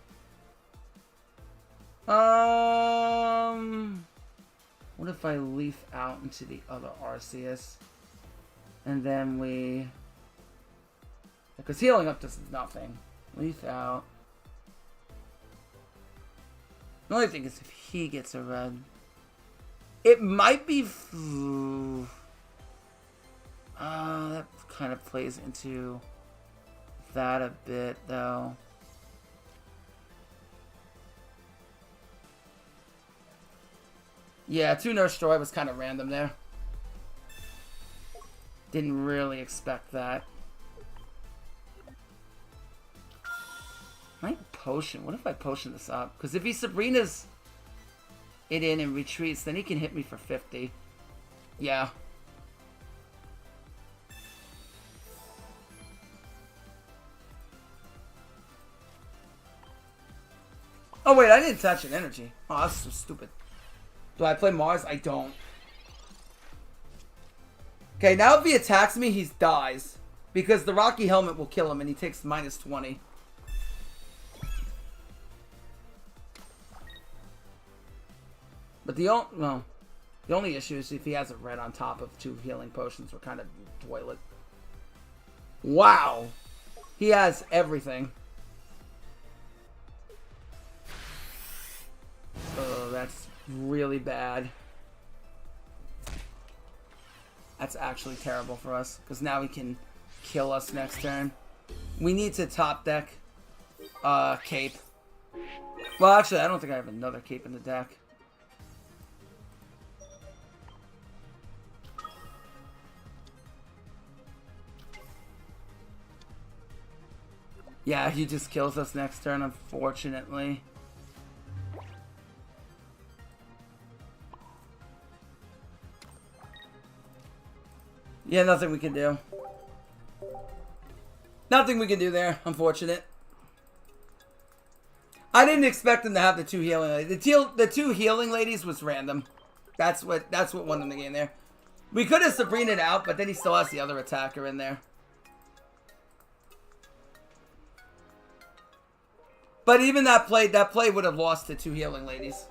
What if I leaf out into the other Arceus? And then we... Because healing up does nothing. Leaf out. The only thing is if he gets a red. It might be... that kind of plays into that a bit, though. Yeah, 2 Nurse Joy was kind of random there. Didn't really expect that. Might potion. What if I potion this up? Because if he Sabrina's it in and retreats, then he can hit me for 50. Yeah. Oh wait, I didn't touch an energy. Oh, that's so stupid. Do I play Mars? I don't. Okay, now if he attacks me, he dies. Because the Rocky Helmet will kill him and he takes minus 20. But the only issue is if he has a red on top of 2 healing potions, we're kind of toilet. Wow! He has everything. Oh, that's really bad. That's actually terrible for us, because now he can kill us next turn. We need to top deck Cape. Well, actually, I don't think I have another Cape in the deck. Yeah, he just kills us next turn, unfortunately. Yeah, nothing we can do. Nothing we can do there. Unfortunate. I didn't expect him to have the 2 healing ladies. The 2 healing ladies was random. That's what won him the game there. We could have Sabrina'd out, but then he still has the other attacker in there. But even that play would have lost to 2 healing ladies.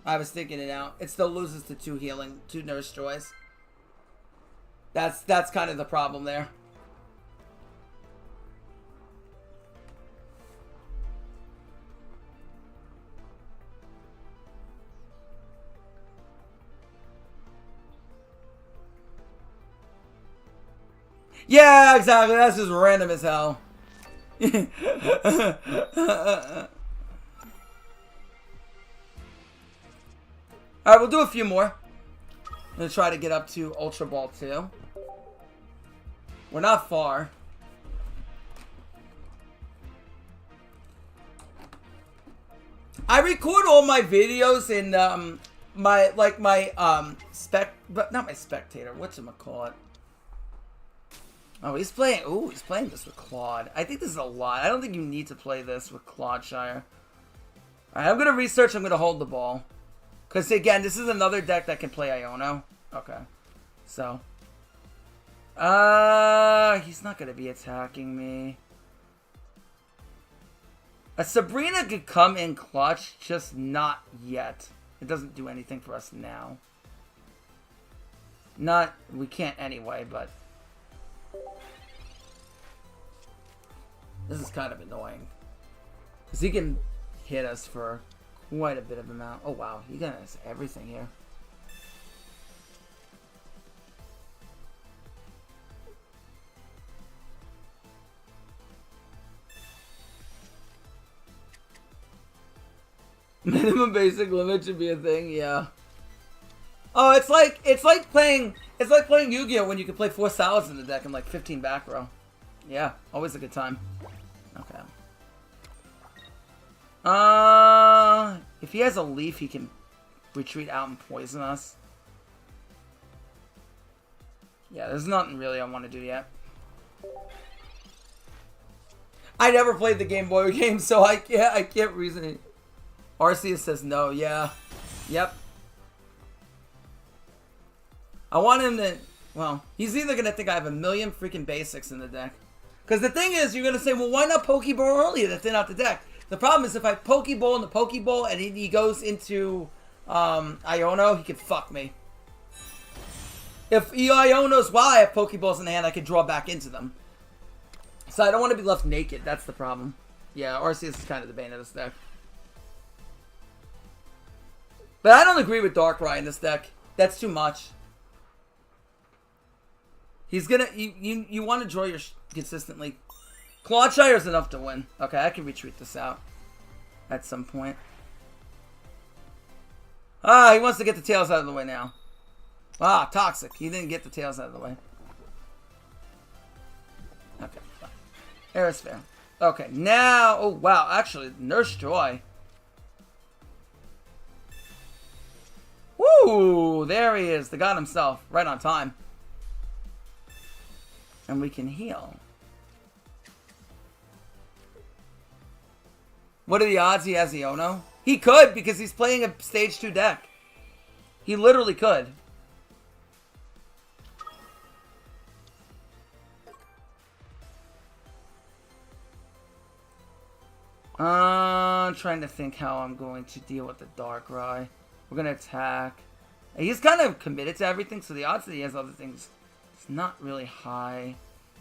I was thinking it out. It still loses to 2 Nurse Joys. That's kind of the problem there. Yeah, exactly. That's just random as hell. Alright, we'll do a few more. I'm going to try to get up to Ultra Ball 2. We're not far. I record all my videos in but not my spectator. Whatchamacallit? Oh, he's playing. Ooh, he's playing this with Claude. I think this is a lot. I don't think you need to play this with Claude Shire. Alright, I'm gonna research. I'm gonna hold the ball. Because again, this is another deck that can play Iono. Okay. So. He's not gonna be attacking me. A Sabrina could come in clutch, just not yet. It doesn't do anything for us now. We can't anyway, but. This is kind of annoying. Because he can hit us for quite a bit of amount. Oh wow, he got us everything here. Minimum basic limit should be a thing, yeah. Oh, it's like playing Yu-Gi-Oh! When you can play 4 salads in the deck and like 15 back row. Yeah, always a good time. Okay. If he has a leaf, he can retreat out and poison us. Yeah, there's nothing really I want to do yet. I never played the Game Boy game, so I can't reason it. Arceus says no, yeah. Yep. I want him to... Well, he's either going to think I have a million freaking basics in the deck. Because the thing is, you're going to say, well, why not Pokeball earlier to thin out the deck? The problem is if I Pokeball in the Pokeball and he goes into Iono, he could fuck me. If he Ionos while I have Pokeballs in the hand, I can draw back into them. So I don't want to be left naked. That's the problem. Yeah, Arceus is kind of the bane of this deck. But I don't agree with Darkrai in this deck. That's too much. He's gonna... You want to draw your... consistently. Clawshire is enough to win. Okay, I can retreat this out. At some point. Ah, he wants to get the tails out of the way now. Ah, toxic. He didn't get the tails out of the way. Okay, fine. There is fair. Okay, now... Oh, wow. Actually, Nurse Joy. Woo! There he is. The god himself. Right on time. And we can heal. What are the odds he has Iono? He could, because he's playing a stage 2 deck. He literally could. I'm trying to think how I'm going to deal with the Darkrai. We're going to attack. He's kind of committed to everything, so the odds that he has other things is not really high.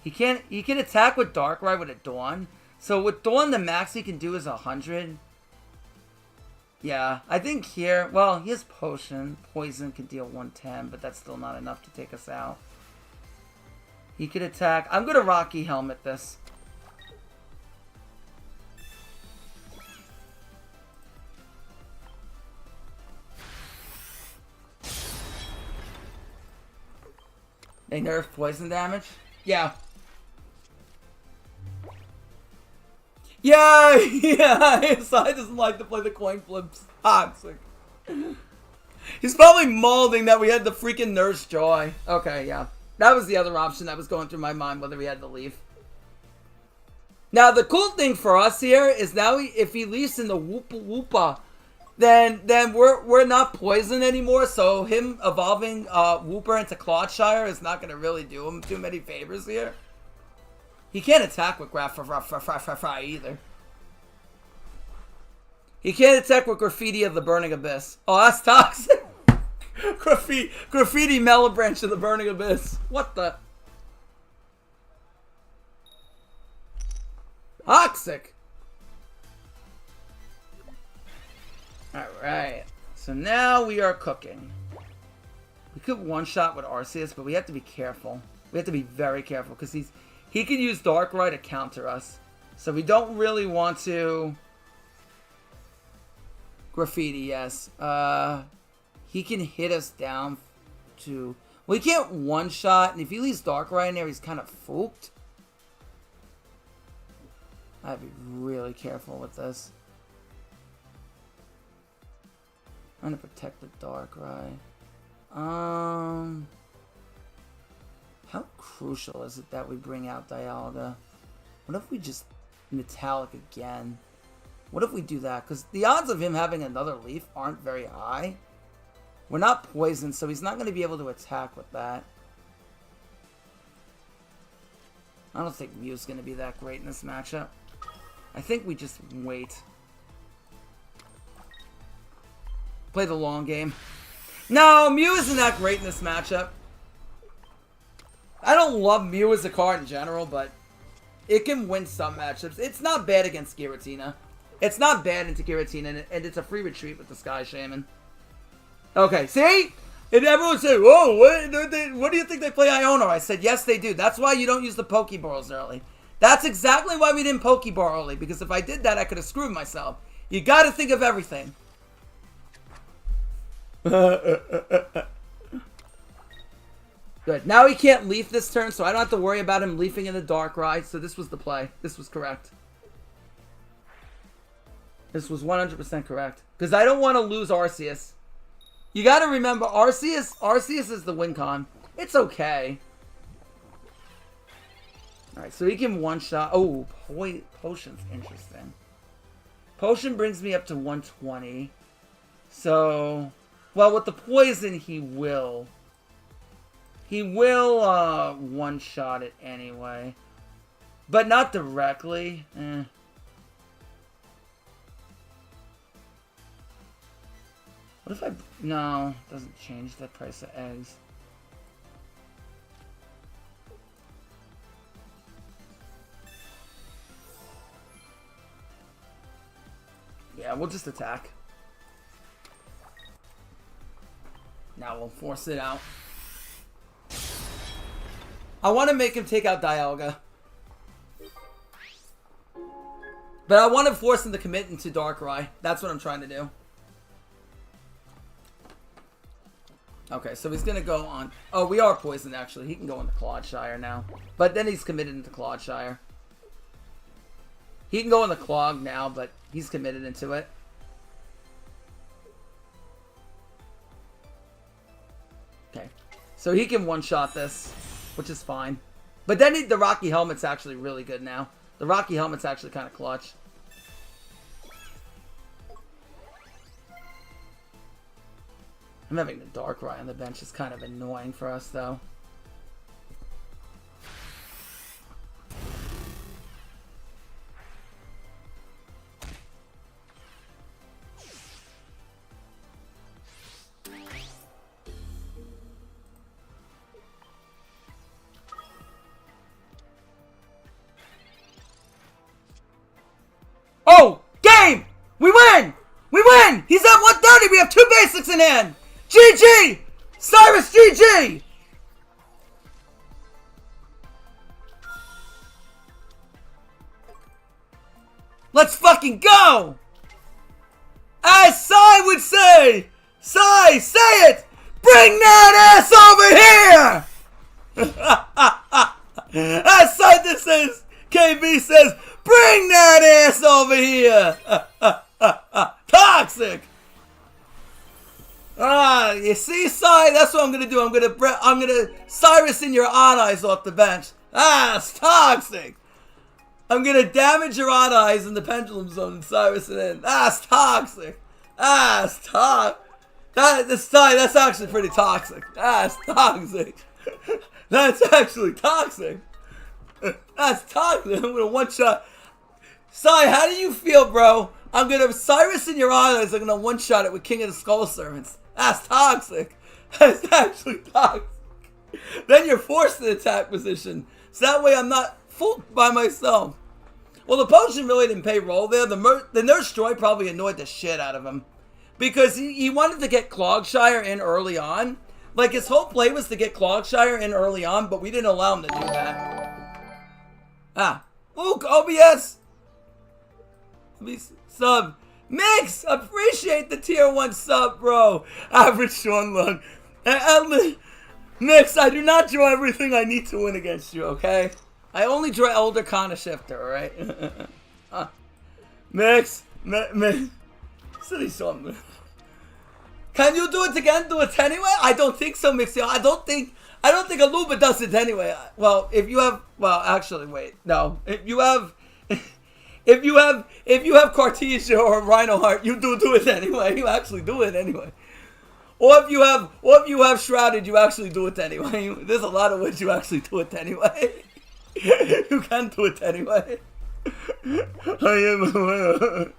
He can attack with Darkrai with a Dawn. So with Dawn, the max he can do is 100. Yeah, I think here... Well, he has Potion. Poison can deal 110, but that's still not enough to take us out. He could attack... I'm going to Rocky Helmet this. They nerf poison damage? Yeah. Yeah, his side doesn't like to play the coin flips. Toxic. He's probably molding that we had the freaking Nurse Joy. Okay, yeah. That was the other option that was going through my mind, whether we had to leave. Now, the cool thing for us here is now if he leaves in the Woopa Woopa, then we're not poisoned anymore, so him evolving Wooper into Clawshire is not going to really do him too many favors here. He can't attack with Graffiti either. He can't attack with Graffiti of the Burning Abyss. Oh, that's toxic. Graffiti Melibranch of the Burning Abyss. What the? Toxic. Alright. So now we are cooking. We could one-shot with Arceus, but we have to be careful. We have to be very careful, because he can use Darkrai to counter us. So we don't really want to... Graffiti, yes. He can hit us down to... Well, he can't one-shot, and if he leaves Darkrai in there, he's kind of fooked. I have to be really careful with this. I'm going to protect the Darkrai. How crucial is it that we bring out Dialga? What if we just Metallic again? What if we do that? Because the odds of him having another leaf aren't very high. We're not poisoned, so he's not going to be able to attack with that. I don't think Mew's going to be that great in this matchup. I think we just wait. Play the long game. No, Mew isn't that great in this matchup. I don't love Mew as a card in general, but it can win some matchups. It's not bad against Giratina. It's not bad into Giratina, and it's a free retreat with the Sky Shaman. Okay, see? And everyone said, whoa, what do you think they play Iono? I said, yes, they do. That's why you don't use the Pokeballs early. That's exactly why we didn't Pokeball early, because if I did that, I could have screwed myself. You gotta think of everything. Good. Now he can't leaf this turn, so I don't have to worry about him leafing in the Darkrai. So this was the play. This was correct. This was 100% correct. Because I don't want to lose Arceus. You got to remember, Arceus is the win con. It's okay. Alright, so he can one-shot. Oh, Potion's interesting. Potion brings me up to 120. So... Well, with the poison, he will. He will one-shot it anyway. But not directly. What if I... No, it doesn't change the price of eggs. Yeah, we'll just attack. Now we'll force it out. I want to make him take out Dialga. But I want to force him to commit into Darkrai. That's what I'm trying to do. Okay, so he's going to go on... Oh, we are poisoned, actually. He can go into Clodshire now. But then he's committed into Clodshire. He can go into Clog now, but he's committed into it. Okay. So he can one-shot this, which is fine. But then the Rocky Helmet's actually really good now. The Rocky Helmet's actually kind of clutch. I'm having the Darkrai on the bench is kind of annoying for us, though. Oh! Game! We win! We win! He's at 130! We have 2 basics in hand! GG! Cyrus GG! Let's fucking go! As Cy would say! Cy, say it! Bring that ass over here! As Cy this is, KB says, bring that ass over here! Toxic! You see, Cy? That's what I'm gonna do. I'm gonna Cyrus in your odd eyes off the bench. It's toxic. I'm gonna damage your odd eyes in the pendulum zone and Cyrus it in. That's toxic. That's toxic. That's actually pretty toxic. That's toxic. That's actually toxic. That's toxic. I'm gonna one shot. Cy, how do you feel, bro? I'm gonna Cyrus in your eyes. I'm gonna one shot it with King of the Skull Servants. That's toxic. That's actually toxic. Then you're forced to attack position. So that way I'm not fooled by myself. Well, the potion really didn't pay role there. The Nurse Joy probably annoyed the shit out of him. Because he wanted to get Clogshire in early on. Like, his whole play was to get Clogshire in early on, but we didn't allow him to do that. Ooh, OBS! Sub. Mix! Appreciate the tier 1 sub, bro. Average Sean Lung. Mix, I do not draw everything I need to win against you, okay? I only draw Elder Kana Shifter, alright? Mix. Silly something. Can you do it again? Do it anyway? I don't think so, Mixio. I don't think Aluba does it anyway. Well, if you have... Well, actually, wait. No. If you have Cartesia or Rhino Heart, you do it anyway. You actually do it anyway. Or if you have Shrouded, you actually do it anyway. There's a lot of ways you actually do it anyway. You can do it anyway. I am aware.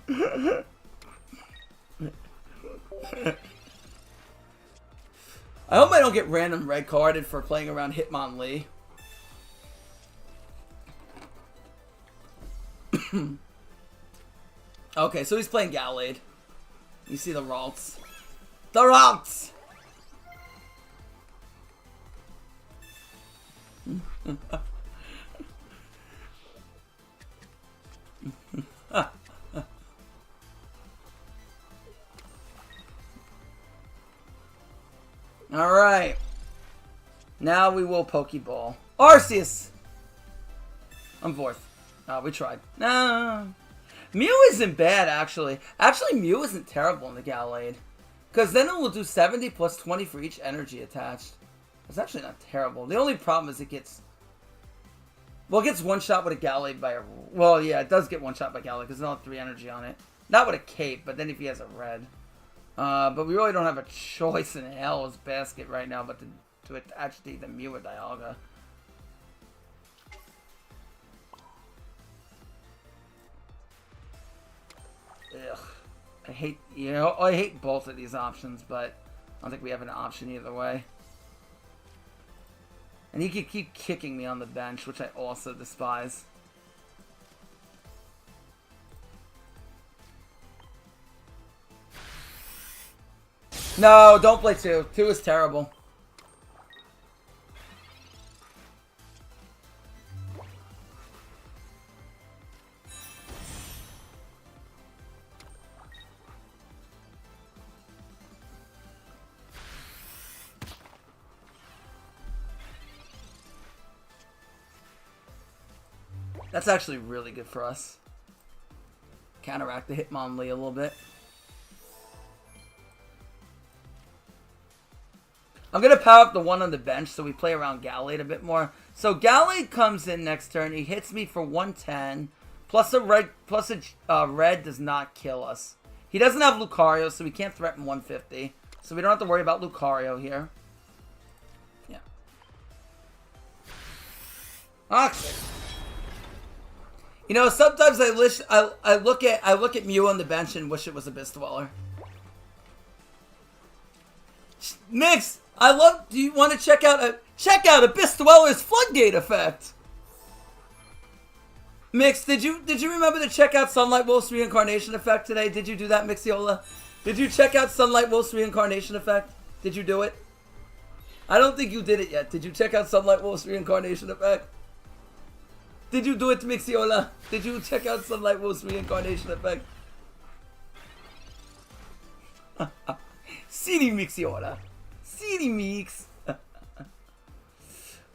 I hope I don't get random red carded for playing around Hitmonlee. Okay, so he's playing Gallade. You see the Ralts. The Ralts! Alright. Now we will Pokeball. Arceus! I'm fourth. Oh, we tried. No. Mew isn't bad, actually. Actually, Mew isn't terrible in the Gallade. Because then it will do 70 plus 20 for each energy attached. It's actually not terrible. The only problem is it gets... Well, it gets one shot with a Gallade by a... Well, yeah, it does get one shot by Gallade because it only has 3 energy on it. Not with a cape, but then if he has a red. But we really don't have a choice in hell's basket right now but to attach to either Mew or Dialga. Ugh. I hate both of these options, but I don't think we have an option either way. And he could keep kicking me on the bench, which I also despise. No, don't play 2. 2 is terrible. That's actually really good for us. Counteract the Hitmonlee a little bit. I'm going to power up the one on the bench so we play around Gallade a bit more. So Gallade comes in next turn. He hits me for 110. Plus a red does not kill us. He doesn't have Lucario, so we can't threaten 150. So we don't have to worry about Lucario here. Yeah. Toxic. You know, sometimes I look at Mew on the bench and wish it was Abyss Dweller. Mix, do you want to check out Abyss Dweller's Floodgate effect? Mix, did you remember to check out Sunlight Wolf's reincarnation effect today? Did you do that, Mixiola? Did you check out Sunlight Wolf's reincarnation effect? Did you do it? I don't think you did it yet. Did you check out Sunlight Wolf's reincarnation effect? Did you do it, Mixiola? Did you check out Sunlight Wolf's reincarnation effect? CD Mixiola. CD Mix.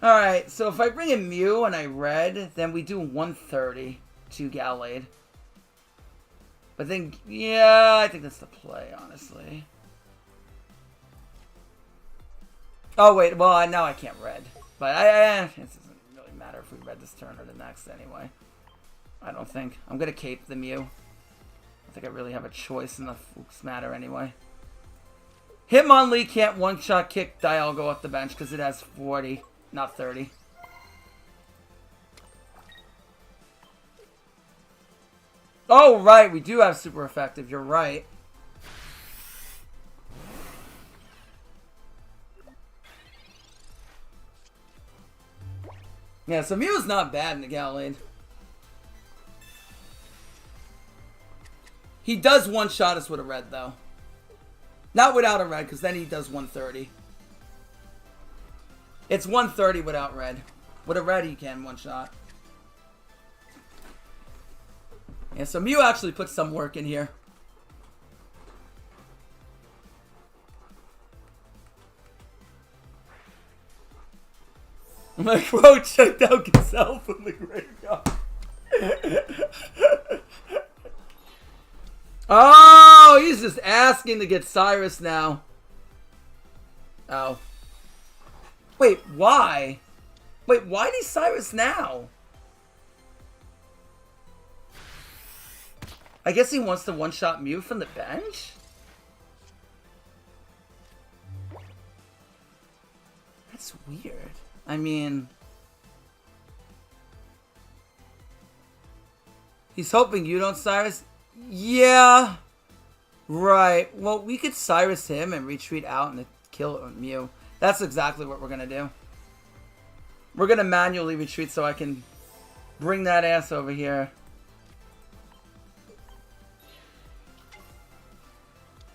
Alright, so if I bring in Mew and I red, then we do 130 to Gallade. But then, yeah, I think that's the play, honestly. Oh, wait, well, now I can't red. But it doesn't really matter if we red this turn or the next anyway. I don't think. I'm going to cape the Mew. I think I really have a choice in the Fuchs matter anyway. Hitmonlee can't one-shot kick Dialga off the bench because it has 40, not 30. Oh, right, we do have super effective. You're right. Yeah, so Mew's not bad in the Gallade. He does one-shot us with a red, though. Not without a red, because then he does 130. It's 130 without red. With a red, he can one-shot. Yeah, so Mew actually put some work in here. My bro checked out Gazelle from the graveyard. Oh, he's just asking to get Cyrus now. Oh. Wait, why? Wait, why need Cyrus now? I guess he wants to one-shot Mew from the bench? That's weird. I mean... He's hoping you don't Cyrus... Yeah. Right. Well, we could Cyrus him and retreat out and kill Mew. That's exactly what we're going to do. We're going to manually retreat so I can bring that ass over here.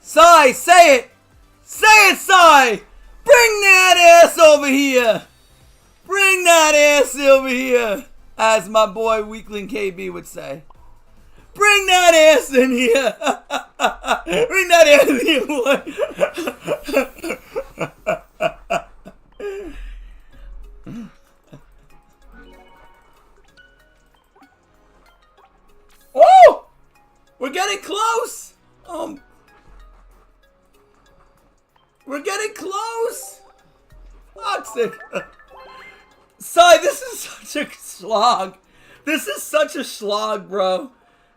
Sai, say it! Say it, Sai! Bring that ass over here! Bring that ass over here! As my boy Weakling KB would say. Bring that ass in here! Bring that ass in here, boy! Oh! We're getting close! We're getting close! Toxic! Sai, this is such a slog. This is such a slog, bro.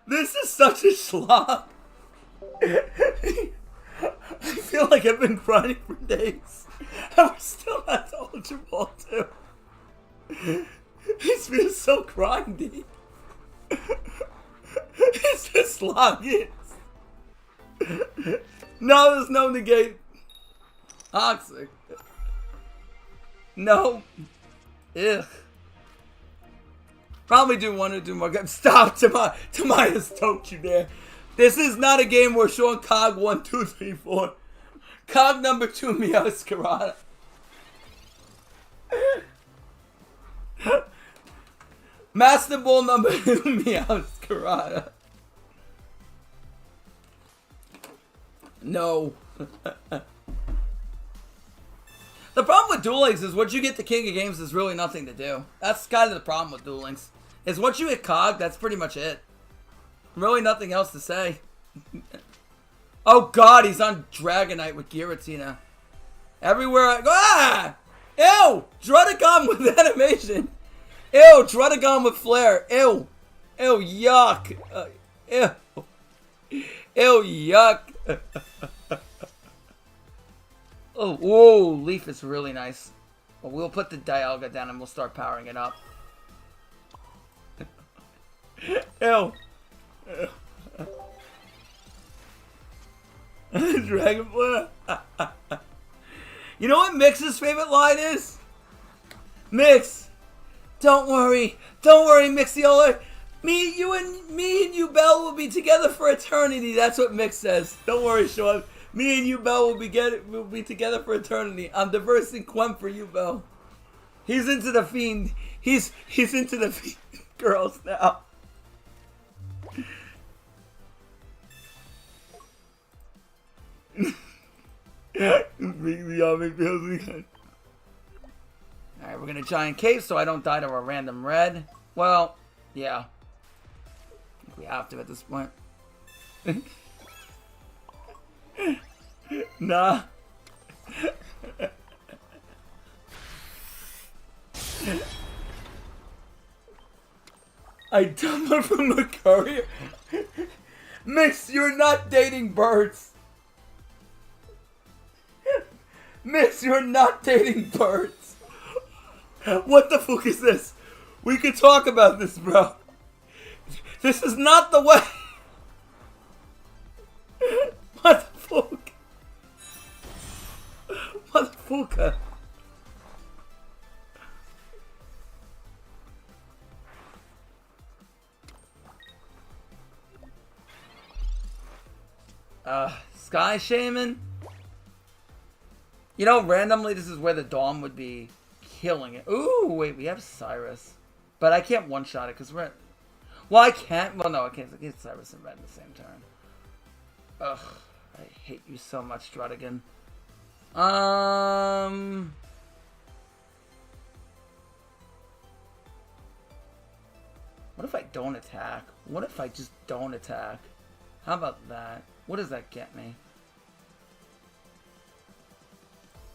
This is such a slog. I feel like I've been grinding for days. And we're still not to Ultra Ball 2. It's been so grindy. It's just sloggy. No, there's no negate. Toxic. No. Ugh. Probably do one or two more games. Stop, Tamaya's told you there. This is not a game where Sean Cog 1, 2, 3, 4. Cog number 2, Meowscarada. Masterball number 2, Meowscarada. No. The problem with Duel Links is once you get the King of Games, there's really nothing to do. That's kind of the problem with Duel Links. Is once you hit Cog, that's pretty much it. Really nothing else to say. Oh god, he's on Dragonite with Giratina. Everywhere I go, ah! Ew! Druddigon with animation. Ew, Druddigon with flare. Ew. Ew, yuck. Ew. Ew, yuck. Oh, whoa, Leaf is really nice. Well, we'll put the Dialga down and we'll start powering it up. Ew. Dragonflare. You know what Mix's favorite line is? Mix, don't worry, Mixiola. Me and you, Belle, will be together for eternity. That's what Mix says. Don't worry, Sean. Me and you, Belle, will be together for eternity. I'm diversing Quem for you, Belle. He's into the fiend. He's into the fiend girls now. Alright, we're gonna Giant Cave so I don't die to a random red. Well, yeah. I think we have to at this point. Nah. I dumped her from the courier. Mix, you're not dating birds. Mix, you're not dating birds. What the fuck is this? We could talk about this, bro. This is not the way. What the fuck? What the fuck? Sky Shaman? You know, randomly this is where the Dawn would be killing it. Ooh, wait, we have Cyrus. But I can't one-shot it because we're... Well, I can't... Well, no, I can't get Cyrus and Red in the same turn. Ugh, I hate you so much, Druddigon. What if I don't attack? What if I just don't attack? How about that? What does that get me?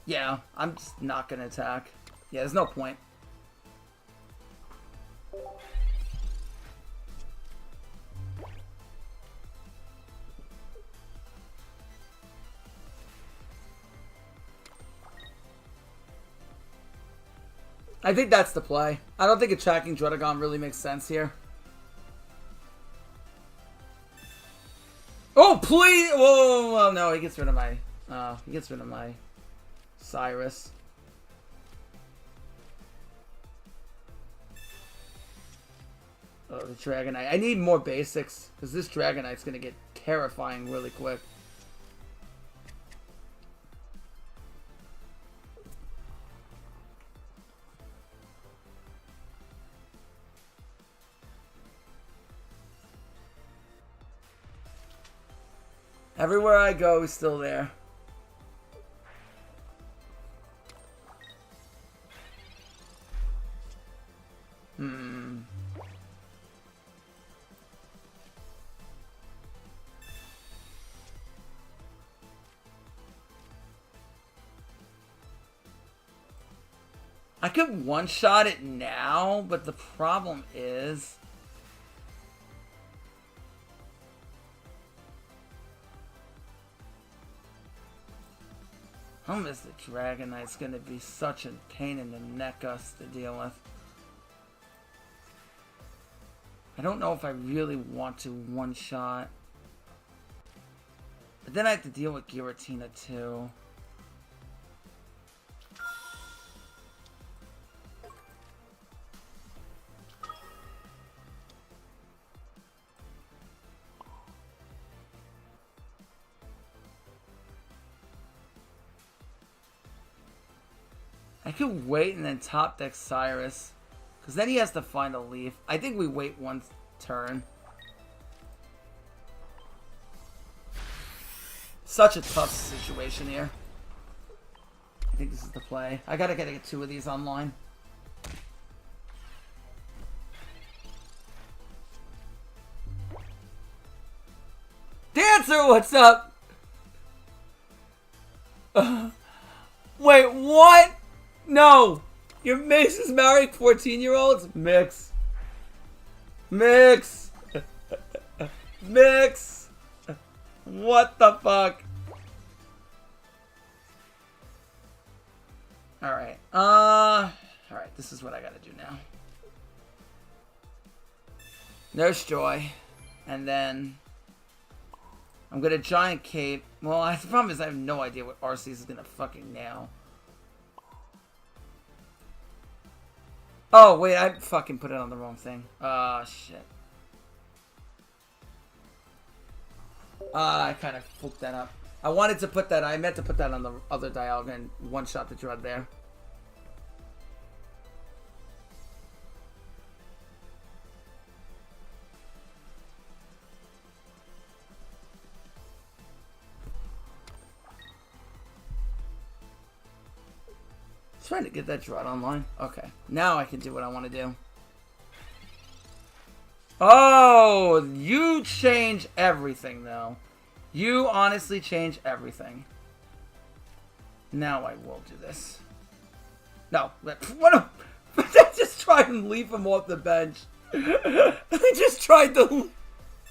Yeah, I'm just not gonna attack. Yeah, there's no point. I think that's the play. I don't think attacking Druddigon really makes sense here. Oh, please! Whoa, well, no, he gets rid of my... he gets rid of my Cyrus. Oh, the Dragonite. I need more basics, because this Dragonite's going to get terrifying really quick. Everywhere I go, he's still there. I could one-shot it now, but the problem is... How is the Dragonite's gonna be such a pain in the neck us to deal with? I don't know if I really want to one-shot. But then I have to deal with Giratina too. I could wait and then top deck Cyrus. Because then he has to find a leaf. I think we wait one turn. Such a tough situation here. I think this is the play. I gotta get 2 of these online. Dancer, what's up? Wait, what? No. Your mix is marrying 14-year-olds? Mix. Mix. Mix. What the fuck? Alright. Alright, this is what I gotta do now. Nurse Joy. And then I'm gonna Giant Cape. Well, the problem is I have no idea what Arceus is gonna fucking nail. Oh, wait, I fucking put it on the wrong thing. Shit. I kind of fucked that up. I wanted to put that, I meant to put that on the other Dialga and one-shot the Dread there. Trying to get that Dread online. Okay, now I can do what I want to do. Oh, you change everything, though. You honestly change everything. Now I will do this. No, what? I just tried and leave him off the bench. I just tried to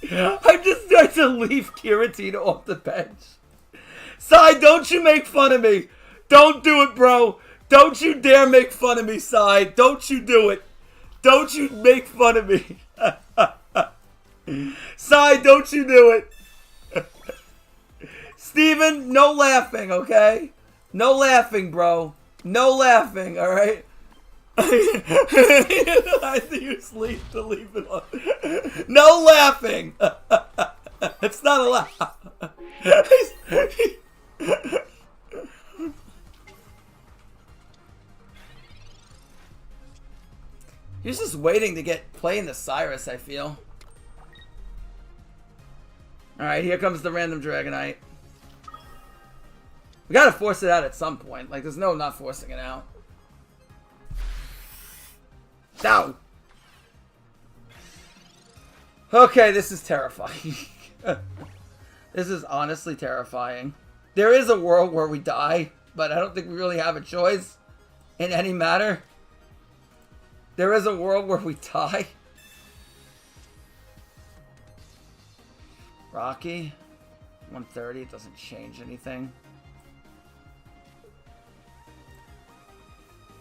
leave Giratina off the bench. Sai, don't you make fun of me. Don't do it, bro. Don't you dare make fun of me, Sai. Don't you do it. Don't you make fun of me. Sai, don't you do it. Steven, no laughing, okay? No laughing, bro. No laughing, alright? I think you sleep to leave it on. No laughing. It's not a laugh. He's just waiting to get playing the Cyrus, I feel. Alright, here comes the random Dragonite. We gotta force it out at some point. Like, there's no not forcing it out. No! Okay, this is terrifying. This is honestly terrifying. There is a world where we die, but I don't think we really have a choice in any matter. There is a world where we die. Rocky. 130, it doesn't change anything.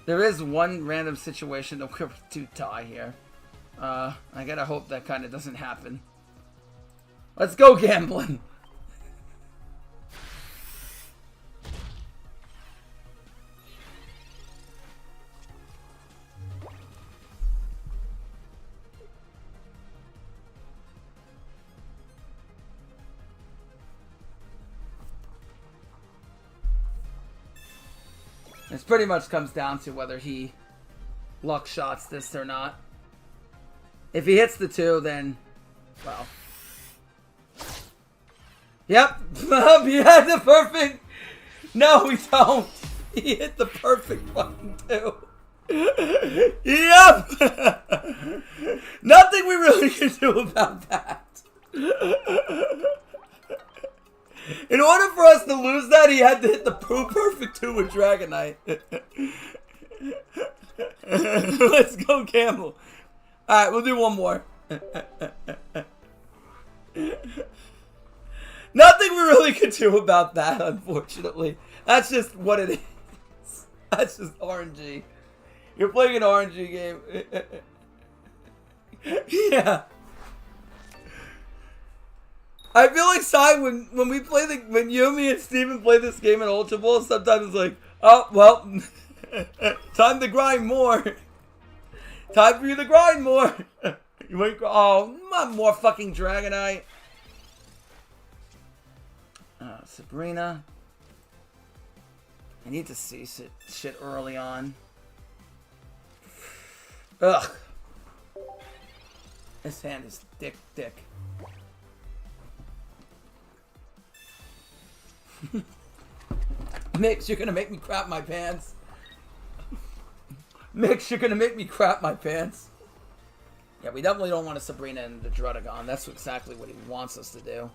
There is one random situation where we do die here. I gotta hope that kind of doesn't happen. Let's go gambling. This pretty much comes down to whether he luck shots this or not. If he hits the 2, then, well. Yep, he had the perfect. No, we don't. He hit the perfect fucking 2. Yep. Nothing we really can do about that. In order for us to lose that, he had to hit the perfect 2 with Dragonite. Let's go gamble. Alright, we'll do one more. Nothing we really could do about that, unfortunately. That's just what it is. That's just RNG. You're playing an RNG game. Yeah. I feel like, Sai, when we play when you, me, and Steven play this game in Ultra Ball, sometimes it's like, oh, well, time to grind more. Time for you to grind more. You ain't, oh, not more fucking Dragonite. Sabrina. I need to see shit early on. Ugh. This hand is dick. Mix, you're gonna make me crap my pants. Mix, you're gonna make me crap my pants. Yeah, we definitely don't want a Sabrina and the Drudagon. That's exactly what he wants us to do.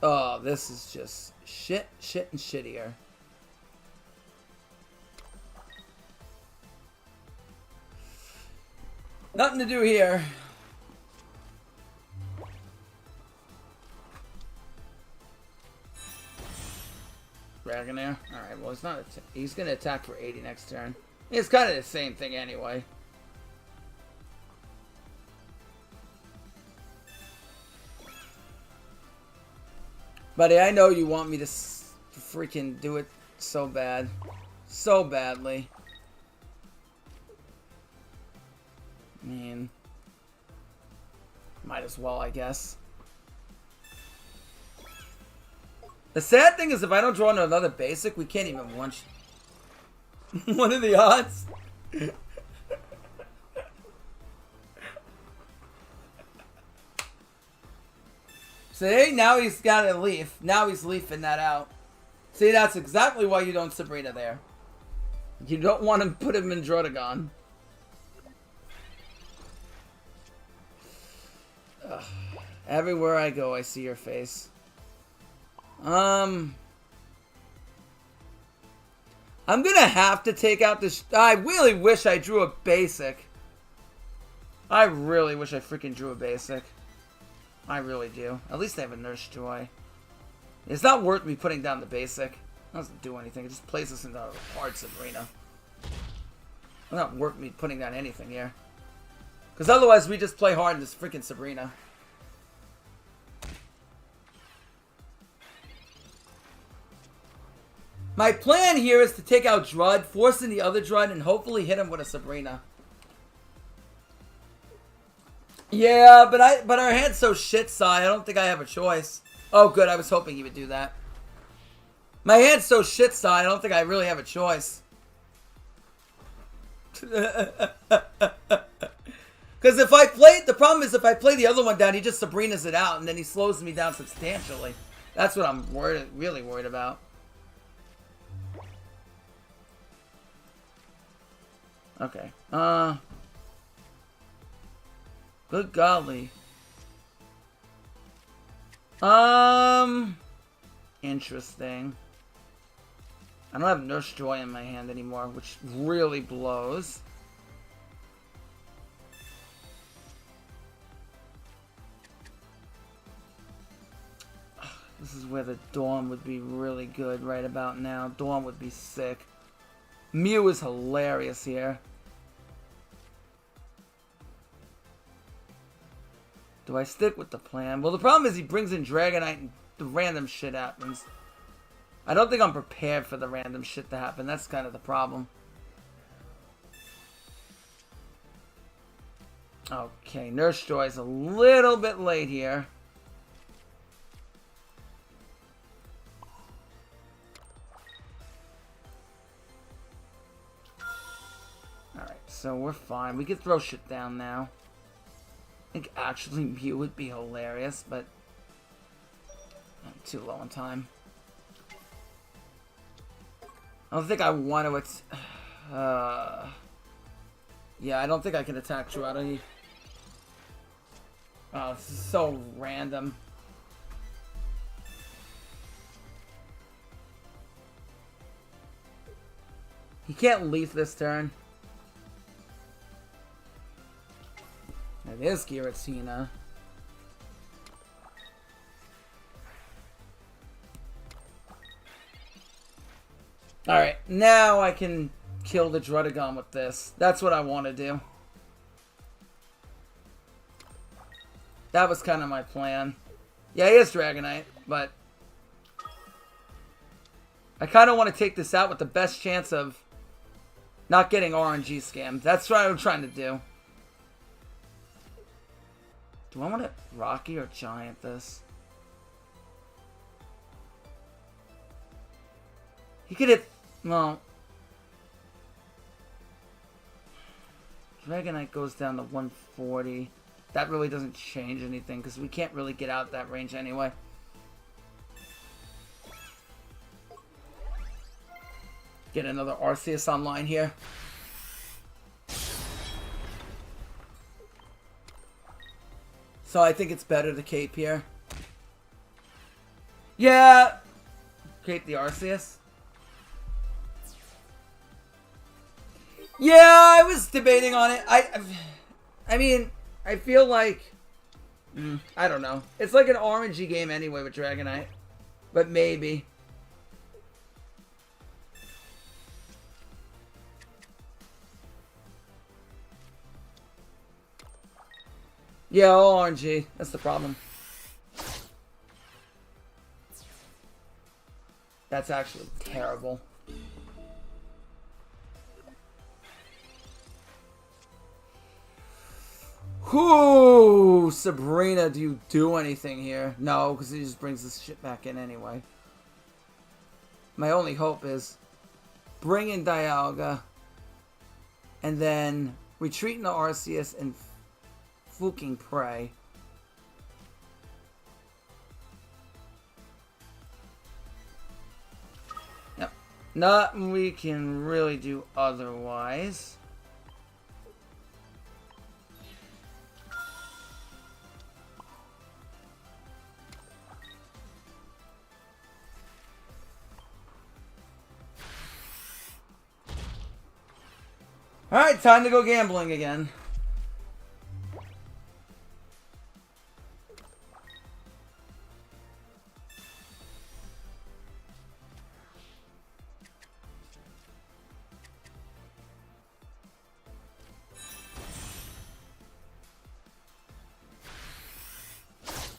Oh, this is just shit, and shittier. Nothing to do here. Dragonair? Alright, well, he's not. He's gonna attack for 80 next turn. It's kind of the same thing anyway. Buddy, I know you want me to freaking do it so bad. So badly. I mean, might as well, I guess. The sad thing is if I don't draw another basic, we can't even one-shot. What are the odds? See, now he's got a leaf. Now he's leafing that out. See, that's exactly why you don't Sabrina there. You don't want to put him in Drudagon. Ugh. Everywhere I go, I see your face. I'm gonna have to take out this. I really wish I drew a basic. I really wish I freaking drew a basic. I really do. At least I have a Nurse Joy. It's not worth me putting down the basic. It doesn't do anything. It just plays us into a hard Sabrina. It's not worth me putting down anything here. Because otherwise we just play hard in this freaking Sabrina. My plan here is to take out Drud, force in the other Drud, and hopefully hit him with a Sabrina. Yeah, but our hand's so shit, Sai. I don't think I have a choice. Oh, good. I was hoping he would do that. My hand's so shit, Sai. I don't think I really have a choice. Because if I play... The problem is if I play the other one down, he just Sabrinas it out, and then he slows me down substantially. That's what I'm really worried about. Okay. Good golly. Interesting. I don't have Nurse Joy in my hand anymore, which really blows. This is where the Dawn would be really good right about now. Dawn would be sick. Mew is hilarious here. Do I stick with the plan? Well, the problem is he brings in Dragonite and the random shit happens. I don't think I'm prepared for the random shit to happen. That's kind of the problem. Okay, Nurse Joy's a little bit late here. Alright, so we're fine. We can throw shit down now. I think actually Mew would be hilarious, but I'm too low on time. I don't think I want to. Yeah, I don't think I can attack Druddy. Oh, this is so random. He can't leaf this turn. It is Giratina. Alright, now I can kill the Drudagon with this. That's what I want to do. That was kind of my plan. Yeah, he is Dragonite, but I kind of want to take this out with the best chance of not getting RNG scammed. That's what I'm trying to do. Do I want to Rocky or Giant this? He could hit... Well... Dragonite goes down to 140. That really doesn't change anything because we can't really get out that range anyway. Get another Arceus online here. So I think it's better to cape here. Yeah! Cape the Arceus. Yeah, I was debating on it. I mean, I feel like... I don't know. It's like an orangey game anyway with Dragonite. But maybe. Yeah, all RNG. That's the problem. That's actually terrible. Whoo! Sabrina, do you do anything here? No, because he just brings this shit back in anyway. My only hope is bring in Dialga and then retreat into Arceus and fucking pray. Yep. Nothing we can really do otherwise. Alright, time to go gambling again.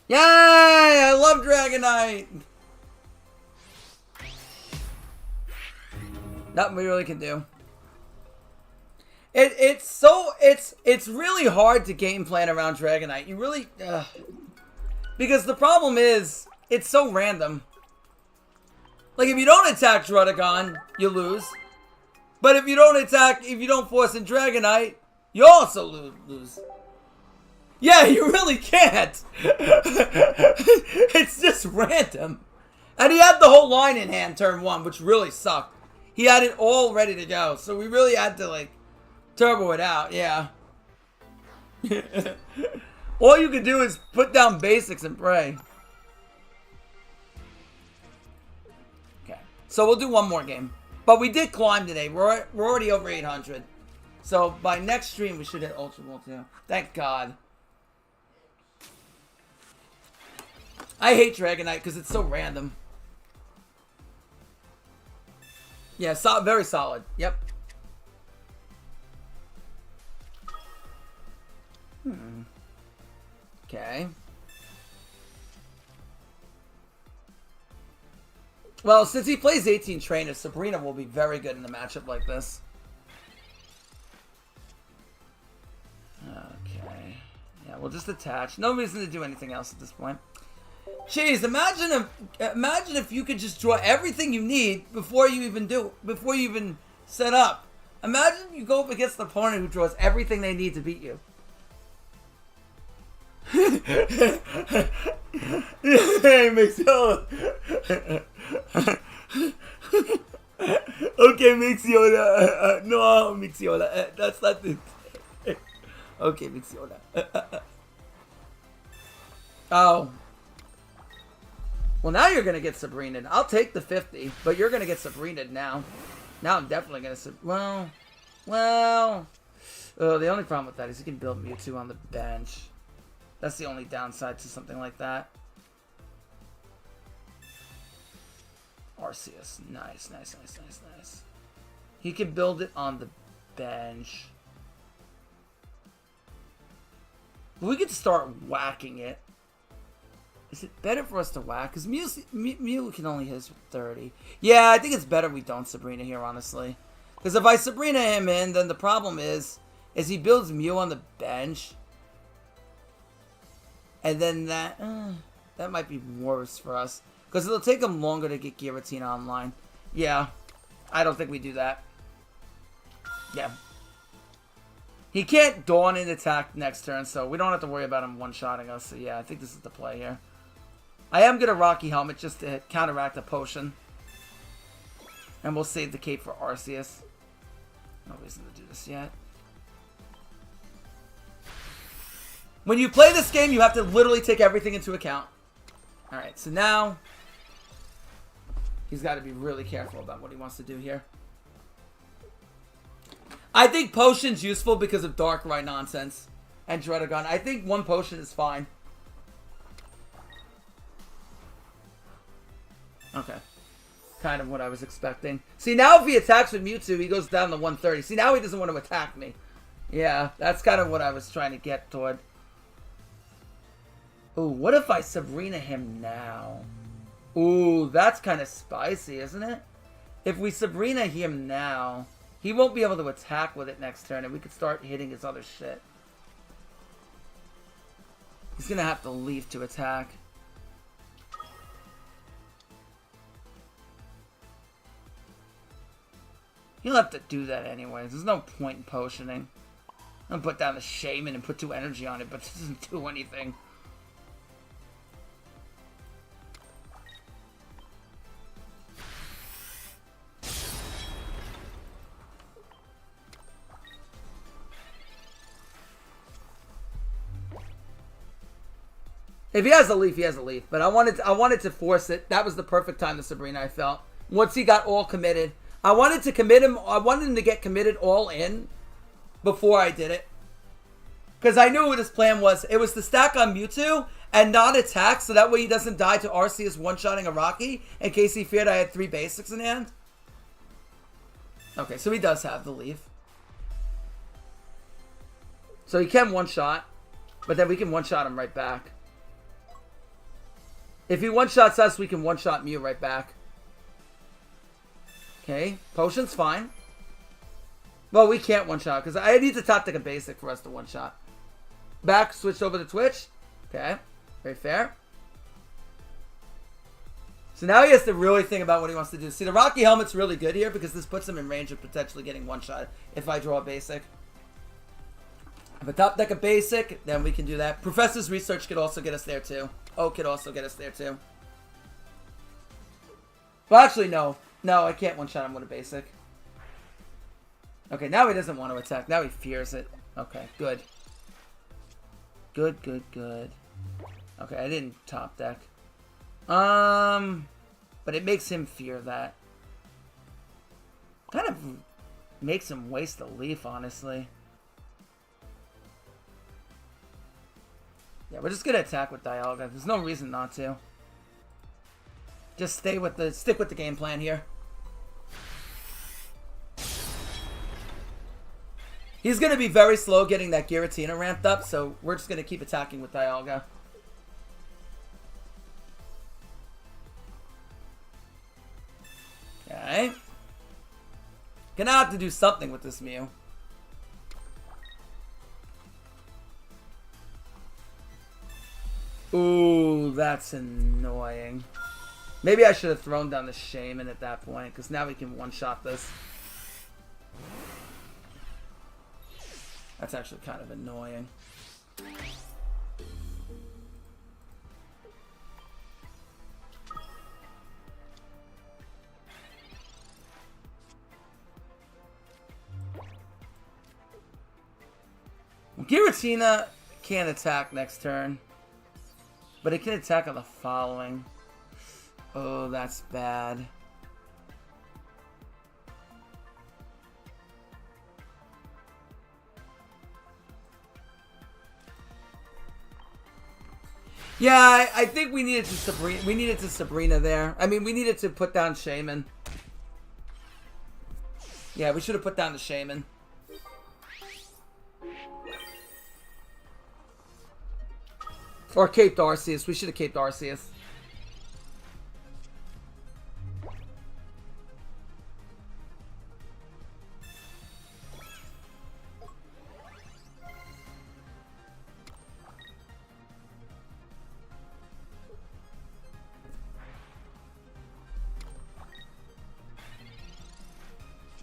Yay! I love Dragonite! Nothing we really can do. It's really hard to game plan around Dragonite. You really... because the problem is, it's so random. Like, if you don't attack Druddigon, you lose. But if you don't force in Dragonite, you also lose. Yeah, you really can't. It's just random. And he had the whole line in hand turn 1, which really sucked. He had it all ready to go. So we really had to, like, turbo it out. Yeah. All you can do is put down basics and pray. Okay. So we'll do one more game. But we did climb today. We're already over 800. So by next stream, we should hit Ultra Ball too. Thank God. I hate Dragonite because it's so random. Yeah, very solid. Yep. Okay. Well, since he plays 18 trainers, Sabrina will be very good in a matchup like this. Okay. Yeah, we'll just attach. No reason to do anything else at this point. Jeez, imagine if you could just draw everything you need before you even set up. Imagine you go up against the opponent who draws everything they need to beat you. Hey, Mixiola. Okay, Mixiola. No, Mixiola. That's not the... Okay, Mixiola. Oh. Well, now you're going to get Sabrina. I'll take the 50, but you're going to get Sabrina now. Now I'm definitely going to... Well... the only problem with that is you can build Mewtwo on the bench. That's the only downside to something like that. Arceus. Nice, nice, nice, nice, nice. He can build it on the bench. We could start whacking it. Is it better for us to whack? Because Mew can only hit 30. Yeah, I think it's better we don't Sabrina here, honestly. Because if I Sabrina him in, then the problem is he builds Mew on the bench. And then that might be worse for us. Because it'll take him longer to get Giratina online. Yeah, I don't think we do that. Yeah. He can't Dawn and attack next turn, so we don't have to worry about him one-shotting us. So yeah, I think this is the play here. I am going to Rocky Helmet just to counteract a potion. And we'll save the cape for Arceus. No reason to do this yet. When you play this game, you have to literally take everything into account. Alright, so now he's got to be really careful about what he wants to do here. I think potion's useful because of Darkrai nonsense and Dredagon. I think one potion is fine. Okay. Kind of what I was expecting. See, now if he attacks with Mewtwo, he goes down to 130. See, now he doesn't want to attack me. Yeah, that's kind of what I was trying to get toward. Ooh, what if I Sabrina him now? Ooh, that's kind of spicy, isn't it? If we Sabrina him now, he won't be able to attack with it next turn, and we could start hitting his other shit. He's going to have to leave to attack. He'll have to do that anyways. There's no point in potioning. I'm going to put down the Shaman and put 2 energy on it, but it doesn't do anything. If he has a leaf, he has a leaf. But I wanted to force it. That was the perfect time to Sabrina, I felt. Once he got all committed. I wanted to commit him. I wanted him to get committed all in before I did it. Because I knew what his plan was. It was to stack on Mewtwo and not attack, so that way he doesn't die to Arceus one-shotting a Rocky in case he feared I had 3 basics in hand. Okay, so he does have the leaf. So he can one-shot, but then we can one-shot him right back. If he one-shots us, we can one-shot Mew right back. Okay, potion's fine. Well, we can't one-shot, because I need to top deck a basic for us to one-shot. Back, switched over to Twitch. Okay, very fair. So now he has to really think about what he wants to do. See, the Rocky Helmet's really good here, because this puts him in range of potentially getting one-shot if I draw a basic. If I top deck a basic, then we can do that. Professor's Research could also get us there, too. Oak could also get us there, too. Well, actually, no. No, I can't one-shot him with a basic. Okay, now he doesn't want to attack. Now he fears it. Okay, good. Good, good, good. Okay, I didn't top deck. But it makes him fear that. Kind of makes him waste a leaf, honestly. Yeah, we're just gonna attack with Dialga. There's no reason not to. Just stick with the game plan here. He's gonna be very slow getting that Giratina ramped up, so we're just gonna keep attacking with Dialga. Okay. Gonna have to do something with this Mew. Ooh, that's annoying. Maybe I should have thrown down the Shaman at that point, because now we can one-shot this. That's actually kind of annoying. Giratina can't attack next turn, but it can attack on the following. Oh, that's bad. Yeah, I think we needed to Sabrina. We needed to Sabrina there. I mean, we needed to put down Shaman. Yeah, we should have put down the Shaman. Or caped Arceus. We should have caped Arceus.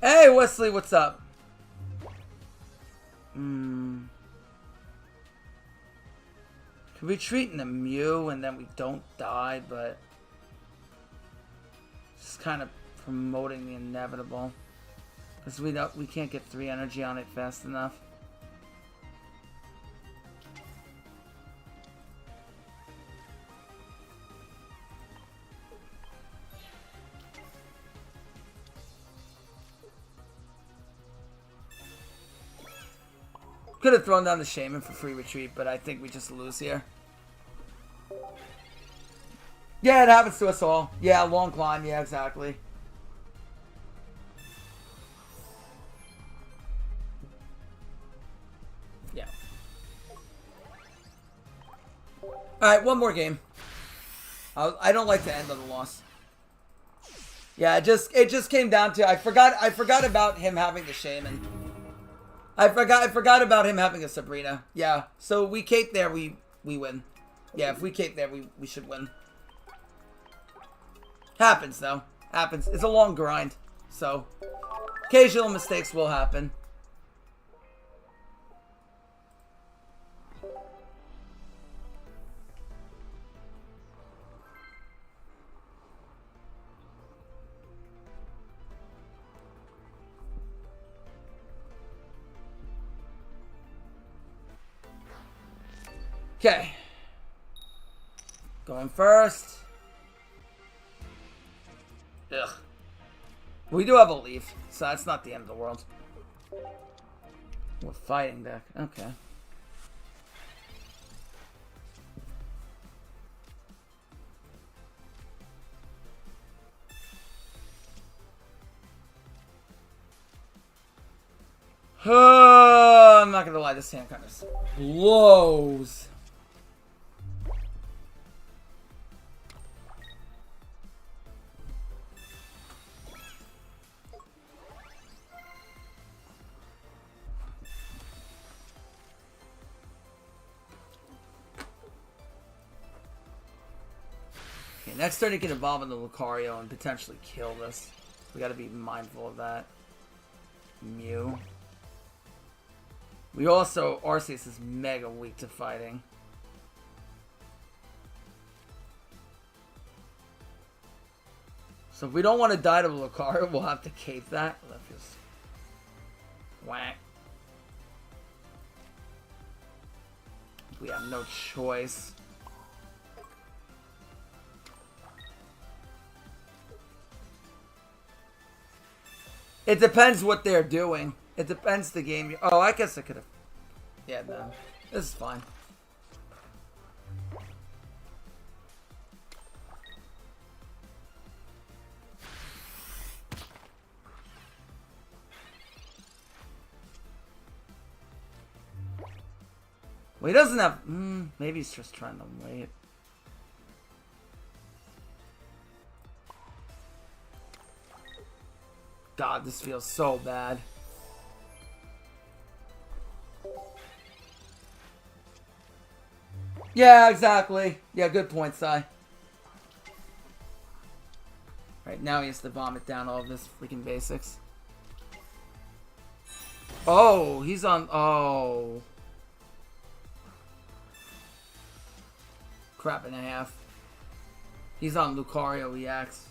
Hey, Wesley, what's up? Could we treat in a Mew and then we don't die, but just kind of promoting the inevitable. Because we can't get 3 energy on it fast enough. Could have thrown down the Shaman for free retreat, but I think we just lose here. Yeah, it happens to us all. Yeah, long climb. Yeah, exactly. Yeah. Alright, one more game. I don't like the end of the loss. Yeah, it just came down to I forgot about him having the Shaman. I forgot about him having a Sabrina. Yeah. So we cape there, we win. Yeah, if we cape there, we should win. Happens though. Happens. It's a long grind. So occasional mistakes will happen. Okay. Going first. Ugh. We do have a leaf, so that's not the end of the world. We're fighting deck. Okay. I'm not gonna lie, this hand kind of blows. Next turn, he can evolve into Lucario and potentially kill this. We gotta be mindful of that. Mew. We also, Arceus is mega weak to fighting. So if we don't want to die to Lucario, we'll have to cape that. That feels whack. We have no choice. It depends what they're doing. It depends the game. Oh, I guess I could have. Yeah, no. This is fine. Well, he doesn't have. Maybe he's just trying to wait. God, this feels so bad. Yeah, exactly. Yeah, good point, Sai. Right, now he has to vomit down all of this freaking basics. Oh, he's on... Oh. Crap and a half. He's on Lucario EX.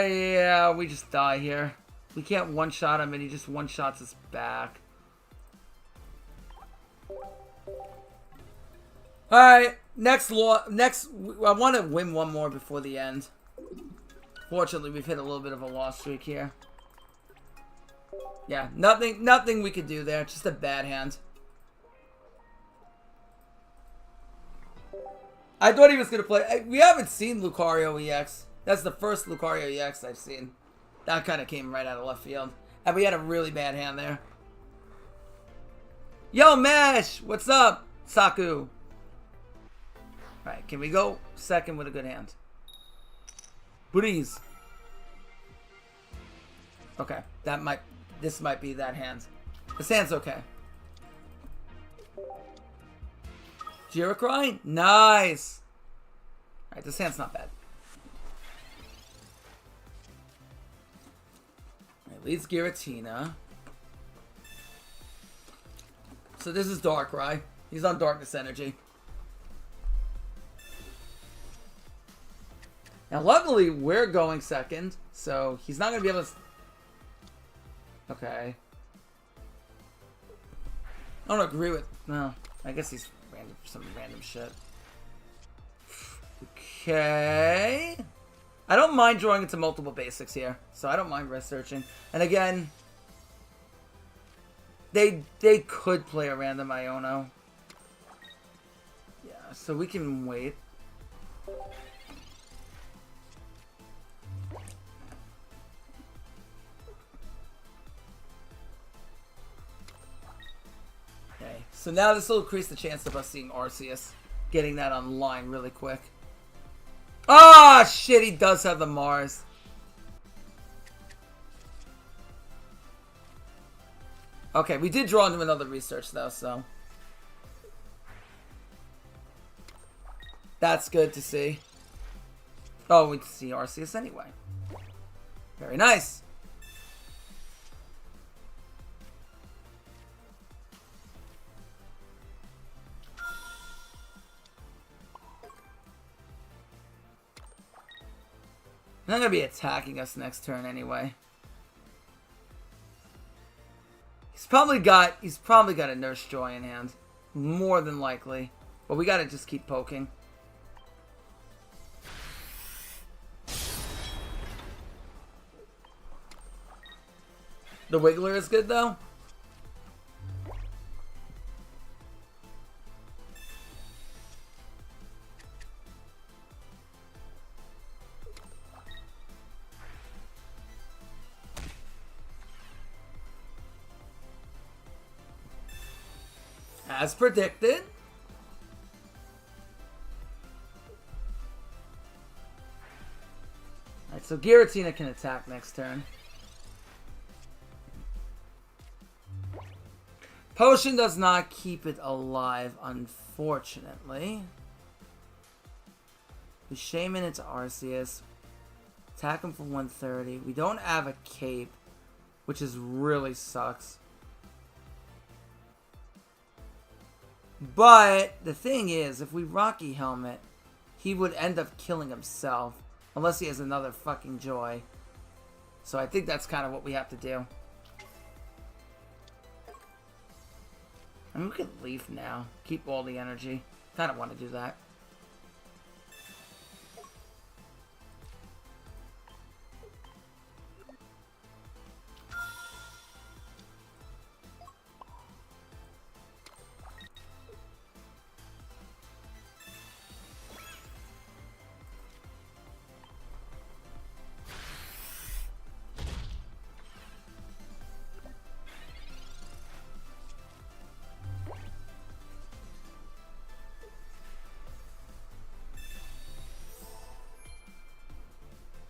Yeah, we just die here. We can't one-shot him, and he just one-shots us back. Alright, next, I want to win one more before the end. Fortunately, we've hit a little bit of a loss streak here. Yeah, nothing we could do there, just a bad hand. I thought he was going to play... We haven't seen Lucario EX. That's the first Lucario EX I've seen. That kind of came right out of left field. And we had a really bad hand there. Yo, Mesh! What's up, Saku? Alright, can we go second with a good hand? Please. Okay, this might be that hand. This hand's okay. Jiracry? Nice! Alright, this hand's not bad. Alright, leads Giratina. So this is Darkrai. He's on Darkness Energy. Now, luckily, we're going second, so he's not going to be able to... Okay. I don't agree with... No, I guess he's random for some random shit. Okay. I don't mind drawing into multiple basics here, so I don't mind researching. And again, they could play a random Iono. Yeah, so we can wait. Okay, so now this will increase the chance of us seeing Arceus. Getting that online really quick. Ah, shit, he does have the Mars. Okay, we did draw into another research, though, so... That's good to see. Oh, we see Arceus anyway. Very nice. He's not gonna be attacking us next turn anyway. He's probably got a Nurse Joy in hand. More than likely. But we gotta just keep poking. The Wiggler is good though. As predicted. Alright, so Giratina can attack next turn. Potion does not keep it alive, unfortunately. We Shaman into Arceus. Attack him for 130. We don't have a cape, which is really sucks. But the thing is, if we Rocky Helmet, he would end up killing himself. Unless he has another fucking Joy. So I think that's kind of what we have to do. I mean, we could leave now. Keep all the energy. Kind of want to do that.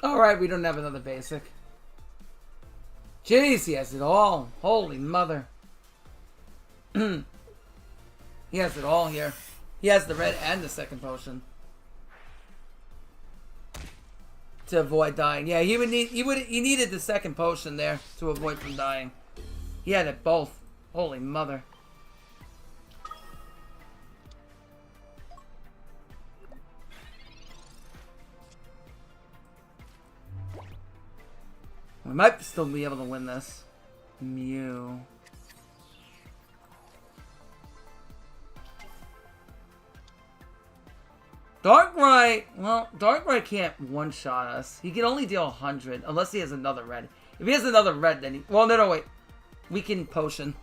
Alright, we don't have another basic. Jeez, he has it all. Holy mother. He has it all here. He has the red and the second potion. To avoid dying. Yeah, he needed the second potion there to avoid from dying. He had it both. Holy mother. We might still be able to win this. Mew. Darkrai, well, Darkrai can't one-shot us. He can only deal 100, unless he has another red. If he has another red, then he... Well, no, wait. We can potion.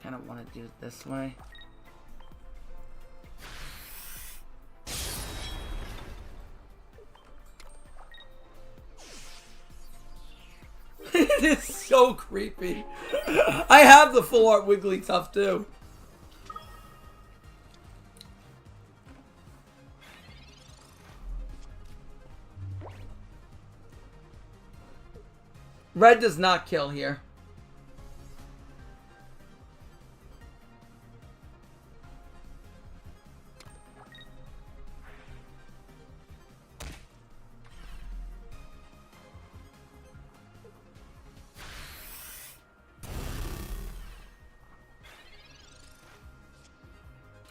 Kind of want to do it this way. It is so creepy. I have the full art Wigglytuff too. Red does not kill here.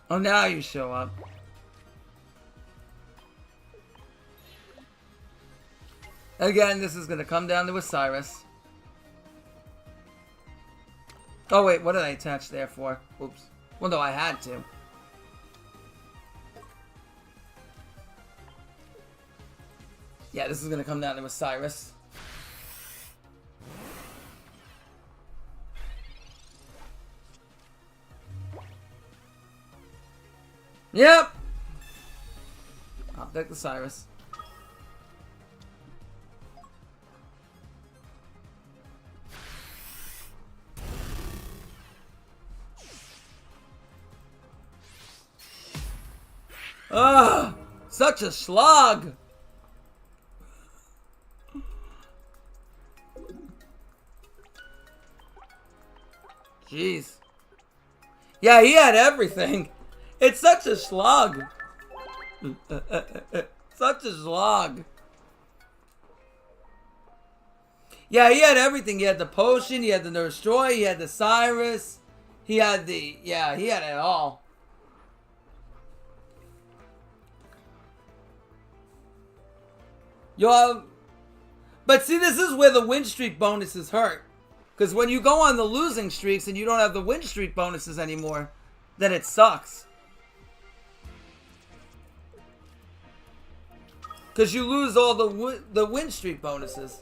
Oh, now you show up. Again, this is going to come down to Osiris. Oh, wait, what did I attach there for? Oops. Well, no, I had to. Yeah, this is going to come down to Osiris. Yep! I'll pick the Cyrus. Ugh! Such a slog! Jeez. Yeah, he had everything. It's such a slog. Such a slog. Yeah, he had everything. He had the potion, he had the destroy, he had the Cyrus, he had the... Yeah, he had it all. But see, this is where the win streak bonuses hurt. Because when you go on the losing streaks and you don't have the win streak bonuses anymore, then it sucks. Because you lose all the win streak bonuses.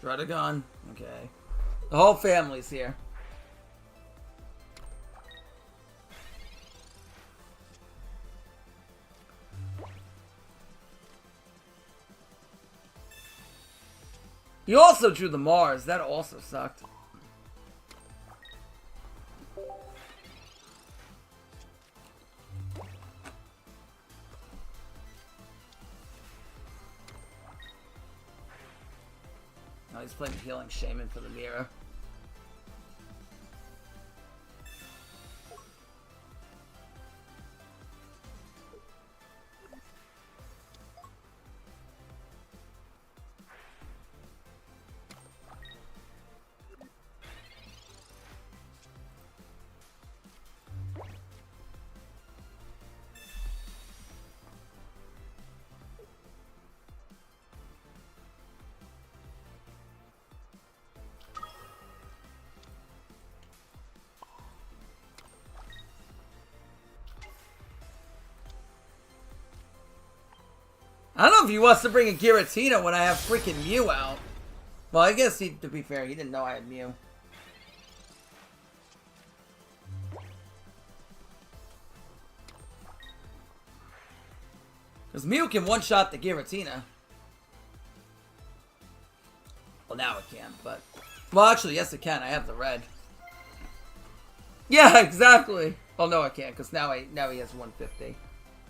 Dragon. Okay. The whole family's here. You also drew the Mars. That also sucked. Oh, he's playing Healing Shaman for the mirror. I don't know if he wants to bring a Giratina when I have freaking Mew out. Well, I guess to be fair, he didn't know I had Mew. Because Mew can one-shot the Giratina. Well, now it can, but... Well, actually, yes it can. I have the red. Yeah, exactly. Well, no, I can't, because now he has 150.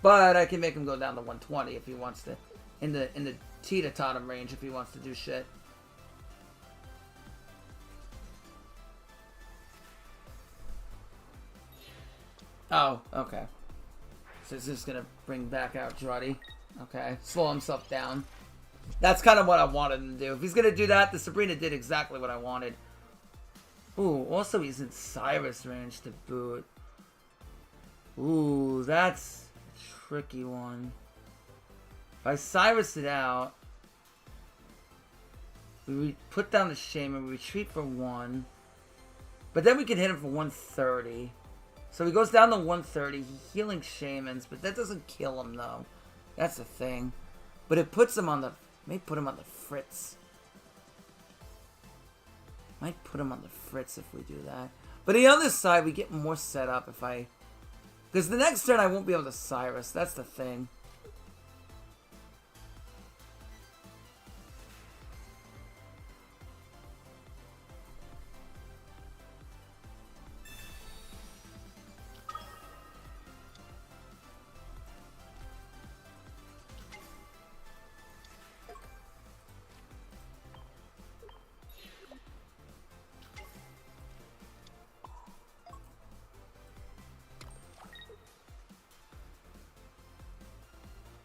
But I can make him go down to 120 if he wants to. In the Tita-Totem range if he wants to do shit. Oh, okay. So he's just gonna bring back out Druddy. Okay. Slow himself down. That's kind of what I wanted him to do. If he's gonna do that, the Sabrina did exactly what I wanted. Ooh, also he's in Cyrus range to boot. Ooh, that's a tricky one. If I Cyrus it out, we put down the Shaman, we retreat for 1. But then we can hit him for 130. So he goes down to 130. He's healing Shamans, but that doesn't kill him, though. That's the thing. But it puts him on the... May put him on the fritz. Might put him on the fritz if we do that. But on the other side, we get more set up if I... Because the next turn I won't be able to Cyrus. That's the thing.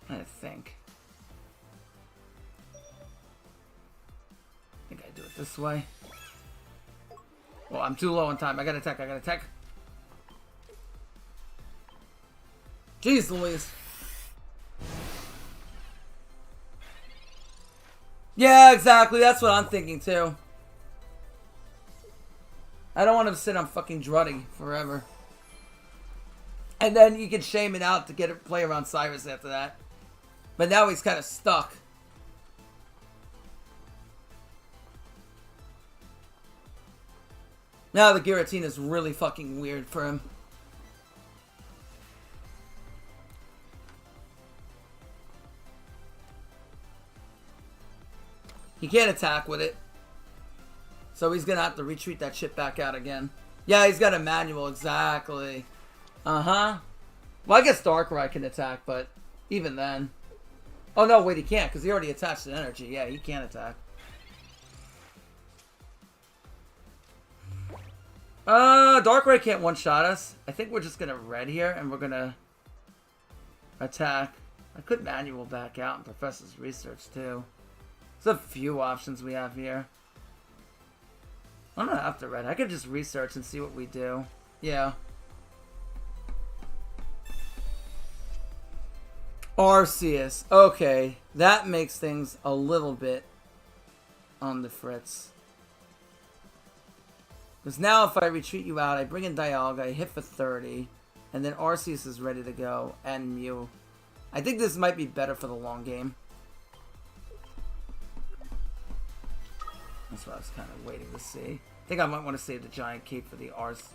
I think I do it this way. Well, I'm too low on time. I gotta attack. I gotta attack. Jeez Louise. Yeah, exactly. That's what I'm thinking too. I don't want him to sit on fucking Druddy forever. And then you can shame it out to get a play around Cyrus after that. But now he's kind of stuck. Now the Giratina is really fucking weird for him. He can't attack with it. So he's going to have to retreat that shit back out again. Yeah, he's got a manual, exactly. Uh-huh. Well, I guess Darkrai can attack, but even then... Oh, no, wait, he can't, because he already attached an energy. Yeah, he can't attack. Darkrai can't one-shot us. I think we're just going to red here, and we're going to attack. I could manual back out and Professor's Research, too. There's a few options we have here. I'm going to have to red. I could just research and see what we do. Yeah. Arceus. Okay, that makes things a little bit on the fritz. Because now if I retreat you out, I bring in Dialga, I hit for 30, and then Arceus is ready to go, and Mew. I think this might be better for the long game. That's what I was kind of waiting to see. I think I might want to save the Giant Cape for the Arce.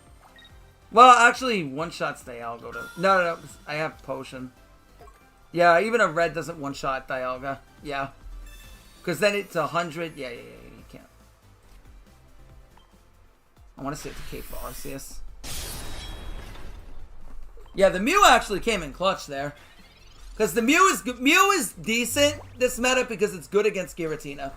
Well, actually, one-shots Dialga. No, I have Potion. Yeah, even a red doesn't one-shot Dialga. Yeah. Because then it's 100. Yeah, you can't. I want to save the cape for Arceus. Yeah, the Mew actually came in clutch there. Because the Mew is decent, this meta, because it's good against Giratina.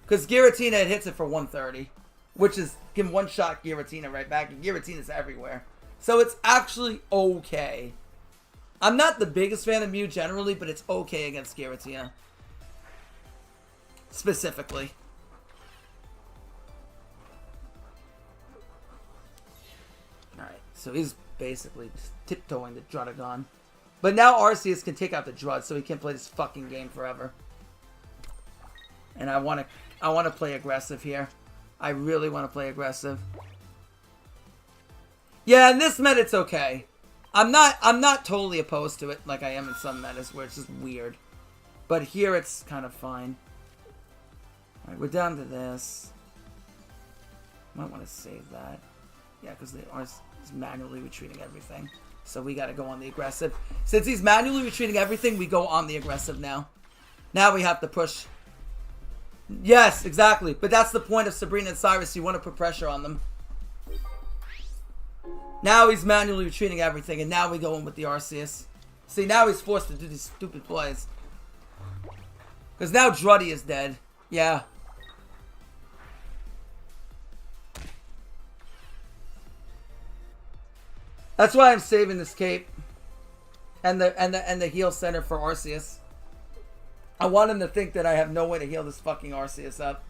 Because Giratina, it hits it for 130. Which is, can one-shot Giratina right back. And Giratina's everywhere. So it's actually okay. I'm not the biggest fan of Mew generally, but it's okay against Giratina. Specifically. Alright, so he's basically just tiptoeing the Drudagon. But now Arceus can take out the Drud, so he can play this fucking game forever. And I want to play aggressive here. I really want to play aggressive. Yeah, in this meta it's okay. I'm not totally opposed to it like I am in some metas where it's just weird. But here it's kind of fine. Alright, we're down to this. Might want to save that. Yeah, because they are manually retreating everything. So we got to go on the aggressive. Since he's manually retreating everything, we go on the aggressive now. Now we have to push. Yes, exactly. But that's the point of Sabrina and Cyrus. You want to put pressure on them. Now he's manually retreating everything, and now we go in with the Arceus. See, now he's forced to do these stupid plays. Because now Druddy is dead. Yeah. That's why I'm saving this cape. And the heal center for Arceus. I want him to think that I have no way to heal this fucking Arceus up.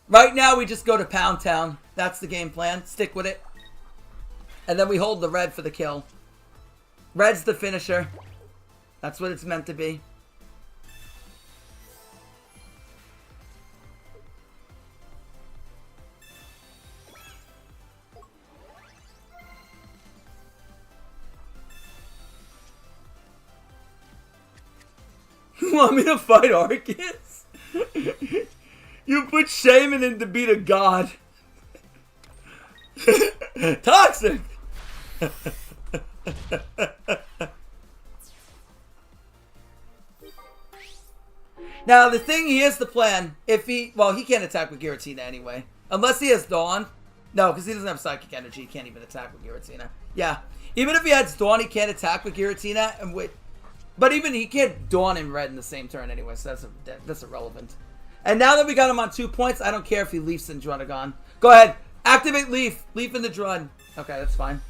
Right now, we just go to Pound Town. That's the game plan. Stick with it. And then we hold the red for the kill. Red's the finisher. That's what it's meant to be. You want me to fight Arceus? You put Shaman in to beat a god. Toxic! Now, the thing, here's the plan. If he... Well, he can't attack with Giratina anyway. Unless he has Dawn. No, because he doesn't have Psychic Energy. He can't even attack with Giratina. Yeah. Even if he has Dawn, he can't attack with Giratina. And with... But even he can't Dawn and Red in the same turn anyway, so that's irrelevant. And now that we got him on 2 points, I don't care if he Leafs in Druddigon. Go ahead. Activate Leaf. Leaf in the Drud. Okay, that's fine.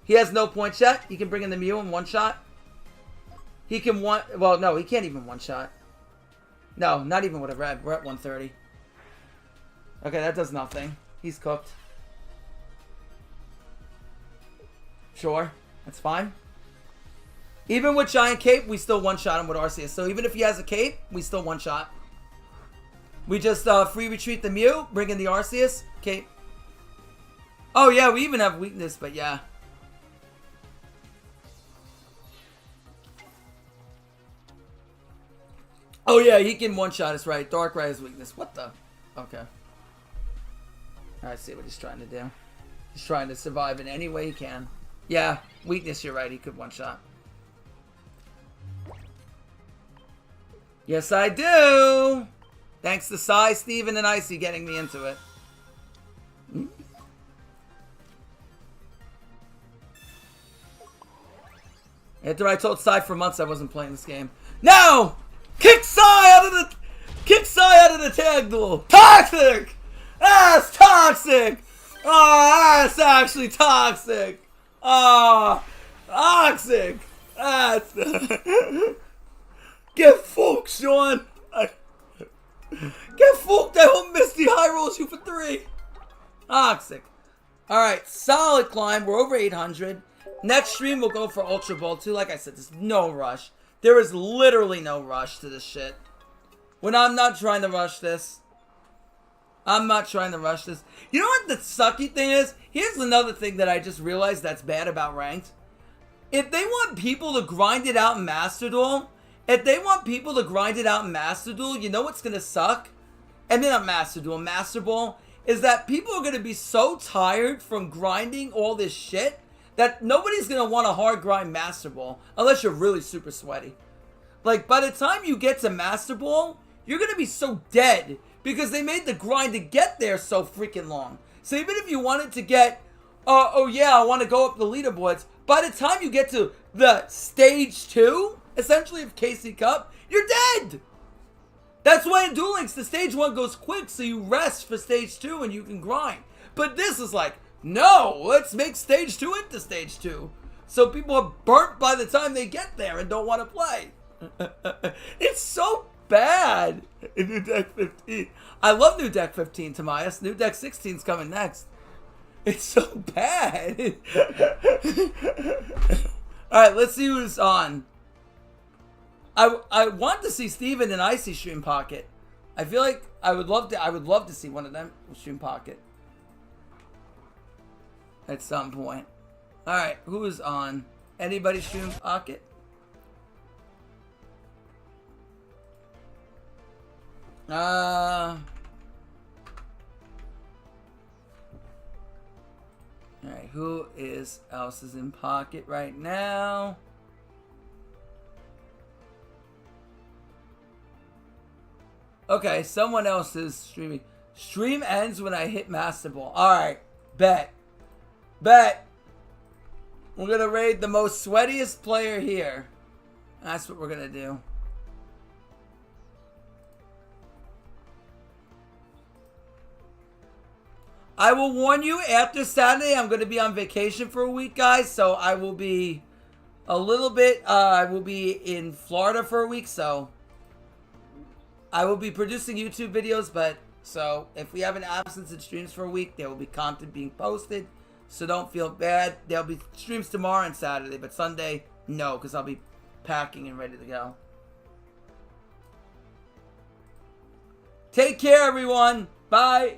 He has no points yet. He can bring in the Mew in one shot. He can one... Well, no, he can't even one shot. No, not even with a red. We're at 130. Okay, that does nothing. He's cooked. Sure. That's fine. Even with Giant Cape, we still one-shot him with Arceus. So even if he has a Cape, we still one-shot. We just free retreat the Mew, bring in the Arceus, Cape. Oh yeah, we even have weakness, but yeah. Oh yeah, he can one-shot us, right. Darkrai has weakness. What the? Okay. I see what he's trying to do. He's trying to survive in any way he can. Yeah, weakness, you're right. He could one-shot. Yes, I do! Thanks to Sai, Steven, and Icy getting me into it. After I told Sai for months I wasn't playing this game. No! Kick Sai out of the tag duel! Toxic! That's toxic! Oh, that's actually toxic! Oh, toxic! That's... Get fucked, Sean! Get fucked! I hope Misty high rolls you for 3! Toxic. Alright, solid climb. We're over 800. Next stream we'll go for Ultra Ball 2. Like I said, there's no rush. There is literally no rush to this shit. When I'm not trying to rush this. I'm not trying to rush this. You know what the sucky thing is? Here's another thing that I just realized that's bad about Ranked. If they want people to grind it out in Master Duel, you know what's going to suck? And then not Master Duel, Master Ball, is that people are going to be so tired from grinding all this shit that nobody's going to want to hard grind Master Ball unless you're really super sweaty. Like, by the time you get to Master Ball, you're going to be so dead because they made the grind to get there so freaking long. So even if you wanted to get, oh yeah, I want to go up the leaderboards, by the time you get to the stage 2, essentially of KC Cup, you're dead! That's why in Duel Links, the stage 1 goes quick, so you rest for stage 2 and you can grind. But this is like, no, let's make stage 2 into stage 2. So people are burnt by the time they get there and don't want to play. It's so bad. New Deck 15. I love New Deck 15, Tamias. New Deck 16 is coming next. It's so bad. Alright, let's see who's on. I want to see Steven and Icy stream Pocket. I feel like I would love to see one of them stream Pocket. At some point. Alright, who is on? Anybody stream Pocket? Alright, who else is in Pocket right now? Okay, someone else is streaming. Stream ends when I hit Master Ball. Alright, bet. Bet. We're going to raid the most sweatiest player here. That's what we're going to do. I will warn you, after Saturday, I'm going to be on vacation for a week, guys. So I will be a little bit, I will be in Florida for a week, so I will be producing YouTube videos, but so if we have an absence in streams for a week, there will be content being posted. So don't feel bad. There'll be streams tomorrow and Saturday, but Sunday, no, because I'll be packing and ready to go. Take care, everyone. Bye.